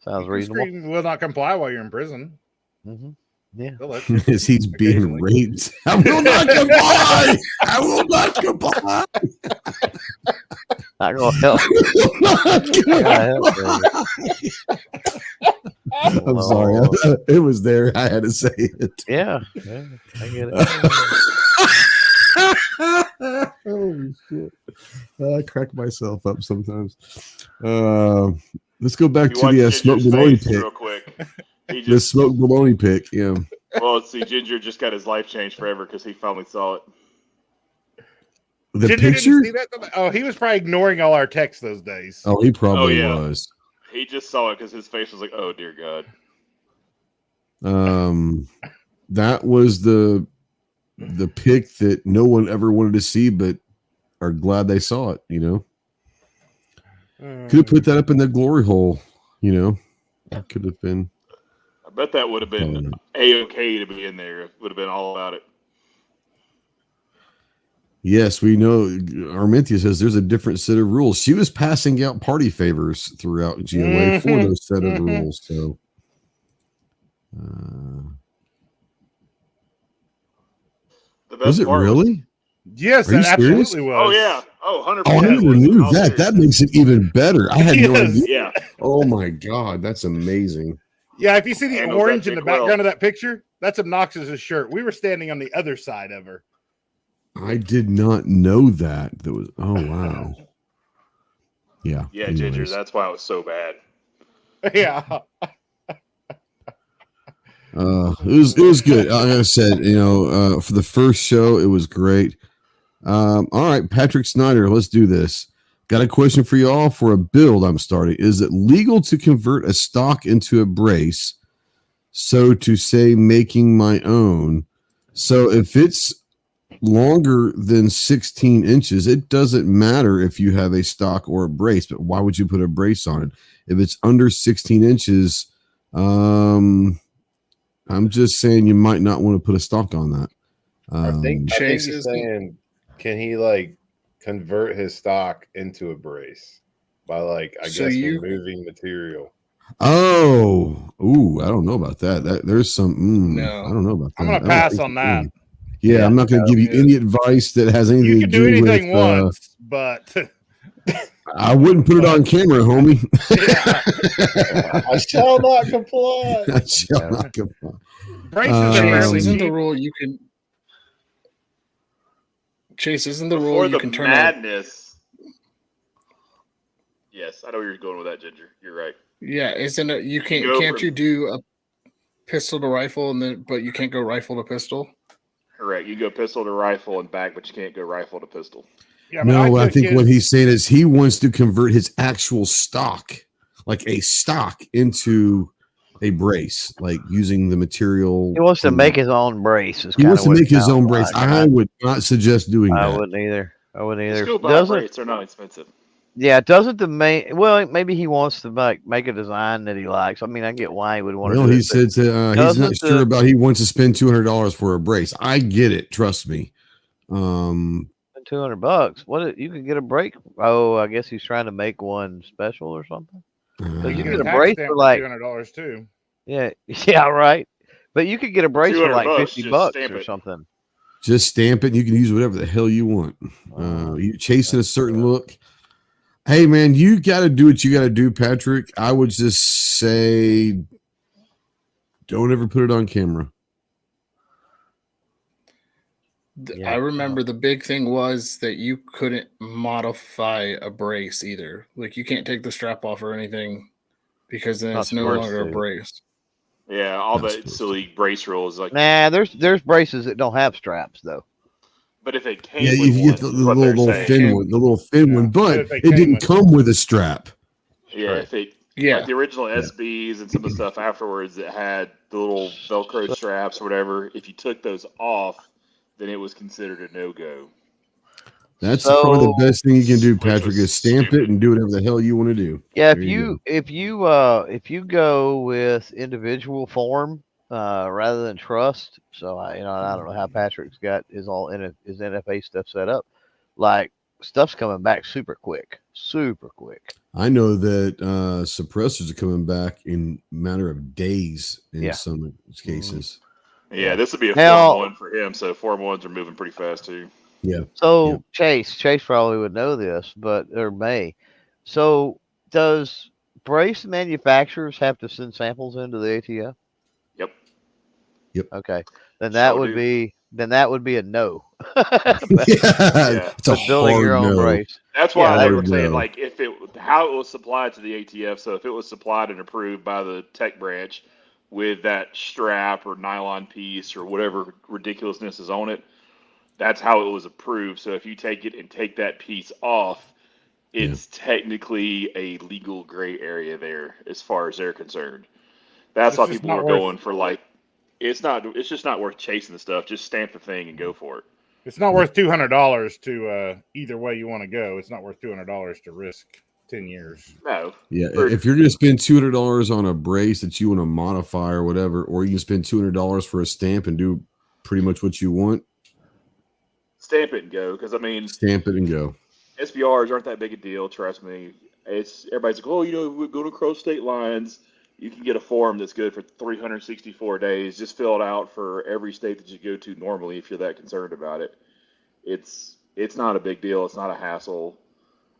Sounds reasonable. Will not comply while you're in prison. Mm-hmm. Yeah. As he's being raped. I will not comply. I will not comply. Not gonna help. I'm sorry. It was there. I had to say it. Yeah, I get it. Holy shit. I crack myself up sometimes. Let's go back to the smoked bologna pick. Real quick. The smoked bologna pick, yeah. Well, let's see. Ginger just got his life changed forever because he finally saw it. The Ginger picture? Didn't see that? Oh, he was probably ignoring all our texts those days. Oh, he probably was. He just saw it because his face was like, "Oh dear God." That was the pick that no one ever wanted to see, but are glad they saw it. You know, could have put that up in the glory hole. You know, could have been. I bet that would have been A-okay to be in there. It would have been all about it. Yes, we know. Armentia says there's a different set of rules. She was passing out party favors throughout GOA for those set of rules. So, was it really? Yes, that absolutely was. Oh yeah. Oh, 100%. Oh, I never knew that. That makes it even better. I had no idea. Yeah. Oh my God, that's amazing. Yeah, if you see the orange in the background of that picture, that's Obnoxious's shirt. We were standing on the other side of her. I did not know that. That was wow. Yeah. Yeah, anyways. Ginger, that's why it was so bad. Yeah. It was good. Like I said, for the first show, it was great. All right, Patrick Snyder, let's do this. Got a question for y'all for a build I'm starting. Is it legal to convert a stock into a brace? So to say, making my own. So if it's longer than 16 inches, it doesn't matter if you have a stock or a brace, but why would you put a brace on it? If it's under 16 inches, I'm just saying you might not want to put a stock on that. I think he's saying, can he convert his stock into a brace by I guess removing material? Oh, I don't know about that. There's some. No. I don't know about that. I'm gonna pass on that. Yeah, I'm not gonna give you any advice that has anything to do with. You can do anything once, but I wouldn't put it on camera, homie. I shall not comply. I shall not comply. Chase, isn't the rule you can? Chase, isn't the rule you can turn madness? Yes, I know where you're going with that, Ginger. You're right. Yeah, isn't it? You can't you do a pistol to rifle but you can't go rifle to pistol? Correct. You go pistol to rifle and back, but you can't go rifle to pistol. Yeah, no, I think what he's saying is he wants to convert his actual stock, like a stock, into a brace, using the material. He wants to make his own brace. He wants to make his own brace. I would not suggest doing that. I wouldn't either. Still buy braces. They're not expensive. Yeah, doesn't the main? Well, maybe he wants to make a design that he likes. I mean, I get why he would want to. No, he said he's not sure about. He wants to spend $200 for a brace. I get it. Trust me. $200. What you could get a break? Oh, I guess he's trying to make one special or something. So you get a brace for $200 too. Yeah, right. But you could get a brace for $50 or something. Just stamp it. And you can use whatever the hell you want. You're chasing a certain look. Hey, man, you got to do what you got to do, Patrick. I would just say don't ever put it on camera. I remember the big thing was that you couldn't modify a brace either. You can't take the strap off or anything because then it's no longer a brace. Yeah, all the silly brace rules. Nah, there's braces that don't have straps, though. But if it came, you get the little thin one, but it didn't come with a strap. Yeah, Yeah. Like the original SBs and some of the stuff afterwards that had the little Velcro straps or whatever, if you took those off, then it was considered a no-go. That's probably the best thing you can do, Which Patrick, was is stamp stupid. it and do whatever the hell you want to do. Yeah, There if you go with individual form rather than trust, so I don't know how Patrick's got his NFA stuff set up. Like stuff's coming back super quick. I know that suppressors are coming back in a matter of days in some cases. Yeah, this would be a Form 1 for him, so Form 1s are moving pretty fast too. Yeah. So Chase probably would know this, or may. So does brace manufacturers have to send samples into the ATF? Yep. Okay. Then that would be a no. It's a building your hard own no. brace. That's why they were saying no. like how it was supplied to the ATF. So if it was supplied and approved by the tech branch with that strap or nylon piece or whatever ridiculousness is on it, that's how it was approved. So if you take it and take that piece off, it's technically a legal gray area there as far as they're concerned. That's why people were going for like, it's just not worth chasing the stuff. Just stamp the thing and go for it. It's not worth $200 to either way you want to go. It's not worth $200 to risk 10 years. No. Yeah, if you're going to spend $200 on a brace that you want to modify or whatever, or you can spend $200 for a stamp and do pretty much what you want, stamp it and go. Because I mean, stamp it and go. SBRs aren't that big a deal. Trust me. Everybody's like, oh, we go across state lines. You can get a form that's good for 364 days. Just fill it out for every state that you go to normally if you're that concerned about it. It's not a big deal. It's not a hassle.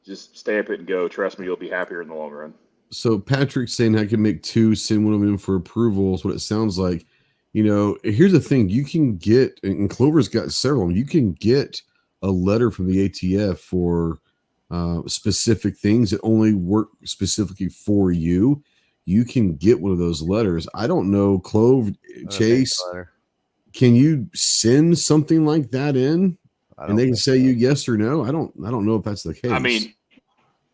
Just stamp it and go. Trust me, you'll be happier in the long run. So Patrick's saying I can make two, send one of them in for approval is what it sounds like. Here's the thing. You can get, and Clover's got several of them, you can get a letter from the ATF for specific things that only work specifically for you. You can get one of those letters. I don't know, Clove, Chase, can you send something like that in? And they can say you yes or no? I don't know if that's the case. I mean,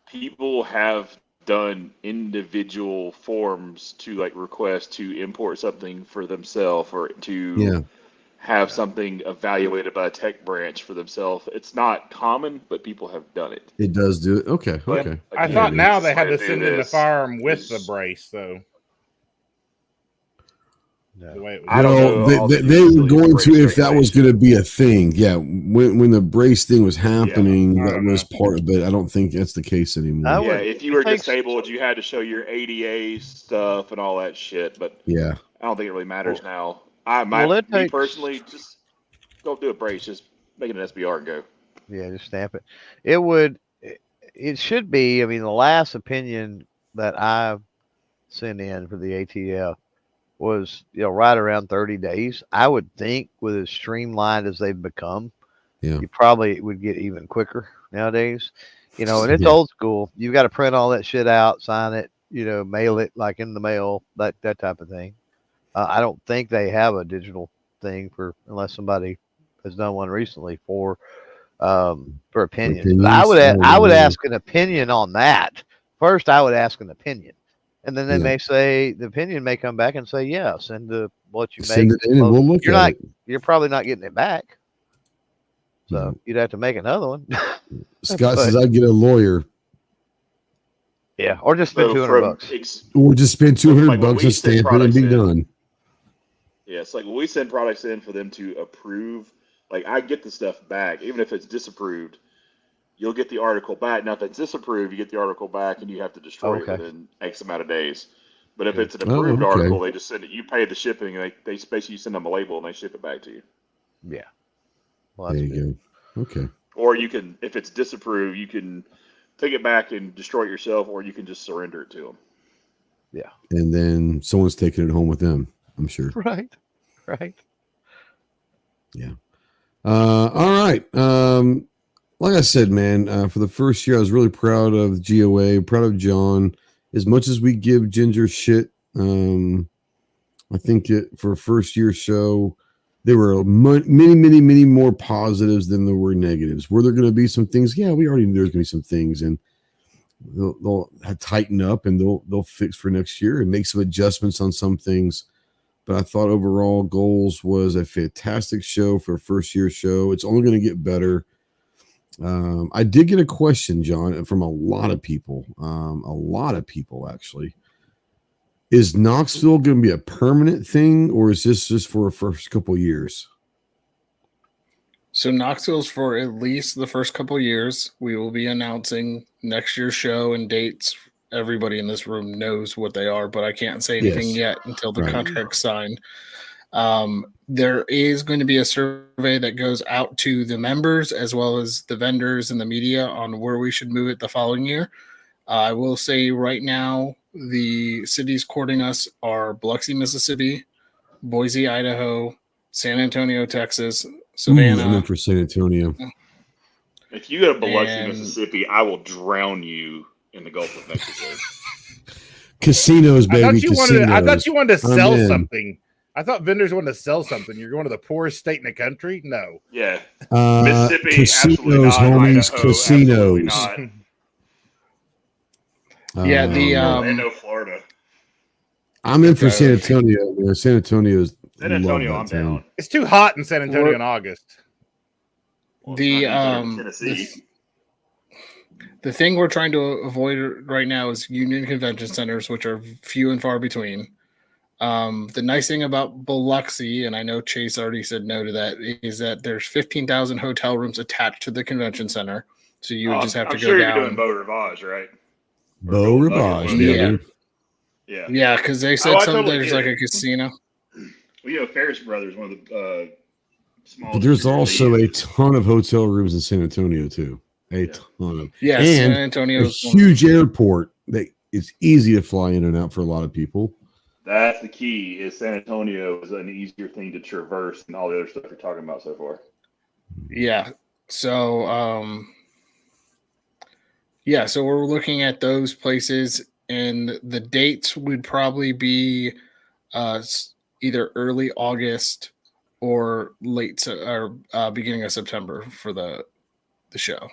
people have done individual forms to like request to import something for themselves or to have something evaluated by a tech branch for themselves. It's not common, but people have done it. It does do it. Okay. But okay. I thought now they had to send in the firearm with the brace, though. No. They were going to if that was going to be a thing. Yeah, when the brace thing was happening, that was part of it. I don't think that's the case anymore. If you were disabled, you had to show your ADA stuff and all that shit. But I don't think it really matters now. Me personally, just don't do a brace. Just make it an SBR and go. Yeah, just stamp it. It should be. I mean, the last opinion that I sent in for the ATF was right around 30 days. I would think with as streamlined as they've become, you probably would get even quicker nowadays. And it's old school. You've got to print all that shit out, sign it, mail it like in the mail, that type of thing. I don't think they have a digital thing unless somebody has done one recently for opinions. But I would ask an opinion on that. First, I would ask an opinion. And then they may say the opinion may come back and say, send what you send make. It in and we'll look at it. You're probably not getting it back. So you'd have to make another one. Scott says I'd get a lawyer. Yeah, or just spend $200. Or just spend $200 and stamp it and be done. Yeah, it's like when we send products in for them to approve, like I get the stuff back, even if it's disapproved. You'll get the article back. Now, if it's disapproved, you get the article back, and you have to destroy it within X amount of days. But if it's an approved article, they just send it. You pay the shipping, and they basically send them a label, and they ship it back to you. Yeah. Well, there you go. Okay. Or you can, if it's disapproved, you can take it back and destroy it yourself, or you can just surrender it to them. Yeah. And then someone's taking it home with them, I'm sure. Right. Yeah. All right. Like I said, man, for the first year, I was really proud of GOA, proud of John. As much as we give Ginger shit, I think for a first year show, there were many more positives than there were negatives. Were there going to be some things? Yeah, we already knew there was going to be some things. And they'll tighten up and they'll fix for next year and make some adjustments on some things. But I thought overall Goals was a fantastic show for a first year show. It's only going to get better. I did get a question, John, from a lot of people actually. Is Knoxville going to be a permanent thing, or is this just for the first couple of years? So Knoxville's for at least the first couple of years. We will be announcing next year's show and dates. Everybody in this room knows what they are, but I can't say anything yet until the contract's signed. There is going to be a survey that goes out to the members as well as the vendors and the media on where we should move it the following year. I will say right now, the cities courting us are Biloxi, Mississippi, Boise, Idaho, San Antonio, Texas, Savannah. I'm in for San Antonio. If you go to Biloxi, Mississippi, I will drown you in the Gulf of Mexico. Casinos, baby. I thought you wanted to sell something. I thought vendors wanted to sell something. You're going to the poorest state in the country? No. Yeah. Mississippi, casinos, homies, Idaho, casinos. Not. Orlando, Florida. I'm in for San Antonio. San Antonio, I'm down. It's too hot in San Antonio in August. Well, the thing we're trying to avoid right now is union convention centers, which are few and far between. The nice thing about Biloxi, and I know Chase already said no to that, is that there's 15,000 hotel rooms attached to the convention center. So you would just have to go down. You're doing Beau Rivage, right? Beau Rivage, yeah, because they said there's like a casino. Well, Ferris Brothers, one of the small. But there's also a ton of hotel rooms in San Antonio too. A ton of. Yeah, and San Antonio is a huge airport that it's easy to fly in and out for a lot of people. That's the key. Is San Antonio is an easier thing to traverse than all the other stuff you're talking about so far. Yeah. So so we're looking at those places, and the dates would probably be either early August or beginning of September for the show,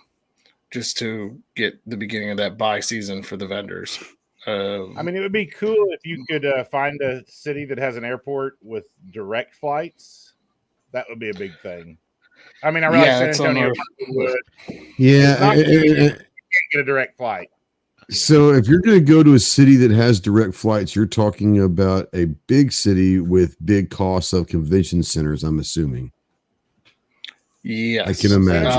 just to get the beginning of that buy season for the vendors. I mean, it would be cool if you could find a city that has an airport with direct flights. That would be a big thing. I mean, I realize San Antonio would. Yeah, you can't get a direct flight. So if you're going to go to a city that has direct flights, you're talking about a big city with big costs of convention centers, I'm assuming. Yes. I can imagine.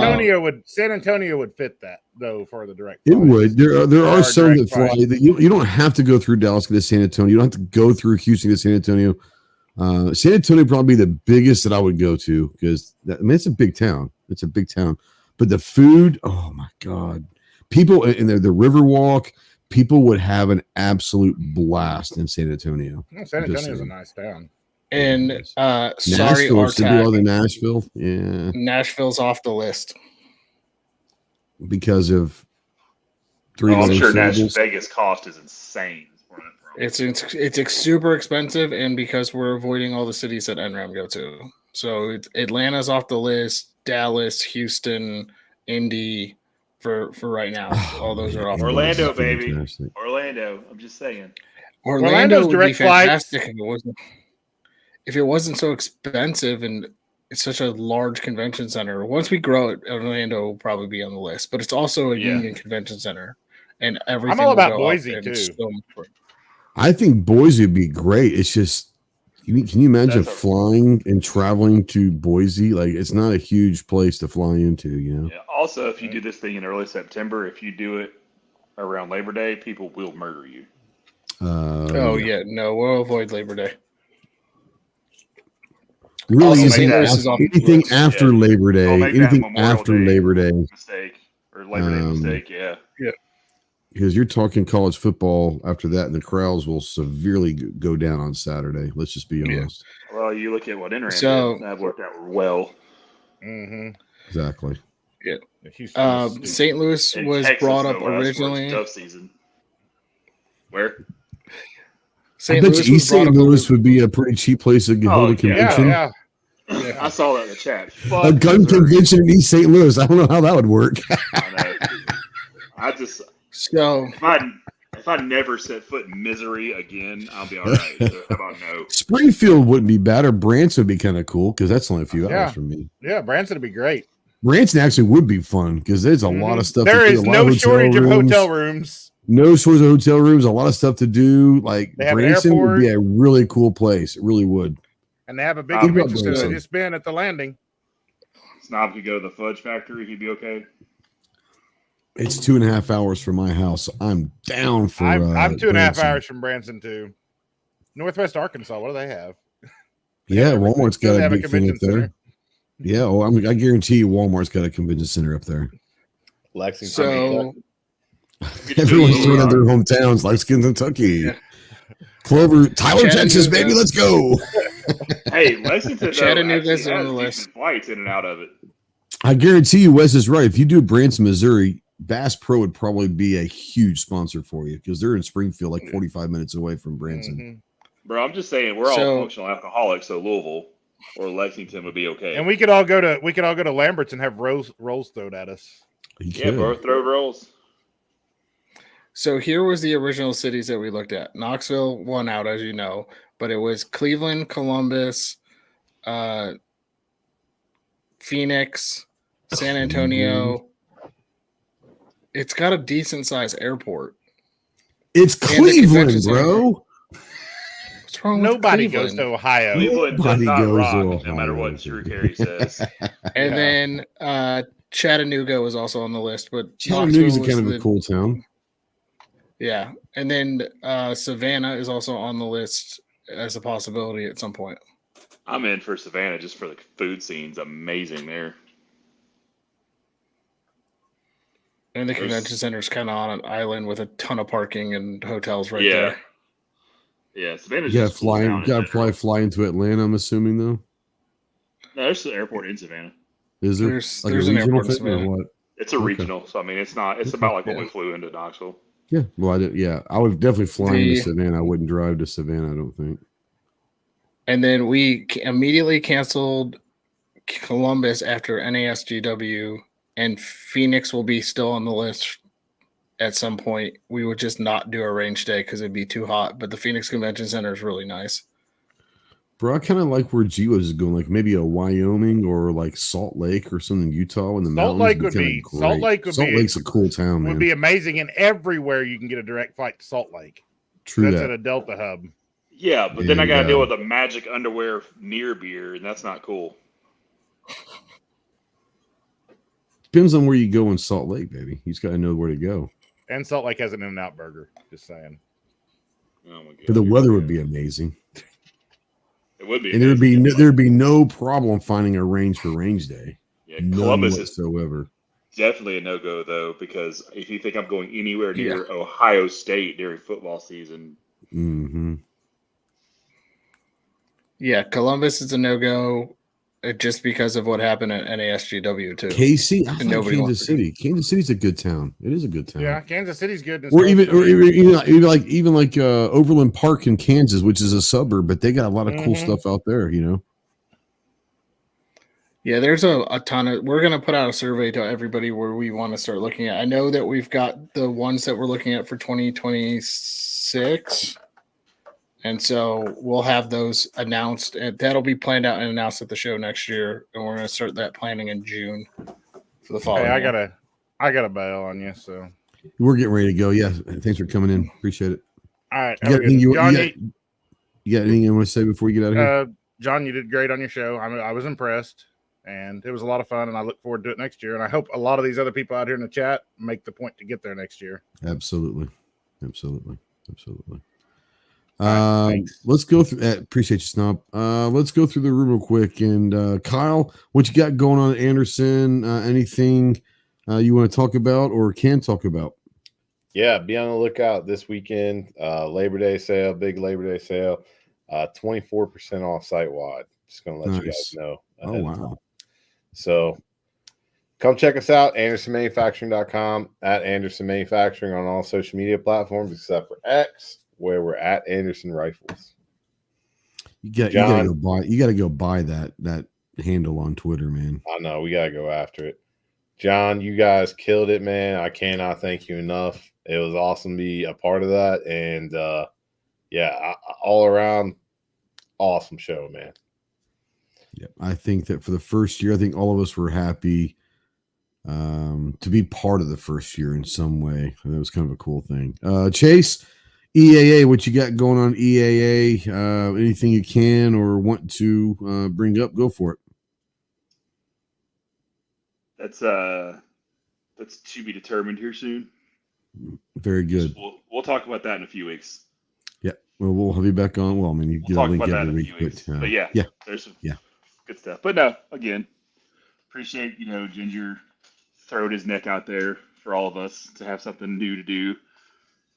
San Antonio would fit that though for the direct flights. It would. There are some that fly that you don't have to go through Dallas to get to San Antonio. You don't have to go through Houston to San Antonio. San Antonio would probably be the biggest that I would go to because it's a big town. It's a big town. But the food, oh my God. People in the Riverwalk, people would have an absolute blast in San Antonio. San Antonio is a nice town. And sorry, Nashville. Yeah. Nashville's off the list. Because of I'm sure Vegas cost is insane. It's super expensive, and because we're avoiding all the cities that NRAM go to. So Atlanta's off the list, Dallas, Houston, Indy. For right now, all those are off. Orlando, baby. Fantastic. Orlando. I'm just saying. Orlando's would be fantastic if it wasn't so expensive and it's such a large convention center. Once we grow it, Orlando will probably be on the list. But it's also a union convention center, and everything. I'm all about Boise too. I think Boise would be great. It's just. Can you imagine flying and traveling to Boise? Like, it's not a huge place to fly into, you know? Yeah. Also, if you do this thing in early September, if you do it around Labor Day, people will murder you. No, we'll avoid Labor Day. Really, anything after Labor Day. Anything after Labor Day. Mistake or Labor Day mistake, yeah. Because you're talking college football after that, and the crowds will severely go down on Saturday. Let's just be honest. Yeah. Well, you look at what NRAM did. That worked out well. Mm-hmm. Exactly. Yeah. St. Louis was brought up originally. Tough season. Where? I bet East St. Louis would be a pretty cheap place to hold a convention. Yeah. I saw that in the chat. A gun convention in East St. Louis. I don't know how that would work. I know. So if I never set foot in Misery again, I'll be all right. So how about no? Springfield wouldn't be bad, or Branson would be kind of cool because that's only a few hours from me. Yeah, Branson would be great. Branson actually would be fun because there's a lot of stuff. There is no shortage of hotel rooms. No shortage of hotel rooms. A lot of stuff to do. Like Branson would be a really cool place. It really would. And they have a big convention center. Just been at the landing. Snob could go to the Fudge Factory. He'd be okay. It's 2.5 hours from my house. So I'm down for. I'm 2.5 hours from Branson too. Northwest Arkansas. What do they have? Yeah, Walmart's got a big thing up there. Yeah, well, I guarantee you, Walmart's got a convention center up there. Lexington. So everyone's throwing out their hometowns, Lexington, Kentucky, Clover, Tyler, Texas, baby, let's go. Hey, Lexington, Chattanooga's on the list. Flights in and out of it. I guarantee you, Wes is right. If you do Branson, Missouri, Bass Pro would probably be a huge sponsor for you because they're in Springfield, like 45 minutes away from Branson. Mm-hmm. Bro, I'm just saying we're all functional alcoholics, so Louisville or Lexington would be okay. And we could all go to Lambert's and have rolls thrown at us. Yeah, bro, throw rolls. So here was the original cities that we looked at. Knoxville won out, as you know, but it was Cleveland, Columbus, Phoenix, San Antonio. It's got a decent sized airport. It's Cleveland, bro. What's wrong Nobody with goes to Ohio. Cleveland does not rock, no matter what Drew Carey says. And then Chattanooga was also on the list, but Chattanooga's kind of a cool town. Yeah, and then Savannah is also on the list as a possibility at some point. I'm in for Savannah just for the food scene's amazing there. And the convention center is kind of on an island with a ton of parking and hotels right there. Yeah, Savannah's you gotta fly into Atlanta, I'm assuming, though. No, there's the airport in Savannah. Is there? There's an airport in Savannah. What? It's a regional, so I mean, it's about like when we flew into Knoxville. Yeah, well, I would definitely fly into Savannah. I wouldn't drive to Savannah, I don't think. And then we immediately canceled Columbus after NASGW, and Phoenix will be still on the list at some point. We would just not do a range day because it'd be too hot, but the Phoenix Convention Center is really nice. Bro, I kind of like where GOA is going, like maybe a Wyoming or like Salt Lake or something in Utah in the mountains. Salt Lake's a cool town, man. Would be amazing, and everywhere you can get a direct flight to Salt Lake. True, that's at a Delta hub. Yeah, but then I got to deal with the magic underwear near beer, and that's not cool. Depends on where you go in Salt Lake, baby. You just got to know where to go. And Salt Lake has an In-N-Out burger. Just saying. Oh my God. But the weather would be amazing. It would be, and there'd be no problem finding a range for range day. Yeah, Columbus whatsoever. Is definitely a no-go though, because if you think I'm going anywhere near Ohio State during football season, yeah, Columbus is a no-go just because of what happened at NASGW too. KC, Kansas City. Kansas City's a good town. It is a good town. Yeah, Kansas City's good. Or even like Overland Park in Kansas, which is a suburb, but they got a lot of cool stuff out there. You know. Yeah, there's a ton of. We're gonna put out a survey to everybody where we want to start looking at. I know that we've got the ones that we're looking at for 2026. And so we'll have those announced, and that'll be planned out and announced at the show next year. And we're going to start that planning in June for the following. Hey, I got a bail on you, so we're getting ready to go. Yeah, thanks for coming in. Appreciate it. All right, you got anything you want to say before you get out of here? John, you did great on your show. I was impressed, and it was a lot of fun. And I look forward to it next year. And I hope a lot of these other people out here in the chat make the point to get there next year. Absolutely. Let's go through that. Appreciate you, Snob. Let's go through the room real quick. And Kyle, what you got going on at Anderson? Anything you want to talk about or can talk about? Yeah, be on the lookout this weekend. Labor Day sale, big Labor Day sale, 24% off site wide. Just gonna let you guys know. Oh wow! So come check us out, AndersonManufacturing.com, at Anderson Manufacturing on all social media platforms except for X, where we're at Anderson Rifles. You gotta go buy that handle on Twitter, man. I know, we gotta go after it. John, you guys killed it, man. I cannot thank you enough. It was awesome to be a part of that. And all around awesome show, man. Yeah, I think that for the first year, I think all of us were happy to be part of the first year in some way. That was kind of a cool thing. Chase, EAA, what you got going on EAA? Anything you can or want to bring up, go for it. That's to be determined here soon. Very good. We'll talk about that in a few weeks. Yeah, well, we'll have you back on. Well, I mean, you get a link every week, but yeah, there's some good stuff. But no, again, appreciate Ginger throwing his neck out there for all of us to have something new to do.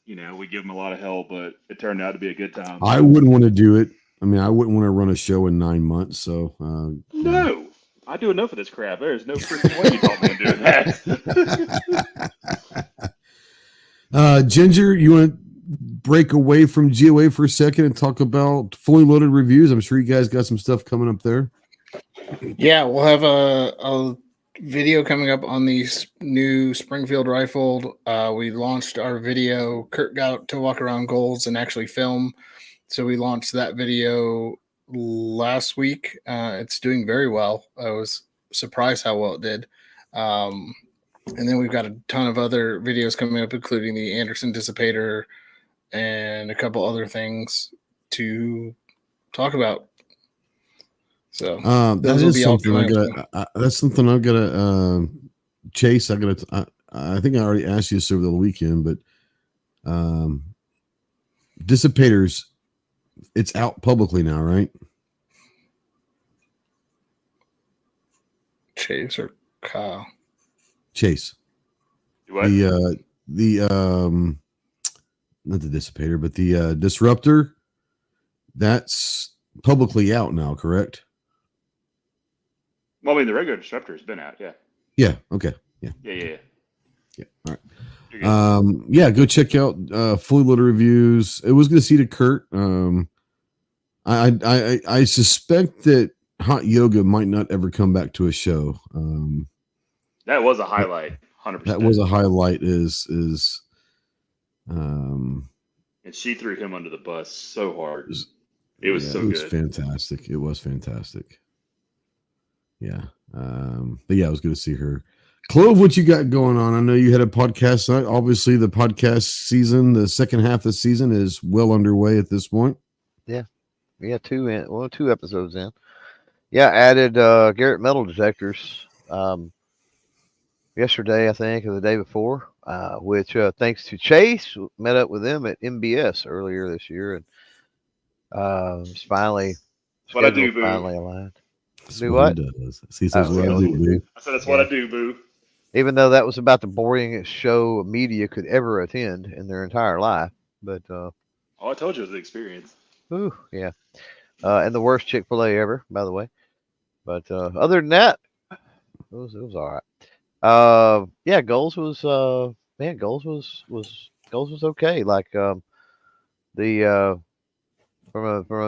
We give him a lot of hell, but it turned out to be a good time. I wouldn't want to do it. I mean, I wouldn't want to run a show in 9 months. So no, I do enough of this crap. There's no freaking way you told me to do that. Ginger, you want to break away from GOA for a second and talk about fully loaded reviews? I'm sure you guys got some stuff coming up there. Yeah, we'll have a video coming up on the new Springfield rifle. We launched our video. Kurt got to walk around goals and actually film. So we launched that video last week. It's doing very well. I was surprised how well it did. And then we've got a ton of other videos coming up, including the Anderson Dissipator and a couple other things to talk about. So that is something that's something I've got to Chase. I think I already asked you this over the weekend, but Dissipators, it's out publicly now, right? Chase or Kyle? Chase. What? The not the Dissipator, but the Disruptor. That's publicly out now, correct? Well, I mean, the regular Disruptor has been out, yeah. Yeah. Okay. Yeah. Yeah. All right. Go check out fully loaded reviews. It was good to see to Kurt. I suspect that Hot Yoga might not ever come back to a show. That was a highlight, 100%. That was a highlight. And she threw him under the bus so hard. It was so good. It was fantastic. It was fantastic. Yeah. But yeah, it was good to see her. Clove, what you got going on? I know you had a podcast night. Obviously, the podcast season, the second half of the season is well underway at this point. Yeah. We got two episodes in. Yeah, added Garrett metal detectors yesterday, I think, or the day before, which thanks to Chase, met up with them at MBS earlier this year, and finally aligned. Do what? See, what I do, boo. I said that's what I do, boo. Even though that was about the boringest show media could ever attend in their entire life, but I told you it was an experience. Ooh, yeah, and the worst Chick-fil-A ever, by the way. But other than that, it was all right. Goals was okay. Like from a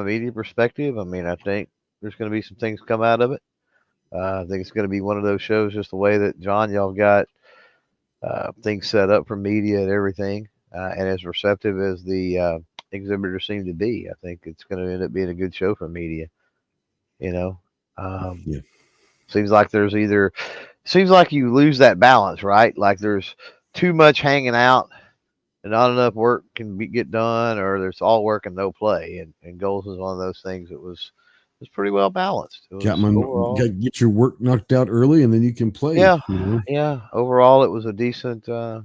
media perspective, I mean, I think there's going to be some things come out of it. I think it's going to be one of those shows, just the way that John, y'all got things set up for media and everything, and as receptive as the exhibitors seem to be. I think it's going to end up being a good show for media. Seems like you lose that balance, right? Like there's too much hanging out and not enough work can get done, or there's all work and no play. And goals is one of those things that was pretty well balanced. Got to get your work knocked out early, and then you can play. Yeah, yeah. Overall, it was a decent trip.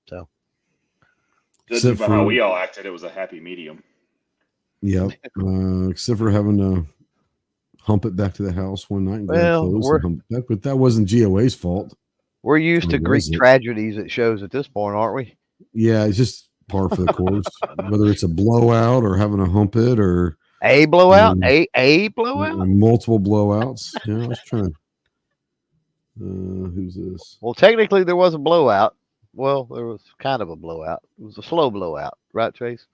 So, judging by how we all acted, it was a happy medium. Yeah, except for having to hump it back to the house one night and but that wasn't GOA's fault. We're used to Greek tragedies at shows at this point, aren't we? Yeah, it's just par for the course. Whether it's a blowout or having to hump it or a blowout, a blowout, multiple blowouts. Yeah, I was trying. Who's this? Well, technically, there was a blowout. Well, there was kind of a blowout. It was a slow blowout, right, Trace?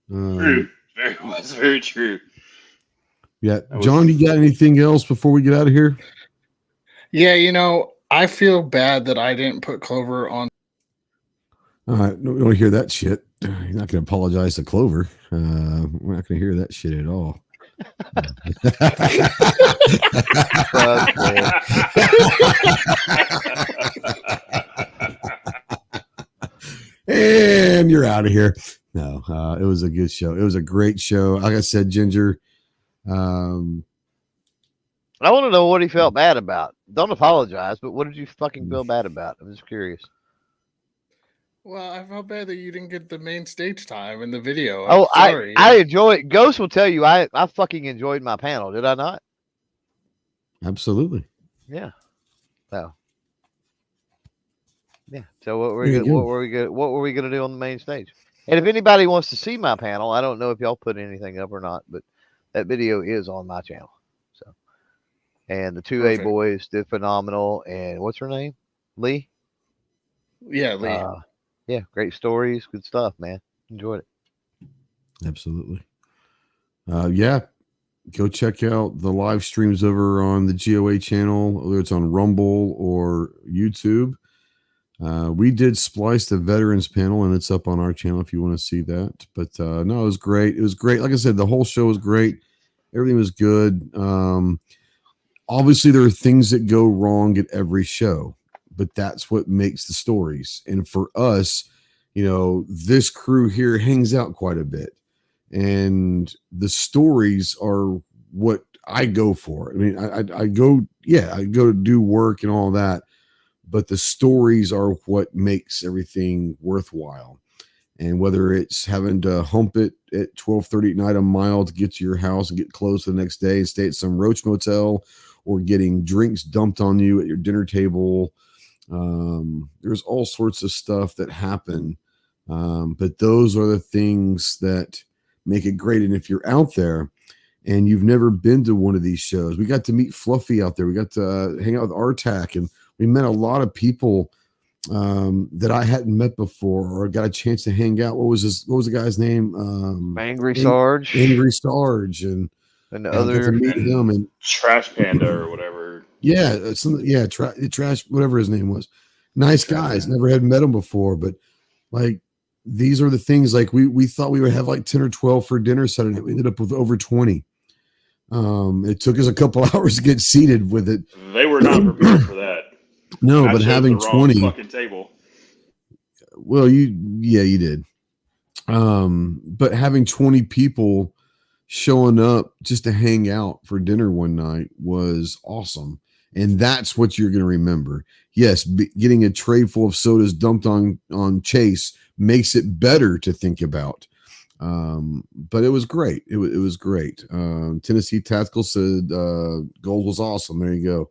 True. Very true. Yeah, John, you got anything else before we get out of here? Yeah, I feel bad that I didn't put Clover on. All right, we don't hear that shit. You're not going to apologize to Clover. We're not going to hear that shit at all. And you're out of here. No, it was a good show. It was a great show. Like I said, Ginger. I want to know what he felt bad about. Don't apologize, but what did you fucking feel bad about? I'm just curious. Well, I felt bad that you didn't get the main stage time in the video. I enjoy it. Ghost will tell you I fucking enjoyed my panel. Did I not? Absolutely. Yeah. So. Yeah. So what were we gonna do on the main stage? And if anybody wants to see my panel, I don't know if y'all put anything up or not, but that video is on my channel. So, and the 2A boys did phenomenal. And what's her name? Lee. Yeah, Lee. Yeah, great stories, good stuff, man. Enjoyed it. Absolutely. Yeah. Go check out the live streams over on the GOA channel, whether it's on Rumble or YouTube. We did splice the veterans panel, and it's up on our channel if you want to see that. But no, it was great. It was great. Like I said, the whole show was great. Everything was good. Obviously, there are things that go wrong at every show, but that's what makes the stories. And for us, this crew here hangs out quite a bit. And the stories are what I go for. I mean, I go to do work and all that, but the stories are what makes everything worthwhile. And whether it's having to hump it at 12:30 at night a mile to get to your house and get close the next day and stay at some roach motel, or getting drinks dumped on you at your dinner table, there's all sorts of stuff that happen. But those are the things that make it great. And if you're out there and you've never been to one of these shows, we got to meet Fluffy out there. We got to hang out with Artak, and we met a lot of people that I hadn't met before or got a chance to hang out. What was the guy's name? Angry Sarge. Angry Sarge, and the other to meet him and Trash Panda or whatever. Yeah, Trash, whatever his name was. Nice guys. Never had met him before, but like, these are the things. Like, we thought we would have like 10 or 12 for dinner Saturday. We ended up with over 20. It took us a couple hours to get seated with it. They were not prepared for that. No, but having 20 fucking table. Well, you did. But having 20 people showing up just to hang out for dinner one night was awesome. And that's what you're going to remember. Yes, getting a tray full of sodas dumped on Chase makes it better to think about. But it was great. It was great. Tennessee Tactical said gold was awesome. There you go.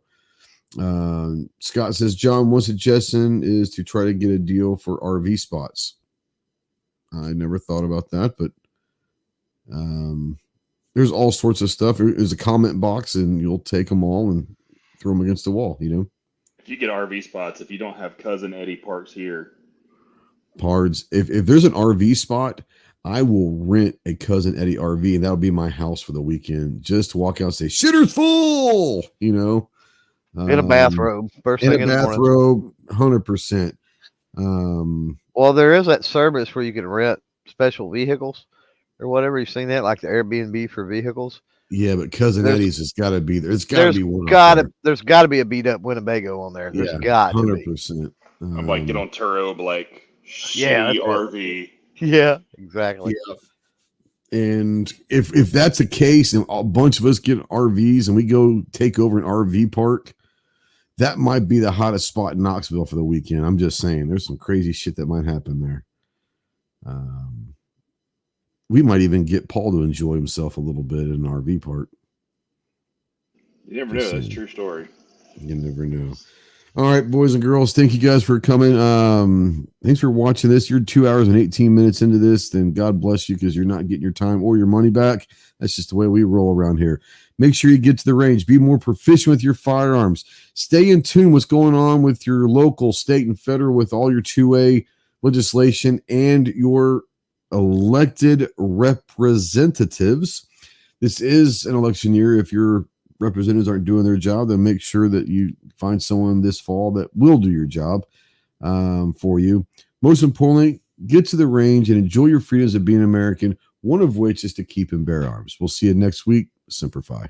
Scott says, John, one suggestion is to try to get a deal for RV spots. I never thought about that, but there's all sorts of stuff. There's a comment box, and you'll take them all and throw them against the wall, If you get RV spots, if you don't have Cousin Eddie parks here. Pards, if there's an RV spot, I will rent a Cousin Eddie RV, and that'll be my house for the weekend. Just to walk out and say, shitter's full, in a bathrobe. First thing in the morning. 100%. Well, there is that service where you can rent special vehicles or whatever. You've seen that, like the Airbnb for vehicles. Yeah, but Cousin Eddie's has got to be there. It's got to be one. There's got to be a beat up Winnebago on there. There's got 100%. I'm like, get on Turo, like, RV. Yeah, exactly. Yeah. And if that's the case, and a bunch of us get RVs and we go take over an RV park, that might be the hottest spot in Knoxville for the weekend. I'm just saying, there's some crazy shit that might happen there. We might even get Paul to enjoy himself a little bit in an RV park. You never know. That's a true story. You never know. All right, boys and girls, thank you guys for coming. Thanks for watching this. You're 2 hours and 18 minutes into this, then God bless you, because you're not getting your time or your money back. That's just the way we roll around here. Make sure you get to the range. Be more proficient with your firearms. Stay in tune what's going on with your local, state, and federal with all your 2A legislation and your elected representatives. This is an election year. If you're representatives aren't doing their job, then make sure that you find someone this fall that will do your job for you. Most importantly, get to the range and enjoy your freedoms of being American, one of which is to keep and bear arms. We'll see you next week. Semper Fi.